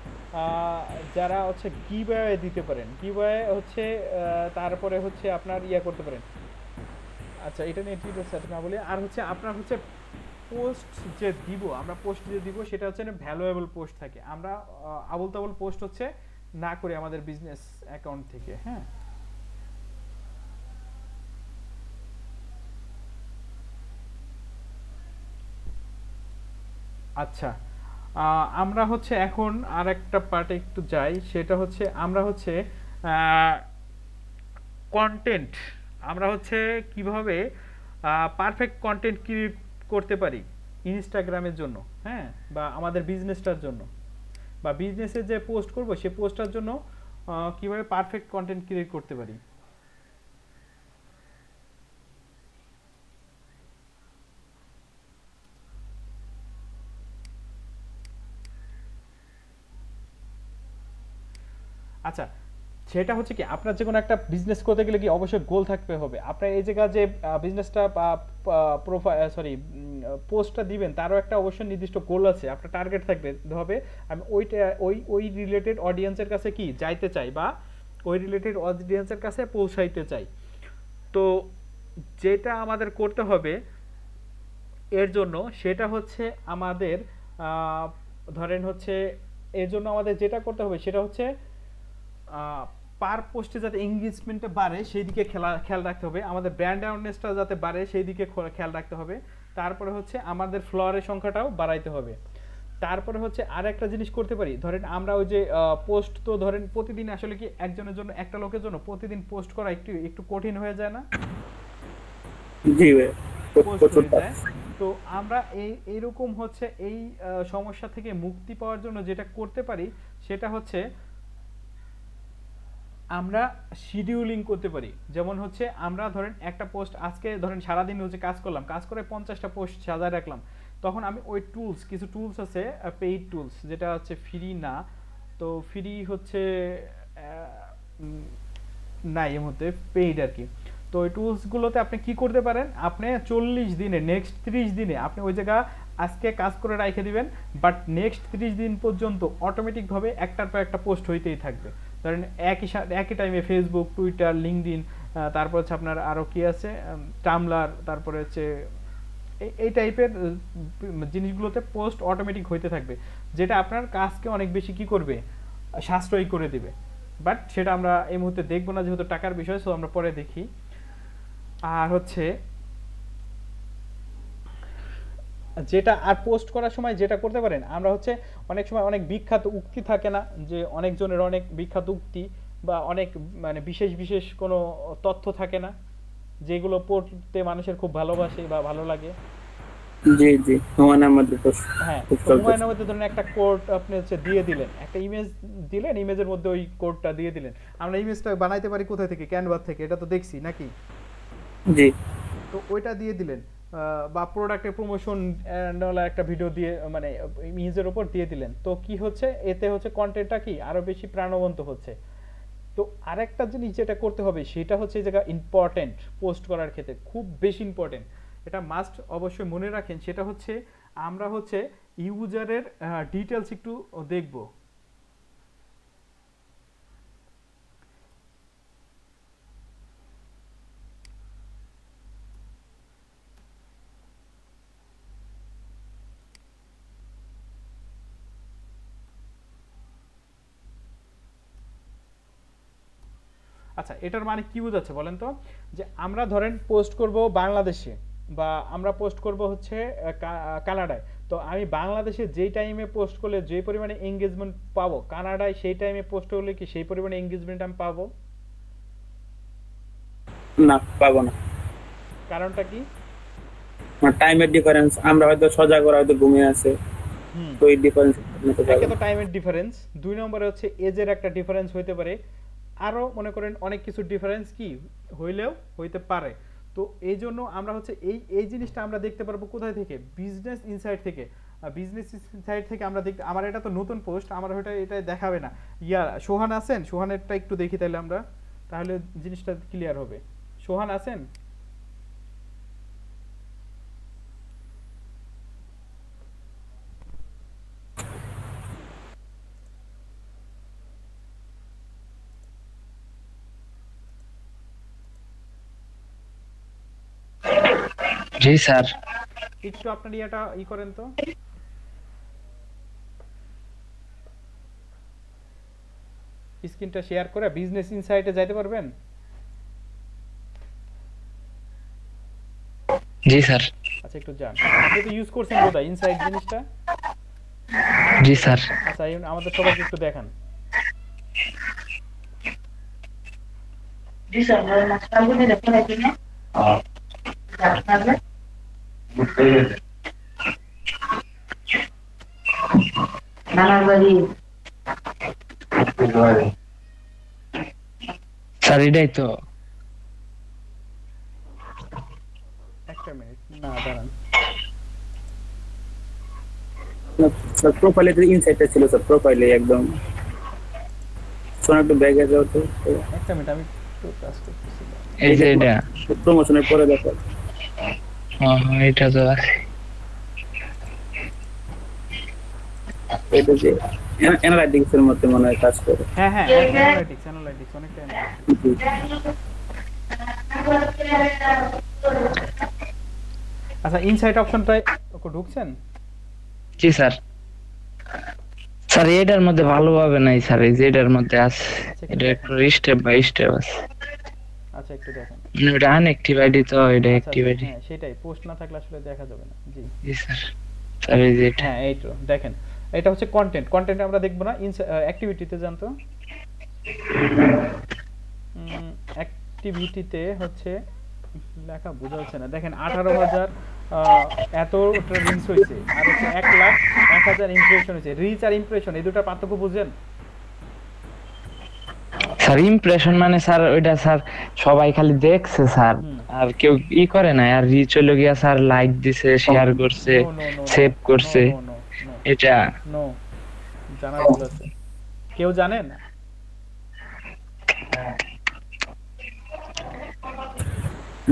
যারা হচ্ছে গিভঅ্যাওয়ে দিতে পারেন, গিভঅ্যাওয়ে হচ্ছে তারপরে হচ্ছে আপনার ইয়া করতে পারেন। আচ্ছা এটা নিয়ে ঠিক আছে না বলি। আর হচ্ছে আপনার হচ্ছে পোস্ট যে দিব, আমরা পোস্ট যে দিব সেটা হচ্ছে ভ্যালুয়েবল পোস্ট থাকে, আমরা আবল তাবল পোস্ট হচ্ছে না করি আমাদের বিজনেস অ্যাকাউন্ট থেকে। হ্যাঁ আচ্ছা আমরা হচ্ছে এখন আর একটা পার্টে একটু যাই, সেটা হচ্ছে আমরা হচ্ছে কন্টেন্ট, আমরা হচ্ছে কিভাবে পারফেক্ট কন্টেন্ট ক্রিয়েট করতে পারি ইনস্টাগ্রামের জন্য, হ্যাঁ, বা আমাদের বিজনেসটার জন্য, বা বিজনেসে যে পোস্ট করব সেই পোস্টটার জন্য কিভাবে পারফেক্ট কন্টেন্ট ক্রিয়েট করতে পারি। আচ্ছা সেটা হচ্ছে কি আপনার যে কোনো একটা বিজনেস করতে গেলে কি অবশ্যই গোল থাকতে হবে। আপনার এই জায়গা যে বিজনেসটা পোস্টটা দিবেন তারও একটা অবশ্যই নির্দিষ্ট গোল আছে, আপনার টার্গেট থাকবে হবে আমি ওই রিলেটেড অডিয়েন্সের কাছে কি যাইতে চাই বা ওই রিলেটেড অডিয়েন্সের কাছে পৌঁছাইতে চাই। তো যেটা আমাদের করতে হবে এর জন্য সেটা হচ্ছে আমাদের ধরেন হচ্ছে এর জন্য আমাদের যেটা করতে হবে সেটা হচ্ছে পার পোস্টে যাতে এঙ্গেজমেন্টটা বাড়ে সেই দিকে খেয়াল রাখতে হবে, আমাদের ব্র্যান্ড অ্যাওয়ারনেসটা যাতে বাড়ে সেই দিকে খেয়াল রাখতে হবে, তারপরে হচ্ছে আমাদের ফলোয়ারের সংখ্যাটাও বাড়াইতে হবে। তারপরে হচ্ছে আর একটা জিনিস করতে পারি, ধরেন আমরা ওই যে পোস্ট তো ধরেন প্রতিদিন আসলে কি একজনের জন্য একটা লোকের জন্য প্রতিদিন পোস্ট করা একটু কঠিন হয়ে যায় না? জি ভাই তো আমরা এইরকম হচ্ছে এই সমস্যা থেকে মুক্তি পাওয়ার জন্য যেটা করতে পারি সেটা হচ্ছে আমরা শিডিউলিং করতে পারি। যেমন হচ্ছে আমরা ধরেন একটা পোস্ট আজকে ধরেন সারাদিন হচ্ছে কাজ করলাম, কাজ করে 50টা পোস্ট সাজায় রাখলাম, তখন আমি ওই টুলস কিছু টুলস আছে পেইড টুলস যেটা হচ্ছে ফ্রি না, তো ফ্রি হচ্ছে নাই এর মধ্যে পেইড আর কি। তো ওই টুলসগুলোতে আপনি কি করতে পারেন, আপনি 40 দিনে নেক্সট 30 দিনে আপনি ওই জায়গা আজকে কাজ করে রেখে দিবেন, বাট নেক্সট 30 দিন পর্যন্ত অটোমেটিকভাবে একটার পর একটা পোস্ট হইতেই থাকবে। ধরেন একই টাইমে ফেসবুক, টুইটার, লিঙ্কডইন, তারপর হচ্ছে আপনার আরও কি আছে টামলার, তারপরে হচ্ছে এই টাইপের জিনিসগুলোতে পোস্ট অটোমেটিক হইতে থাকবে, যেটা আপনার কাজকে অনেক বেশি কি করবে সাশ্রয়ী করে দিবে। বাট সেটা আমরা এই মুহূর্তে দেখবো না যেহেতু টাকার বিষয়, সো আমরা পরে দেখি। আর হচ্ছে যেটা আর পোস্ট করার সময় যেটা করতে পারেন, আমরা হচ্ছে অনেক সময় অনেক বিখ্যাত উক্তি থাকে না, যে অনেকজনের অনেক বিখ্যাত উক্তি বা অনেক মানে বিশেষ কোনো তথ্য থাকে না যেগুলো পড়তে মানুষের খুব ভালোবাসে বা ভালো লাগে। জি জি হুমায়ুন আহমেদের তো হ্যাঁ, হুমায়ুন আহমেদের ধরেন একটা কোট আপনি হচ্ছে দিয়ে দিলেন, একটা ইমেজ দিলেন, ইমেজের মধ্যে ওই কোটটা দিয়ে দিলেন। আমরা ইমেজটা বানাইতে পারি কোথা থেকে? ক্যানভা থেকে, এটা তো দেখছি নাকি? জি। তো ওইটা দিয়ে দিলেন, বা প্রোডাক্টের প্রমোশন একটা ভিডিও দিয়ে মানে ইমেজের উপর দিয়ে দিলেন, তো কি হচ্ছে এতে হচ্ছে কন্টেন্টটা কি আরো বেশি প্রাণবন্ত হচ্ছে। তো আরেকটা জিনিস যেটা করতে হবে সেটা হচ্ছে এই জায়গা ইম্পর্টেন্ট, পোস্ট করার ক্ষেত্রে খুব বেশি ইম্পর্টেন্ট, এটা মাস্ট অবশ্যই মনে রাখেন, সেটা হচ্ছে আমরা হচ্ছে ইউজারের ডিটেলস একটু দেখব। আচ্ছা এটার মানে কি বোঝাচ্ছে বলেন তো, যে আমরা ধরেন পোস্ট করব বাংলাদেশে, বা আমরা পোস্ট করব হচ্ছে কানাডায়, তো আমি বাংলাদেশে যেই টাইমে পোস্ট করলে যে পরিমাণে এঙ্গেজমেন্ট পাবো, কানাডায় সেই টাইমে পোস্ট করলে কি সেই পরিমাণে এঙ্গেজমেন্ট আমি পাবো? না, পাবো না। কারণটা কি? টাইমের ডিফারেন্স, আমরা হয়তো সজাগ ওরা হয়তো ঘুমিয়ে আছে, তো এই ডিফারেন্স একে তো টাইমের ডিফারেন্স, দুই নম্বরে হচ্ছে এজের একটা ডিফারেন্স হইতে পারে, আরো মনে করেন অনেক কিছু ডিফারেন্স কি হইলেও হইতে পারে। তো এই জন্য আমরা হচ্ছে এই জিনিসটা আমরা দেখতে পারবো কোথায় থেকে? বিজনেস ইনসাইট থেকে। বিজনেস ইনসাইট থেকে আমরা দেখতে, আমার এটা তো নতুন পোস্ট, আমার এটা দেখাবে না। সোহান আছেন? সোহানেরটা একটু দেখি তাহলে আমরা, তাহলে জিনিসটা ক্লিয়ার হবে। সোহান আছেন? জি স্যার। একটু আপনার এটা করেন তো, স্ক্রিনটা শেয়ার করে বিজনেস ইনসাইটে যাইতে পারবেন? জি স্যার। আচ্ছা একটু যান, আপনি তো ইউজ করছেন বোধহয় ইনসাইট জিনিসটা। জি স্যার। আচ্ছা আমাদের সবাইকে একটু দেখান। জি স্যার, মাস্টারগুলো দেখুন এখানে। স্যার এটাই তো। একটা মিনিট, না দাঁড়ান। স্যার প্রোফাইলে যে ইনসাইটটা ছিল স্যার, প্রোফাইলে একদম সোনা একটু ব্যাগে যাও তো। একটা মিনিট, আমি একটু কাজ করতেছি। এই যে এটা প্রমোশনের পরে দেখো। হ্যাঁ এটা তো আছে। এটা যে অ্যানালাইটিক্স এর মধ্যে মনে হয় কাজ করে। হ্যাঁ অ্যানালাইটিক্স অনেকটা। আচ্ছা ইনসাইট অপশনটায় ঢুকছেন? জি স্যার। স্যার এটার মধ্যে ভালোভাবে নাই স্যার, এই যে এটার মধ্যে আছে, এটা একটু স্টেপ বাই স্টেপ আছে। আচ্ছা একটু দেখেন। এটা আনঅ্যাক্টিভ আইডি তো, এটা অ্যাক্টিভ আইডি। হ্যাঁ সেটাই, পোস্ট না থাকলে আসলে দেখা যাবে না। জি জি স্যার। স্যার এই যে হ্যাঁ এই তো দেখেন, এটা হচ্ছে কন্টেন্ট আমরা দেখব না, অ্যাক্টিভিটিতে যান তো। অ্যাক্টিভিটিতে হচ্ছে লেখা বোঝা যাচ্ছে না, দেখেন 18,000 এতটা রিচ হয়েছে, আর হচ্ছে 1,01,000 ইমপ্রেশন হয়েছে। রিচ আর ইমপ্রেশন এই দুটো পার্থক্য বুঝেন? স্যার ইমপ্রেশন মানে স্যার ওইটা স্যার সবাই খালি দেখছে স্যার, আর কেউ করে না, আর রিচ হলো গিয়া স্যার লাইক দিছে, শেয়ার করছে, সেভ করছে। এটা নো, জানা ভুল আছে। কেউ জানেন?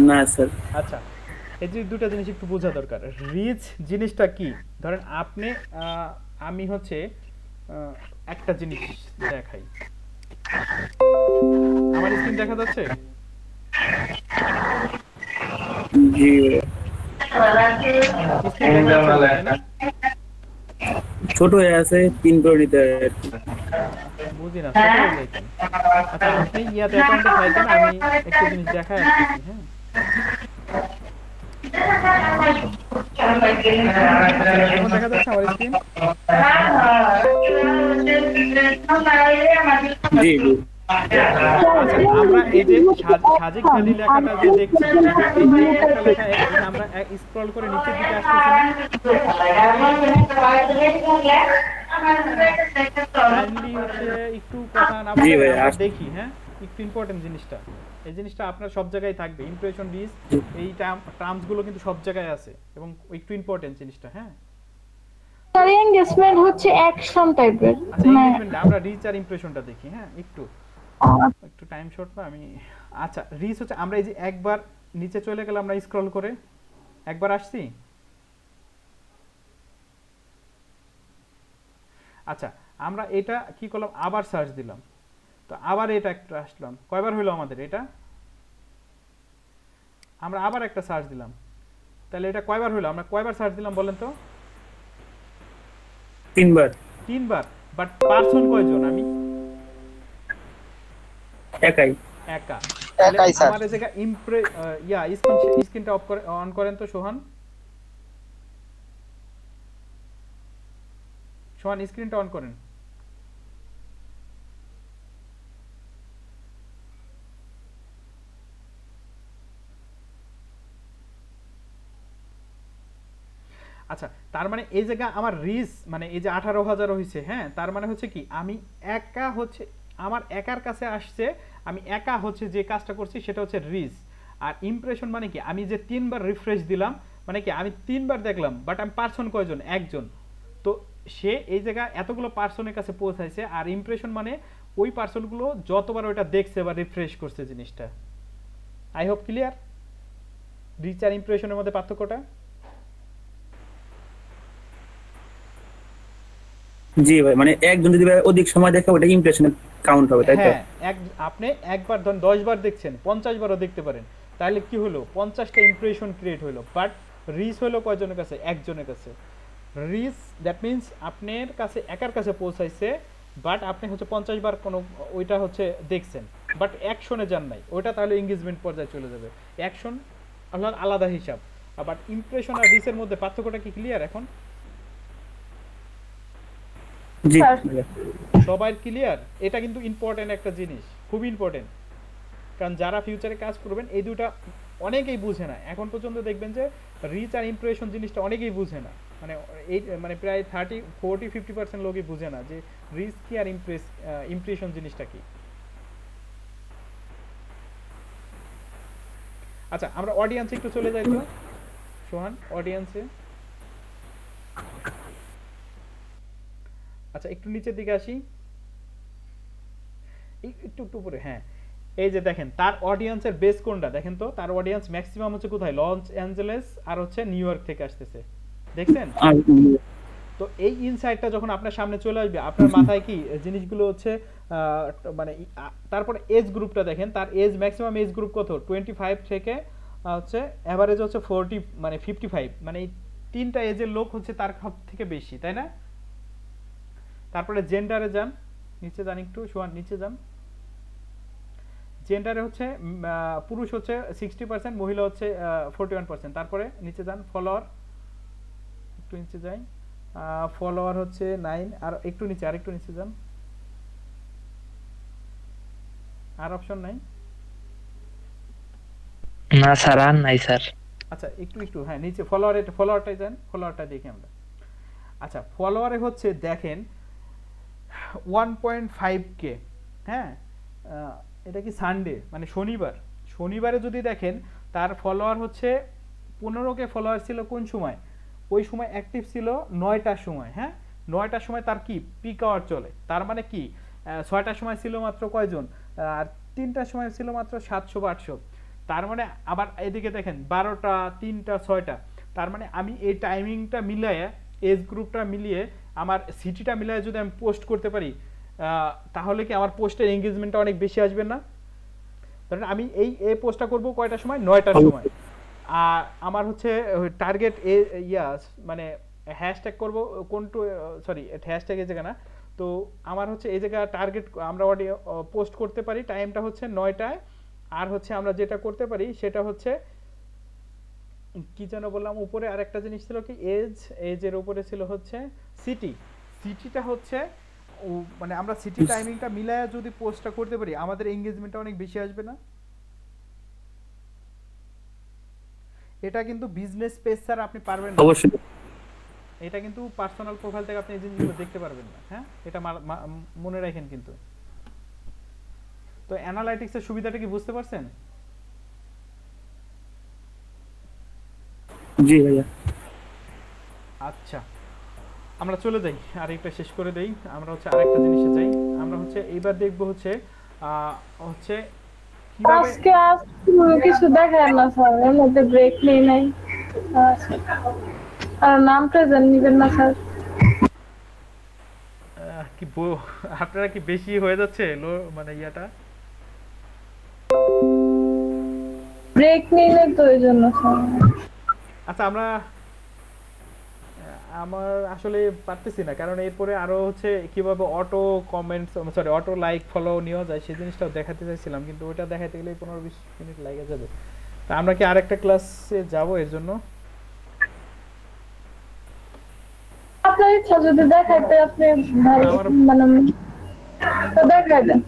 না স্যার। আচ্ছা এই যে দুটো জিনিস একটু বোঝা দরকার। রিচ জিনিসটা কি? ধরেন আপনি আমি হচ্ছে একটা জিনিস দেখাই, আমার স্ক্রিন দেখা যাচ্ছে? জি ছোট হয়ে আছে, পিন করে নিতে বুঝি না। আচ্ছা আপনি ইয়াতে অ্যাকাউন্টে থাকেন, আমি একটা জিনিস দেখাই আসছি। হ্যাঁ দেখা যাচ্ছে আমার স্ক্রিন? জি জি। আমরা এই যে সাজেক ভ্যালি লেখাটা যে দেখছি, এই যে একটা লেখা আমরা স্ক্রল করে নিচের দিকে আসতেছি না, কাইন্ডলি হচ্ছে একটু কথা না বলে আমরা দেখি। হ্যাঁ একটু ইম্পর্টেন্ট জিনিসটা, এই জিনিসটা আপনার সব জায়গায় থাকবে। ইমপ্রেশন, রিচ, এই টার্মস গুলো কিন্তু সব জায়গায় আছে এবং একটু ইম্পর্টেন্ট জিনিসটা। হ্যাঁ স্যার এনগেজমেন্ট হচ্ছে অ্যাকশন টাইপের। আচ্ছা এনগেজমেন্ট আমরা রিচ আর ইমপ্রেশনটা দেখি। হ্যাঁ একটু টাইম শর্ট না আমি। আচ্ছা রিচ হচ্ছে আমরা এই যে একবার নিচে চলে গেলাম, আমরা স্ক্রল করে একবার আসছি। আচ্ছা আমরা এটা কি করলাম, আবার সার্চ দিলাম, তো আবার এটা একটা আসলাম। কয়বার হলো আমাদের এটা? আমরা আবার একটা সার্চ দিলাম, তাহলে এটা কয়বার হলো? আমরা কয়বার সার্চ দিলাম বলেন তো? 3 বার। বাট পারসন কয়জন? আমি একাই। একা। একাই স্যার। আমার এই জায়গা স্ক্রিনটা অফ করে অন করেন তো সোহান। সোহান স্ক্রিনটা অন করেন। আচ্ছা, তার মানে এই জায়গা আমার রিচ মানে এই যে 18,000 হয়েছে, হ্যাঁ, তার মানে হচ্ছে কি আমি একা হচ্ছে আমার একার কাছে আসছে, আমি একা হচ্ছে যে কাজটা করছি সেটা হচ্ছে রিচ। আর ইমপ্রেশন মানে কি আমি যে 3 বার রিফ্রেশ দিলাম মানে কি আমি 3 বার দেখলাম, বাট আমি পার্সন কয়জন, একজন। তো সে এই জায়গা এতগুলো পার্সনের কাছে পৌঁছাইছে। আর ইমপ্রেশন মানে ওই পার্সনগুলো যতবার ওইটা দেখছে বা রিফ্রেশ করছে জিনিসটা। আই হোপ ক্লিয়ার রিচ আর ইমপ্রেশনের মধ্যে পার্থক্যটা। জি ভাই, মানে একজন যদি ভাই অধিক সময় দেখে ওটা ইমপ্রেশনে কাউন্ট হবে, তাই তো? হ্যাঁ, আপনি একবার ধরুন 10 বার দেখছেন, 50 বারও দেখতে পারেন, তাহলে কি হলো 50টা ইমপ্রেশন ক্রিয়েট হলো, বাট রিচ হলো কয়জনের কাছে, একজনের কাছে। রিচ দ্যাট মিন্স আপনার কাছে একার কাছে পৌঁছাইছে, বাট আপনি হচ্ছে 50 বার কোনো ওইটা হচ্ছে দেখছেন, বাট অ্যাকশনে যান নাই, ওইটা তাহলে এঙ্গেজমেন্ট পর্যায়ে চলে যাবে। অ্যাকশন আলাদা হিসাব। বাট ইমপ্রেশন আর রিচের মধ্যে পার্থক্যটা কি ক্লিয়ার এখন? জি সবাই ক্লিয়ার? এটা কিন্তু ইম্পর্টেন্ট একটা জিনিস, খুব ইম্পর্টেন্ট। কারণ যারা ফিউচারে কাজ করবেন এই দুটো অনেকেই বুঝে না এখন পর্যন্ত। দেখবেন যে রিচ আর ইমপ্রেশন জিনিসটা অনেকেই বুঝে না, মানে এই মানে প্রায় 40-50% লোকই বুঝে না যে রিচ কি আর ইমপ্রেশন জিনিসটা কি। আচ্ছা, আমরা অডিয়েন্সে একটু চলে যাই তো সোহান, অডিয়েন্সে। আচ্ছা, একটু নিচের দিকে আসি, একটু উপরে। হ্যাঁ, এই যে দেখেন তার অডিয়েন্সের বেস কোনটা দেখেন তো। তার অডিয়েন্স ম্যাক্সিমাম হচ্ছে কোথায়, লস অ্যাঞ্জেলেস আর হচ্ছে নিউ ইয়র্ক থেকে আসতেছে, দেখছেন? তো এই ইনসাইটটা যখন আপনার সামনে চলে আসবে, আপনার মাথায় কি জিনিসগুলো হচ্ছে মানে তারপর এজ গ্রুপটা দেখেন, তার এজ ম্যাক্সিমাম এজ গ্রুপ কত, 25 থেকে হচ্ছে এভারেজ হচ্ছে 40 মানে 55, মানে এই 3টা এজের লোক হচ্ছে তার সব থেকে বেশি, তাই না? তারপরে জেন্ডারে যান, নিচে যান একটু সোহান, নিচে যান। জেন্ডারে হচ্ছে পুরুষ হচ্ছে 60%, মহিলা হচ্ছে 41%। তারপরে নিচে যান, ফলোয়ার একটু নিচে যাই, ফলোয়ার হচ্ছে 9, আর একটু নিচে, আর একটু নিচে যান, আর অপশন নাই না স্যার, আর নাই স্যার। আচ্ছা, একটু হ্যাঁ নিচে ফলোয়ারটাই যান, ফলোয়ারটা দেখি আমরা। আচ্ছা, ফলোয়ারে হচ্ছে দেখেন 1.5K, হ্যাঁ, এটা কি সানডে মানে শনিবারে যদি দেখেন তার ফলোয়ার হচ্ছে 15K ফলোয়ার ছিল। কোন সময়? ওই সময় অ্যাক্টিভ ছিল 9টার সময়, হ্যাঁ 9টার সময় তার কি পিক আওয়ার চলে। তার মানে কি 6টার সময় ছিল মাত্র কয়জন, আর 3টার সময় ছিল মাত্র 700 বা 800। তার মানে আবার এদিকে দেখেন 12টা, 3টা, 6টা। তার মানে আমি এই টাইমিংটা মিলিয়ে, এজ গ্রুপটা মিলিয়ে, আমার সিটিটা মিলিয়ে যদি আমি পোস্ট করতে পারি, তাহলে কি আমার পোস্টের এঙ্গেজমেন্টটা অনেক বেশি আসবে না? ধরেন আমি এই পোস্টটা করব কয়টার সময়, 9টার সময়, আর আমার হচ্ছে টার্গেট মানে হ্যাশট্যাগ করব কোনটু, সরি হ্যাশট্যাগ এই জায়গা না, তো আমার হচ্ছে এই জায়গা টার্গেট আমরা পোস্ট করতে পারি টাইমটা হচ্ছে 9টায়। আর হচ্ছে আমরা যেটা করতে পারি সেটা হচ্ছে কি যেন বললাম, উপরে আরেকটা জিনিস ছিল কি, এজের উপরে ছিল হচ্ছে সিটিটা হচ্ছে মানে আমরা সিটি টাইমিংটা মিলায়া যদি পোস্টটা করতে পারি, আমাদের এঙ্গেজমেন্টটা অনেক বেশি আসবে না? এটা কিন্তু বিজনেস পেজ ছাড়া আপনি পারবেন না অবশ্যই। এটা কিন্তু পার্সোনাল প্রোফাইল থেকে আপনি এই জিনিসগুলো দেখতে পারবেন না, হ্যাঁ, এটা মনে রাখেন কিন্তু। তো অ্যানালাইটিক্সের সুবিধাটা কি বুঝতে পারছেন? জি ভাইয়া। আচ্ছা, আমরা চলে যাই, আরেকটা শেষ করে দেই, আমরা হচ্ছে আরেকটা জিনিসে যাই। আমরা হচ্ছে এইবার দেখব হচ্ছে কিভাবে আজকে কিছু দেখায় না স্যার, এর মধ্যে ব্রেক নেই নাই, আর নামটা জানিবেন না স্যার। কি আপনারা কি বেশি হয়ে যাচ্ছে মানে ইয়াটা ব্রেক নেই না তো এই জন্য স্যার। আচ্ছা, আমরা আমার আসলে পারতেছি না, কারণ এরপরে আরো হচ্ছে কিভাবে auto comments sorry auto like follow নেওয়া যায় সেই জিনিসটাও দেখাতে চাইছিলাম, কিন্তু ওটা দেখাতে গেলে 15-20 মিনিট লেগে যাবে। তা আমরা কি আরেকটা ক্লাসে যাব এর জন্য? আপনার ইচ্ছা যদি দেখাইতে আপনি ভাই মানে তো দেখাই দেন।